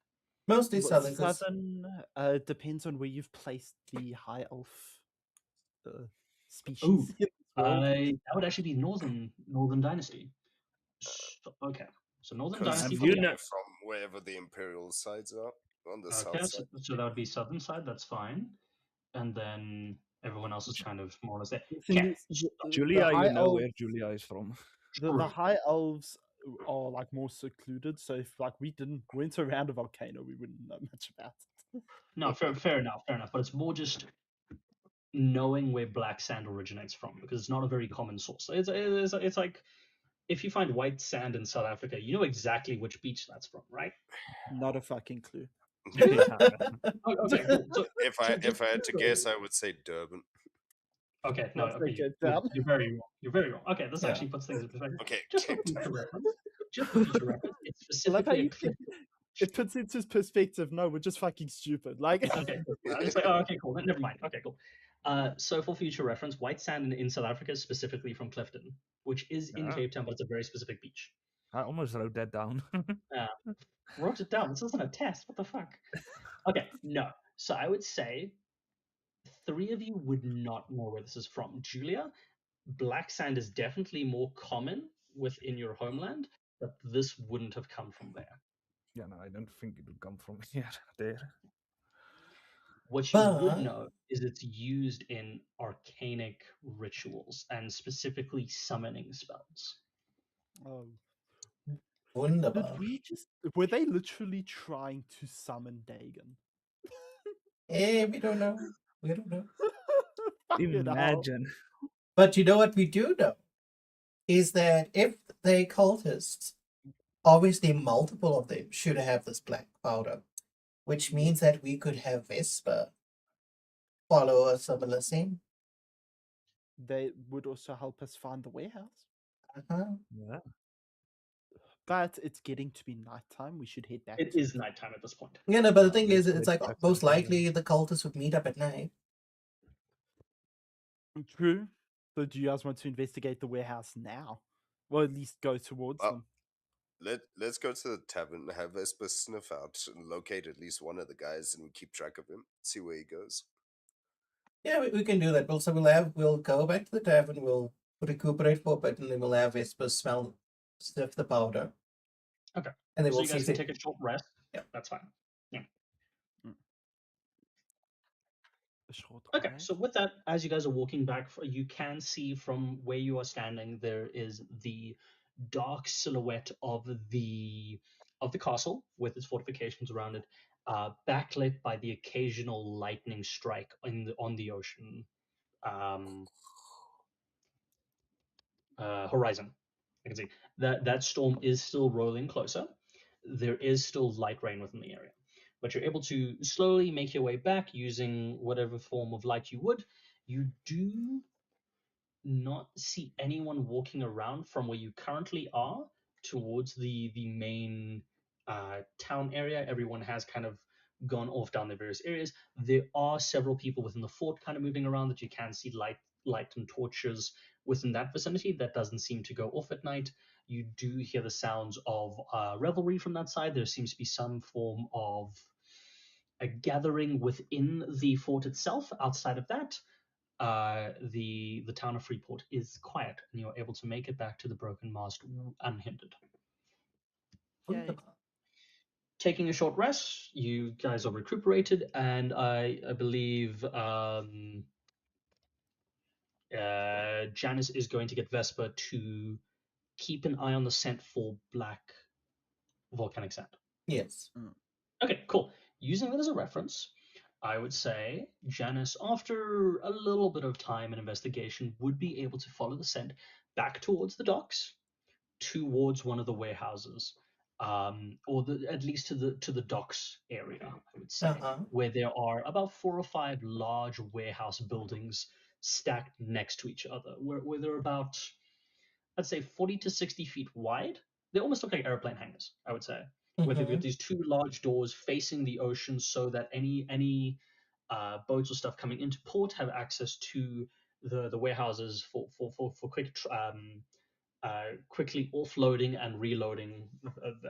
Mostly Well, Southern, 'cause Southern depends on where you've placed the high elf species Ooh, in this world. that would actually be Northern Dynasty. Okay, so Northern Because Dynasty Have for you the know- elf. from wherever the Imperial sides are on the Okay, south so, side. so that would be Southern side. That's fine, and then everyone else is kind of more or less there. The thing Okay, is, the Julia, high you know elves, where Julia is from. the true. high elves are like more secluded. So if like we went around a volcano, we wouldn't know much about it. No, fair enough. But it's more just knowing where black sand originates from because it's not a very common source. It's like if you find white sand in South Africa, you know exactly which beach that's from, right? Not a fucking clue. Yeah. Oh, okay, cool. So If I had to guess, I would say Durban. okay, no, Let's okay, take it down. you're very wrong. You're very wrong. Okay, this Yeah. actually puts things in perspective. Okay, Just for Cape future Town. reference. Just for future reference, it's I love how specifically a you cliff. it puts into perspective. No, we're just fucking stupid. Like Okay, cool. I was just like, oh, okay, cool. Never mind. Okay, cool. So for future reference, white sand in South Africa is specifically from Clifton, which is in Yeah. Cape Town, but it's a very specific beach. I almost wrote that down. Wrote it down. This isn't a test. What the fuck? Okay, no. So I would say 3 of you would not know where this is from. Julia, black sand is definitely more common within your homeland, but this wouldn't have come from there. Yeah, no, I don't think it would come from here. There. What you would But know is it's used in arcanic rituals and specifically summoning spells. did wunderbar. were they literally trying to summon Dagon? We don't know. We don't know. Fucking hell. Imagine. But you know what we do know? Is that if they cultists, obviously multiple of them should have this black powder, which means that we could have Vesper follow a similar scene. They would also help us find the warehouse. Uh-huh. Yeah. But it's getting to be nighttime. We should head back. It to is nighttime at this point. Yeah, no, but the Yeah, thing let's is, it's head like back to most the cabin. likely the cultists would meet up at night. True. So do you guys want to investigate the warehouse now? Or at least go towards Well, them? Let's go to the tavern, have Vesper sniff out, and locate at least one of the guys, and keep track of him. See where he goes. Yeah, we can do that. We'll go back to the tavern, we'll recuperate for a bit, and then we'll have Vesper sniff the powder. Okay. And then So we'll you see guys if can it, take a short rest. Yeah. That's fine. A short Okay, rest? so with that, as you guys are walking back, you can see from where you are standing, there is the dark silhouette of the castle with its fortifications around it, backlit by the occasional lightning strike on the ocean horizon. I can see that storm is still rolling closer. There is still light rain within the area, but you're able to slowly make your way back using whatever form of light you would. You do not see anyone walking around from where you currently are towards the main town area. Everyone has kind of gone off down their various areas. There are several people within the fort kind of moving around that you can see light and torches within that vicinity. That doesn't seem to go off at night. You do hear the sounds of revelry from that side. There seems to be some form of a gathering within the fort itself. Outside of that, the town of Freeport is quiet, and you're able to make it back to the Broken Mast unhindered. Yay. Taking a short rest, you guys are recuperated, and I believe Janice is going to get Vesper to keep an eye on the scent for black volcanic sand. Yes. Okay, cool. Using that as a reference, I would say Janice, after a little bit of time and investigation, would be able to follow the scent back towards the docks, towards one of the warehouses, or at least to the docks area, I would say, where there are about 4 or 5 large warehouse buildings stacked next to each other, where they're about, I'd say, 40 to 60 feet wide. They almost look like airplane hangars, I would say, with these 2 large doors facing the ocean, so that any boats or stuff coming into port have access to the warehouses for quick quickly offloading and reloading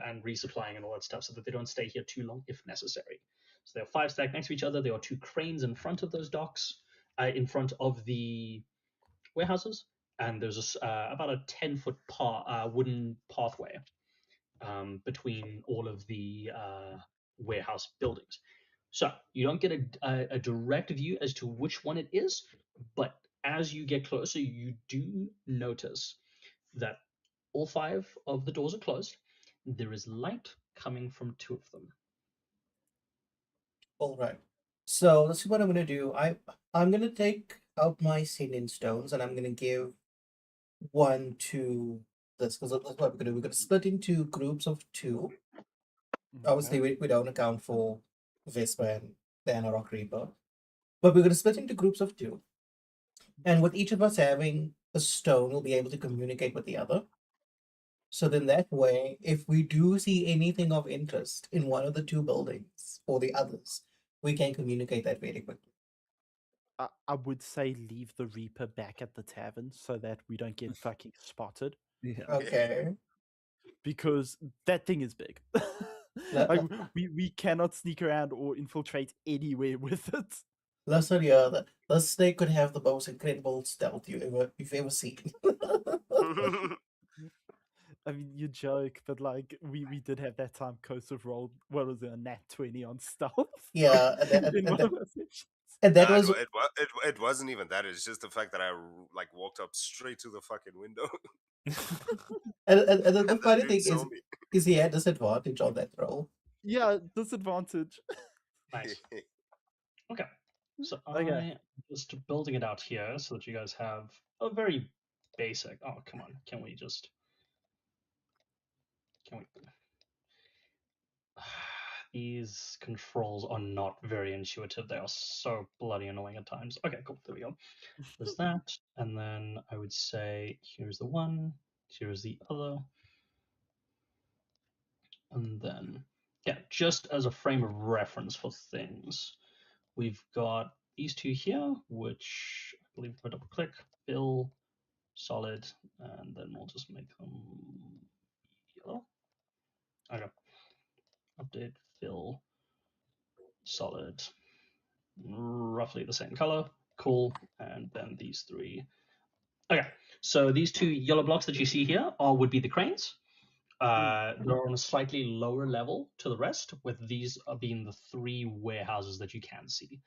and resupplying and all that stuff, so that they don't stay here too long if necessary. So there are 5 stacked next to each other. There are 2 cranes in front of those docks, in front of the warehouses, and there's about a 10-foot wooden pathway between all of the warehouse buildings. So you don't get a direct view as to which one it is, but as you get closer, you do notice that all 5 of the doors are closed. There is light coming from 2 of them. All right. So let's see what I'm gonna do. I'm gonna take out my singing stones and I'm gonna give one to this, because that's what we're gonna do. We're gonna split into groups of 2. Obviously, we don't account for Vespa and the Anarok Reaper, but we're gonna split into groups of 2. And with each of us having a stone, we'll be able to communicate with the other. So then that way, if we do see anything of interest in one of the 2 buildings or the others, we can communicate that very quickly. I would say leave the Reaper back at the tavern so that we don't get fucking spotted. Yeah. Okay. Because that thing is big. Like, we cannot sneak around or infiltrate anywhere with it. Listen here, the snake could have the most incredible stealth you've ever seen. I mean, you joke, but like we did have that time Kosov rolled, what was it, a nat 20 on stealth? Yeah, in one of our sessions. and that Nah, was it wasn't even that. It's just the fact that I like walked up straight to the fucking window. and then the And funny dude thing saw me. is he had disadvantage on that roll. Yeah, disadvantage. Nice. Okay. So Okay. I'm just building it out here so that you guys have a very basic. Oh, come on. Can we? These controls are not very intuitive. They are so bloody annoying at times. Okay, cool. There we go. There's that. And then I would say here's the one, here's the other. And then, yeah, just as a frame of reference for things, we've got these 2 here, which I believe if I double click, fill, solid, and then we'll just make them yellow. Okay. Update, fill, solid, roughly the same color. Cool. And then these 3. Okay. So these 2 yellow blocks that you see here would be the cranes. They're on a slightly lower level to the rest, with these being the 3 warehouses that you can see.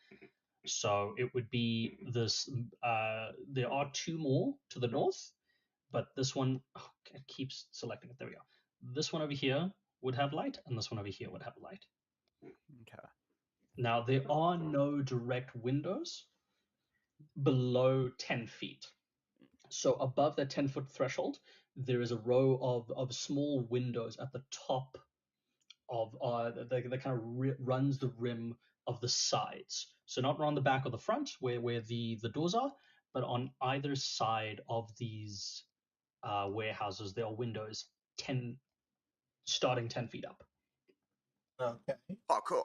So it would be this. There are 2 more to the north, but this one it keeps selecting it. There we go. This one over here would have light, and this one over here would have light. Okay. Now there are no direct windows below 10 feet. So above that 10-foot threshold, there is a row of small windows at the top of that kind of runs the rim of the sides. So not around the back or the front where the doors are, but on either side of these warehouses there are windows 10 starting 10 feet up. Okay. Parkour.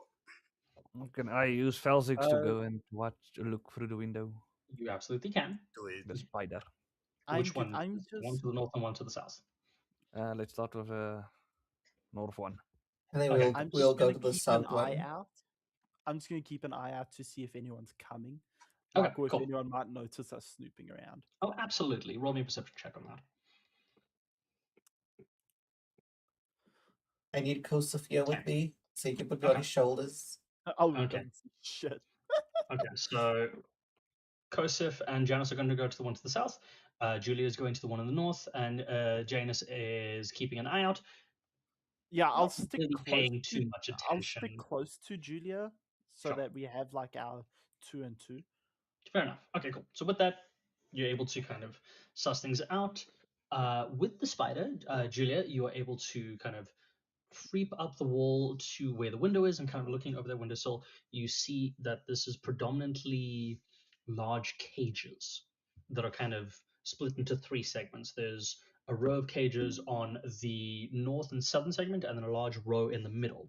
Can I use Felzix to Uh, go and look through the window? You absolutely can. Do it. The spider. Which one? I'm One just to the north and one to the south. Let's start with the north one. And then Okay. I'm we'll just go gonna to the keep an south eye one. out. I'm just gonna keep an eye out to see if anyone's coming. Okay, Like, or if cool. anyone might notice us snooping around. Oh, absolutely. Roll me a perception check on that. I need Kosafia with Okay. me, so he can put me on Okay. his shoulders. Oh, Okay. don't see shit. Okay, so Kosif and Janus are going to go to the one to the south. Julia is going to the one in the north, and Janus is keeping an eye out. Yeah, I'll Not stick really close paying to. too much I'll attention. stick close to Julia so Sure. that we have like our 2 and 2. Fair enough. Okay, cool. So with that, you're able to kind of suss things out. With the spider, Julia, you are able to kind of creep up the wall to where the window is and kind of looking over that windowsill, you see that this is predominantly large cages that are kind of split into three segments. There's a row of cages on the north and southern segment, and then a large row in the middle,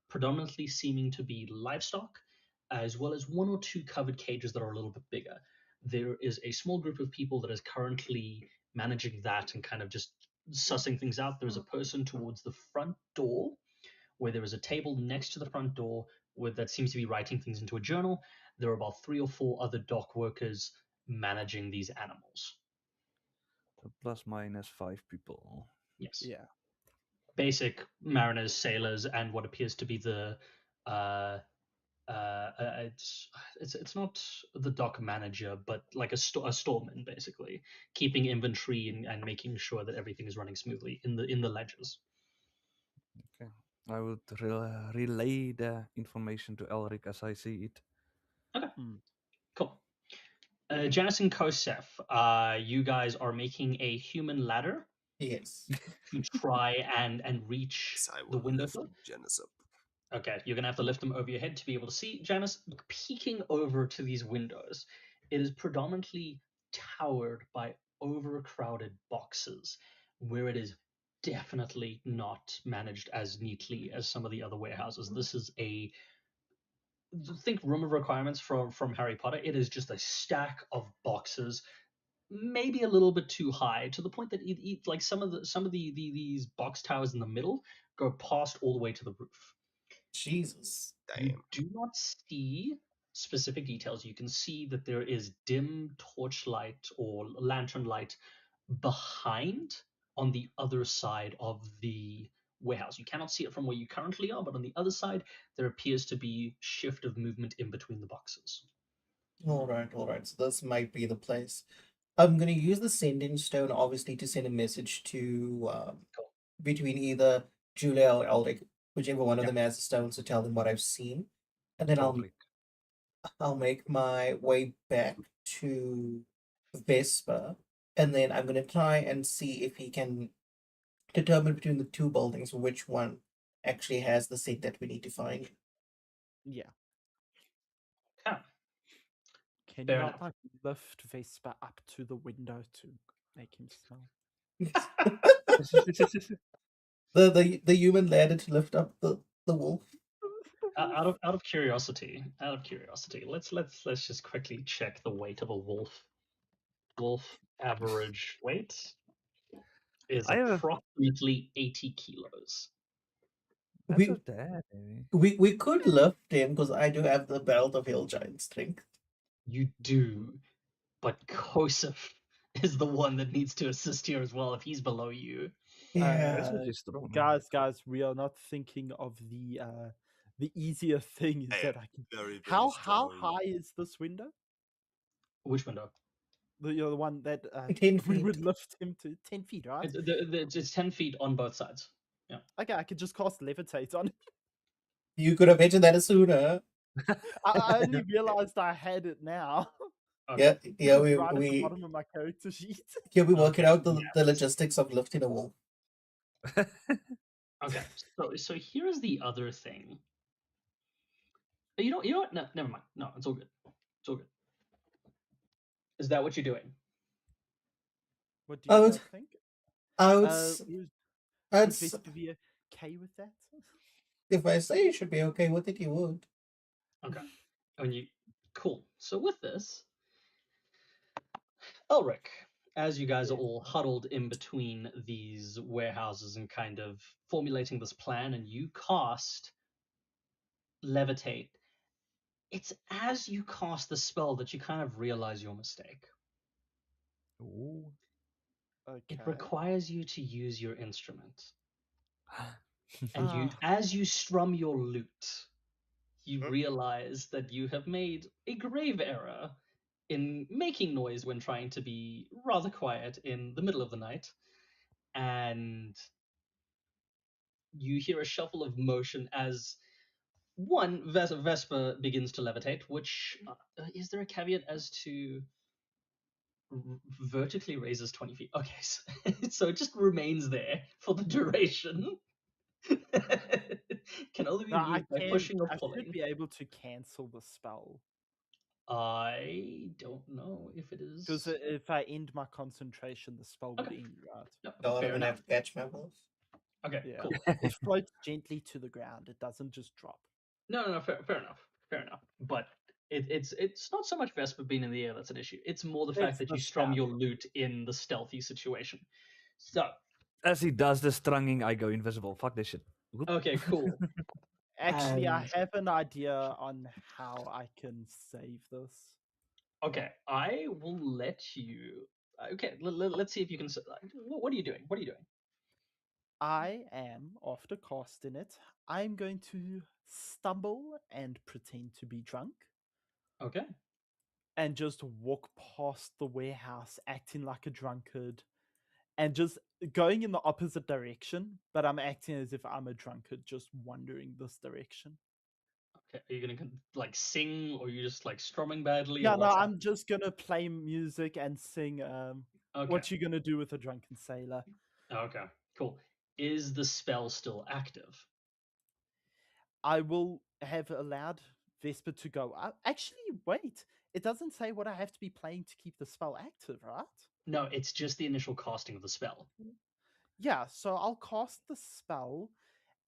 predominantly seeming to be livestock, as well as one or two covered cages that are a little bit bigger. There is a small group of people that is currently managing that and kind of just sussing things out. There's a person towards the front door where there is a table next to the front door that seems to be writing things into a journal. There are about 3 or 4 other dock workers managing these animals. So plus minus 5 people. Yes. Yeah. Basic mariners, sailors, and what appears to be the it's not the dock manager, but like a storeman, basically keeping inventory and making sure that everything is running smoothly in the ledgers. Okay. I would relay the information to Elric as I see it. Okay, Hmm. cool. Janice and Kosef, you guys are making a human ladder Yes. to try and reach Yes, I the will lift windowsill. Janice up. Okay, you're gonna have to lift them over your head to be able to see. Janice, peeking over to these windows, it is predominantly towered by overcrowded boxes, where it is definitely not managed as neatly as some of the other warehouses. This is a think room of requirements from Harry Potter. It is just a stack of boxes, maybe a little bit too high, to the point that like some of the these box towers in the middle go past all the way to the roof. Jesus. You Damn. do not see specific details. You can see that there is dim torchlight or lantern light behind on the other side of the warehouse. You cannot see it from where you currently are, but on the other side, there appears to be shift of movement in between the boxes. All right. So this might be the place. I'm gonna use the sending stone, obviously, to send a message to Cool. between either Julia or Elric, whichever one of Yeah. them has the stone, to tell them what I've seen, and then Elric. I'll make my way back to Vesper, and then I'm gonna try and see if he can determine between the two buildings which one actually has the set that we need to find. Yeah. Okay. Can Fair you not enough. like lift Vespa up to the window to make him smell? The human ladder to lift up the wolf. Out of curiosity, let's just quickly check the weight of a wolf. Wolf average weight is I have a... approximately 80 kilos. That's We a dad, maybe. we could lift him because I do have the belt of hill giant strength. You do, but Kosef is the one that needs to assist here as well if he's below you. Yeah. Kosef is strong. Guys, we are not thinking of the easier thing is I that am I can. very, very How strong. high is this window? Which window? The one that 10 we feet. would lift him to 10 feet, right? It's 10 feet on both sides. Yeah. Okay, I could just cast levitate on. You could have mentioned that sooner. I only realized I had it now. Okay. Yeah. It's We right at the we bottom of my character sheet. yeah we working Okay. out the Yes. logistics of lifting a wolf. Okay. So here's the other thing. You know what? No, never mind. No, it's all good. It's all good. Is that what you're doing? What do I you would, guys think? I would, Uh, s- would, I'd, would s- Vespa be okay with that? if I say you should be okay with it, you would. Okay. And you cool. So with this, Elric, as you guys are Yes. all huddled in between these warehouses and kind of formulating this plan, and you cast levitate, it's as you cast the spell that you kind of realize your mistake. Ooh. It Okay. requires you to use your instrument. And Ah. as you strum your lute, you Hmm? realize that you have made a grave error in making noise when trying to be rather quiet in the middle of the night. And you hear a shuffle of motion as one Vespa begins to levitate, which is there a caveat as to vertically raises 20 feet? Okay, so it just remains there for the duration. Can only be No, I moved by can. pushing or I should pulling. be able to cancel the spell I don't know if it because is. if I end my concentration, the spell would Okay, end, right? no, So I'm fair gonna enough. have to catch my breath. Okay, Yeah. cool. It floats gently to the ground. It doesn't just drop. No, fair enough, fair enough. But it's not so much Vespa being in the air that's an issue. It's more the fact It's that the you strum your staff. lute in the stealthy situation. So, As he does the strunging, I go invisible. Fuck this shit. Whoop. okay, cool. Actually, I And have an idea on how I can save this. okay, I will let you. Okay, let's see if you can. What are you doing? What are you doing? I am, after casting it, I'm going to stumble and pretend to be drunk Okay, and just walk past the warehouse acting like a drunkard and just going in the opposite direction, but I'm acting as if I'm a drunkard just wandering this direction. okay. Are you gonna like sing, or are you just like strumming badly, or Yeah, no, what's I'm happening? just gonna play music and sing Okay, What You Gonna Do with a Drunken Sailor. okay, cool. Is the spell still active? I will have allowed Vesper to go up. Actually, wait. It doesn't say what I have to be playing to keep the spell active, right? No, it's just the initial casting of the spell. Yeah, so I'll cast the spell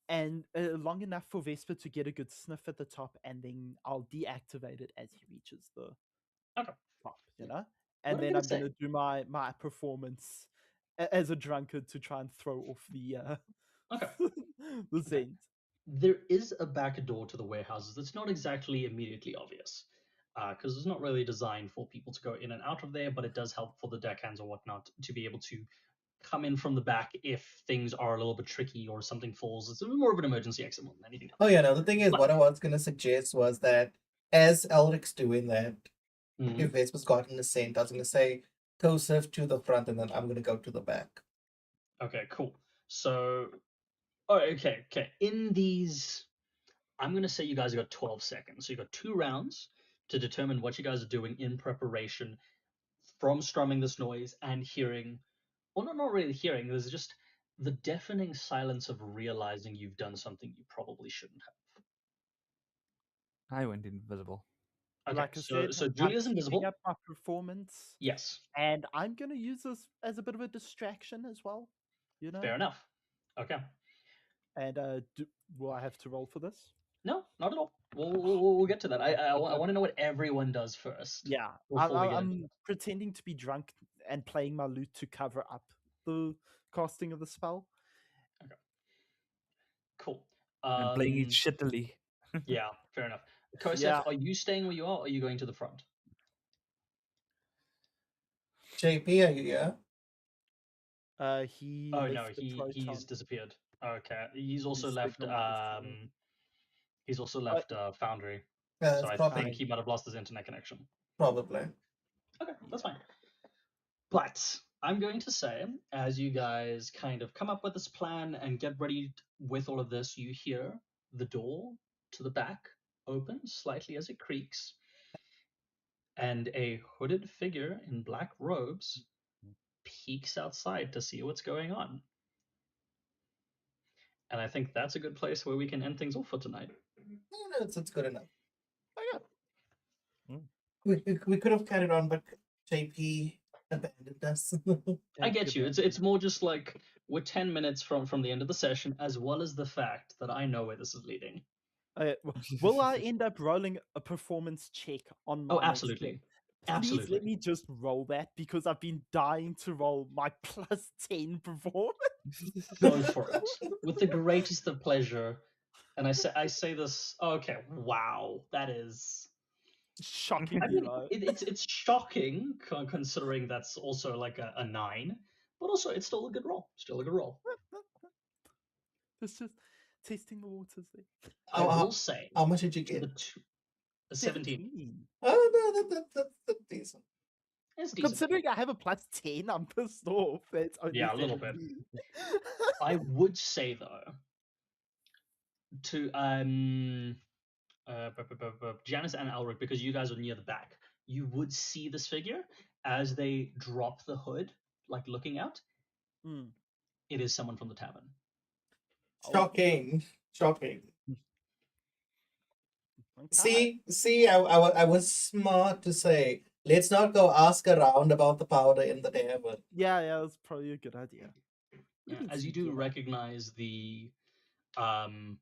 and long enough for Vesper to get a good sniff at the top, and then I'll deactivate it as he reaches the Okay. top, you know? What And I'm then gonna I'm say. going to do my performance as a drunkard to try and throw off the Okay. the scent. There is a back door to the warehouses that's not exactly immediately obvious, because it's not really designed for people to go in and out of there, but it does help for the deckhands or whatnot to be able to come in from the back if things are a little bit tricky or something falls. It's more of an emergency exit more than anything Oh else. yeah, no. The thing is, But what I was gonna suggest was that as Elric's doing that, mhm, if Vespa's gotten the scent, I was gonna say, Tosef to the front, and then I'm gonna go to the back. okay, cool. So, oh, okay. In these, I'm gonna say you guys got 12 seconds. So you got 2 rounds to determine what you guys are doing in preparation from strumming this noise and hearing, well, not really hearing, there's just the deafening silence of realizing you've done something you probably shouldn't I went invisible. have. Okay, Like I so said, so I'm Julia's keeping invisible. up my performance, Yes, and I'm going to use this as a bit of a distraction as well, you know? fair enough. Okay, And will I have to roll for this? no, not at all. We'll get to that. I Okay. want to know what everyone does first Yeah, before we get into I'm pretending to be drunk and playing my lute to cover up the casting of the spell. it. Okay, cool. I'm playing it shittily. Yeah, fair enough. Kosef, Yeah, are you staying where you are, or are you going to the front? JP, are you here? he Oh no, left the he's proton. disappeared. Okay, he's He also left signal might have failed. Foundry. So It's I think probably he might have lost his internet connection. probably. Okay, that's Yeah. fine. But I'm going to say, as you guys kind of come up with this plan and get ready with all of this, you hear the door to the back open slightly as it creaks, and a hooded figure in black robes peeks outside to see what's going on. And I think that's a good place where we can end things off for tonight. No, it's good enough. Oh, yeah. We could have carried on, but JP abandoned us. I Thank get you. man. It's more just like we're 10 minutes from the end of the session, as well as the fact that I know where this is leading. Will I end up rolling a performance check on Oh, my next step? absolutely, Please let absolutely. me just roll that because I've been dying to roll my +10 performance. Go for it with the greatest of pleasure. And I say this. Okay, wow, that is. I Shockingly mean, low. it's shocking considering that's also like a 9, but also it's still a good roll. Still a good roll. It's just testing the waters there. I How, will how, say how much did you to get? the 17. 17. Oh no, that's decent. It's decent. Considering I have a +10, I'm pissed off. It's only Yeah, a little bit. 17. I would say though to Janice and Elric, because you guys are near the back, you would see this figure as they drop the hood, like looking out. Hmm. It is someone from the tavern. Oh, Shocking, shocking. okay. See, I was smart to say, let's not go ask around about the powder in the tavern. Yeah, that's probably a good idea. Yeah, Been as you sneaky do about it. recognize the um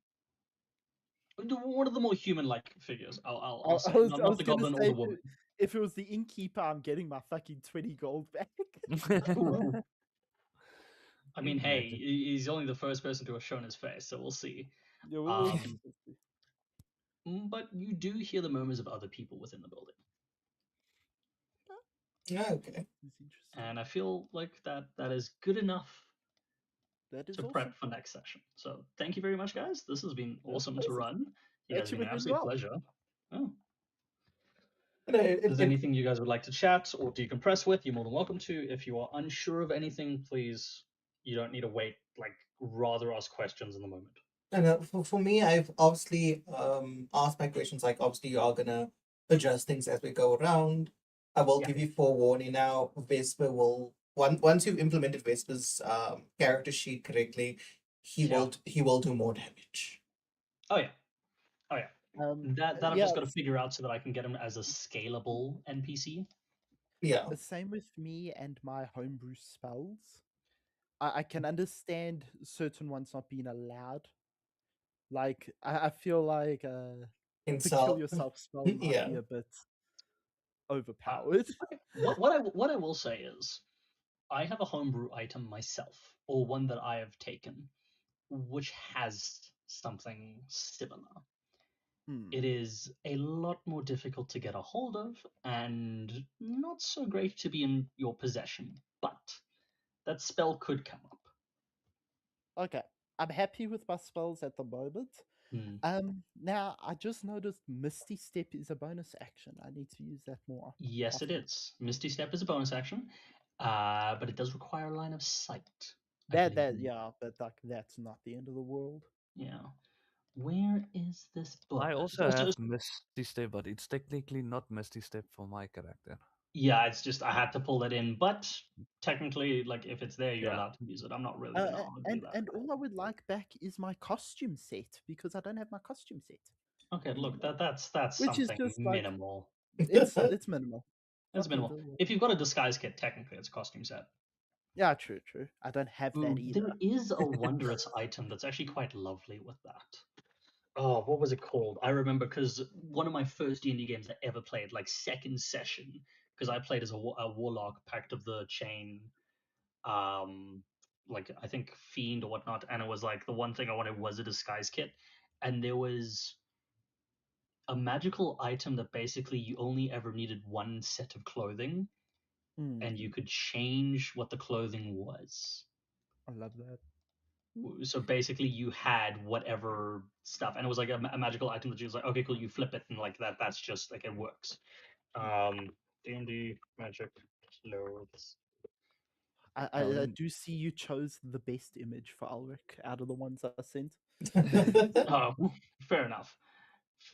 one of the more human-like figures. I'll I say was, not I not was the gonna goblin or say the woman. if it was the innkeeper, I'm getting my fucking 20 gold back. Ooh. I mean, hey, Imagine. he's only the first person to have shown his face, so we'll see. Yeah, we'll Um, see. We'll see. but you do hear the murmurs of other people within the building, Okay. It's interesting. and I feel like that is good enough That is to awesome. prep for next session. So thank you very much, guys. This has been Yeah, awesome to awesome. run. You guys have Actually been an went really absolute well. pleasure. Oh. You know, If there's anything you guys would like to chat or decompress with, you're more than welcome to. If you are unsure of anything, please, you don't need to wait. Like, rather ask questions in the moment. and for me, I've obviously asked my questions. Like, obviously, you are gonna adjust things as we go around. I will Yeah. give you forewarning now. Vesper will once you've implemented Vesper's character sheet correctly, Yeah. he will do more damage. Oh yeah. Oh yeah. That I've Yeah, just got to figure out so that I can get him as a scalable NPC. Yeah. the same with me and my homebrew spells. I can understand certain ones not being allowed. Like I feel like In the kill self, yourself spell might be yeah. a bit overpowered. Okay. What I will say is, I have a homebrew item myself, or one that I have taken, which has something similar. Hmm. It is a lot more difficult to get a hold of, and not so great to be in your possession. But that spell could come up. Okay, I'm happy with my spells at the moment. Hmm. Now I just noticed Misty Step is a bonus action. I need to use that more Yes, it often. is. Misty Step is a bonus action, but it does require a line of sight. I That believe. that yeah, but like that's not the end of the world. Yeah. Where is this book? I also have Misty Step, but it's technically not Misty Step for my character. Yeah, it's just I had to pull it in, but technically, like if it's there, you're Yeah. allowed to use it. I'm not really gonna do that. And all I would like back is my costume set because I don't have my costume set Okay, look, anymore. that's Which is something just like minimal. it's minimal. It's Not the end minimal. of the world. If you've got a disguise kit, technically it's a costume set. Yeah, true. I don't have that Ooh, either. there is a wondrous item that's actually quite lovely with that. Oh, what was it called? I remember because one of my first D&D games I ever played, like second session, because I played as a warlock, Pact of the Chain, like I think Fiend or whatnot, and it was like the one thing I wanted was a disguise kit, and there was a magical item that basically you only ever needed one set of clothing, Hmm, and you could change what the clothing was. I love that. So basically you had whatever stuff, and it was like a magical item that you was like, okay, cool, you flip it and like that's just like it works. D&D magic clothes. I do see you chose the best image for Ulrich out of the ones I sent. Oh, fair enough,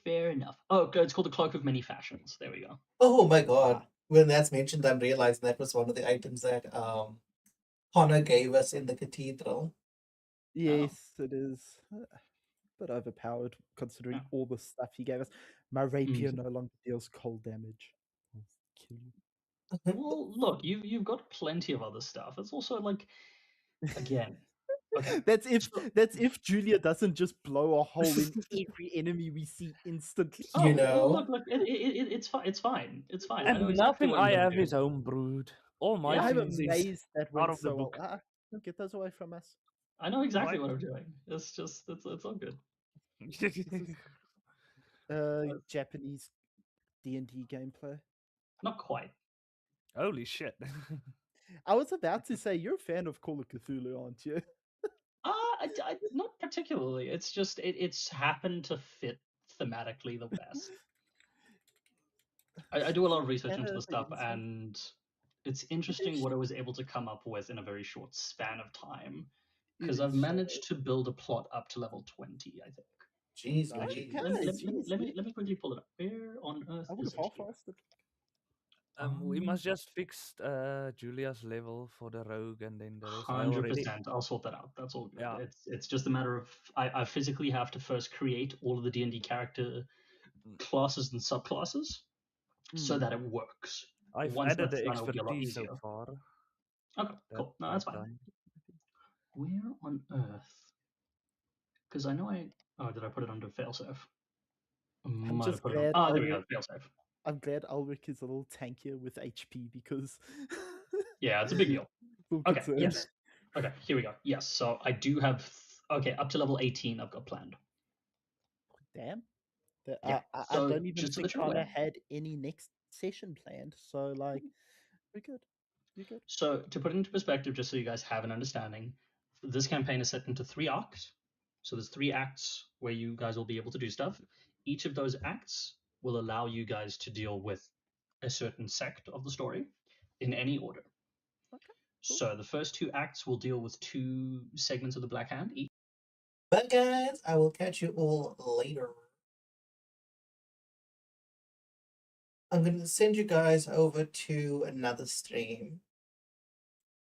fair enough. Oh, okay, it's called the cloak of many fashions. There we go. Oh my god. Ah, When that's mentioned, I'm realizing that was one of the items that Connor gave us in the cathedral. yes, it is. But overpowered considering Yeah. all the stuff he gave us. My Mm. rapier no longer deals cold damage. I'll kill you. Well, look, you've got plenty of other stuff. It's also like, again, okay. That's if So, that's if Julia doesn't just blow a hole in every enemy we see instantly. oh, You well, know, look, it's fine. It's fine. It's fine. I know And exactly nothing what I'm I gonna have do. is homebrewed. All my Yeah, I'm things is amazed that out went of the so well. book. Get those away from us. I know exactly Right? what I'm doing. It's just it's all good. This is Japanese D&D gameplay. Not quite. Holy shit. I was about to say you're a fan of Call of Cthulhu, aren't you? Not particularly. It's just it's happened to fit thematically the best. I do a lot of research into the stuff, and it's interesting what I was able to come up with in a very short span of time. Because I've managed to build a plot up to level 20, I think. jeez, Actually, Louise. let me quickly pull it up. Where on earth I would is have it here? half-assed it. We must just fix Julia's level for the rogue and then the rest. I 100%. I'll sort that out. That's all good. Yeah. It's just a matter of I physically have to first create all of the D&D character classes and subclasses so that it works. I've Once added that's the done, it'll be a lot expertise so easier. far. Okay, cool. No, that's I've fine. done. Where on earth? Because I know oh, did I put it under failsafe? I'm Might have just put it on. glad. Ah, there we go. Failsafe. I'm glad Ulrich is a little tankier with HP because. Yeah, it's a big deal. Little Okay. concerned. Yes. Okay. Here we go. Yes. So I do have. Okay, up to level 18, I've got planned. Damn. Yeah. I So don't even just so think that you're Connor aware. had any next session planned. So like, we're good. We're good. So to put it into perspective, just so you guys have an understanding, this campaign is set into 3 arcs. So there's 3 acts where you guys will be able to do stuff. Each of those acts will allow you guys to deal with a certain sect of the story in any order. Okay. Cool. So the first 2 acts will deal with 2 segments of the Black Hand each. But guys, I will catch you all later. I'm going to send you guys over to another stream.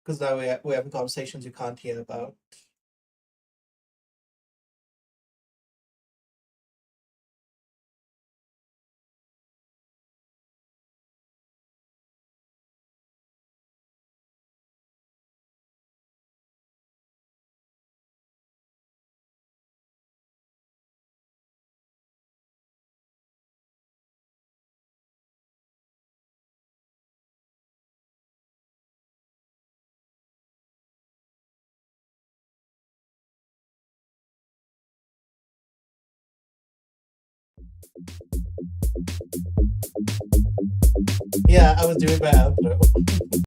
Because now we're having conversations you can't hear about. Yeah, I was doing my outro.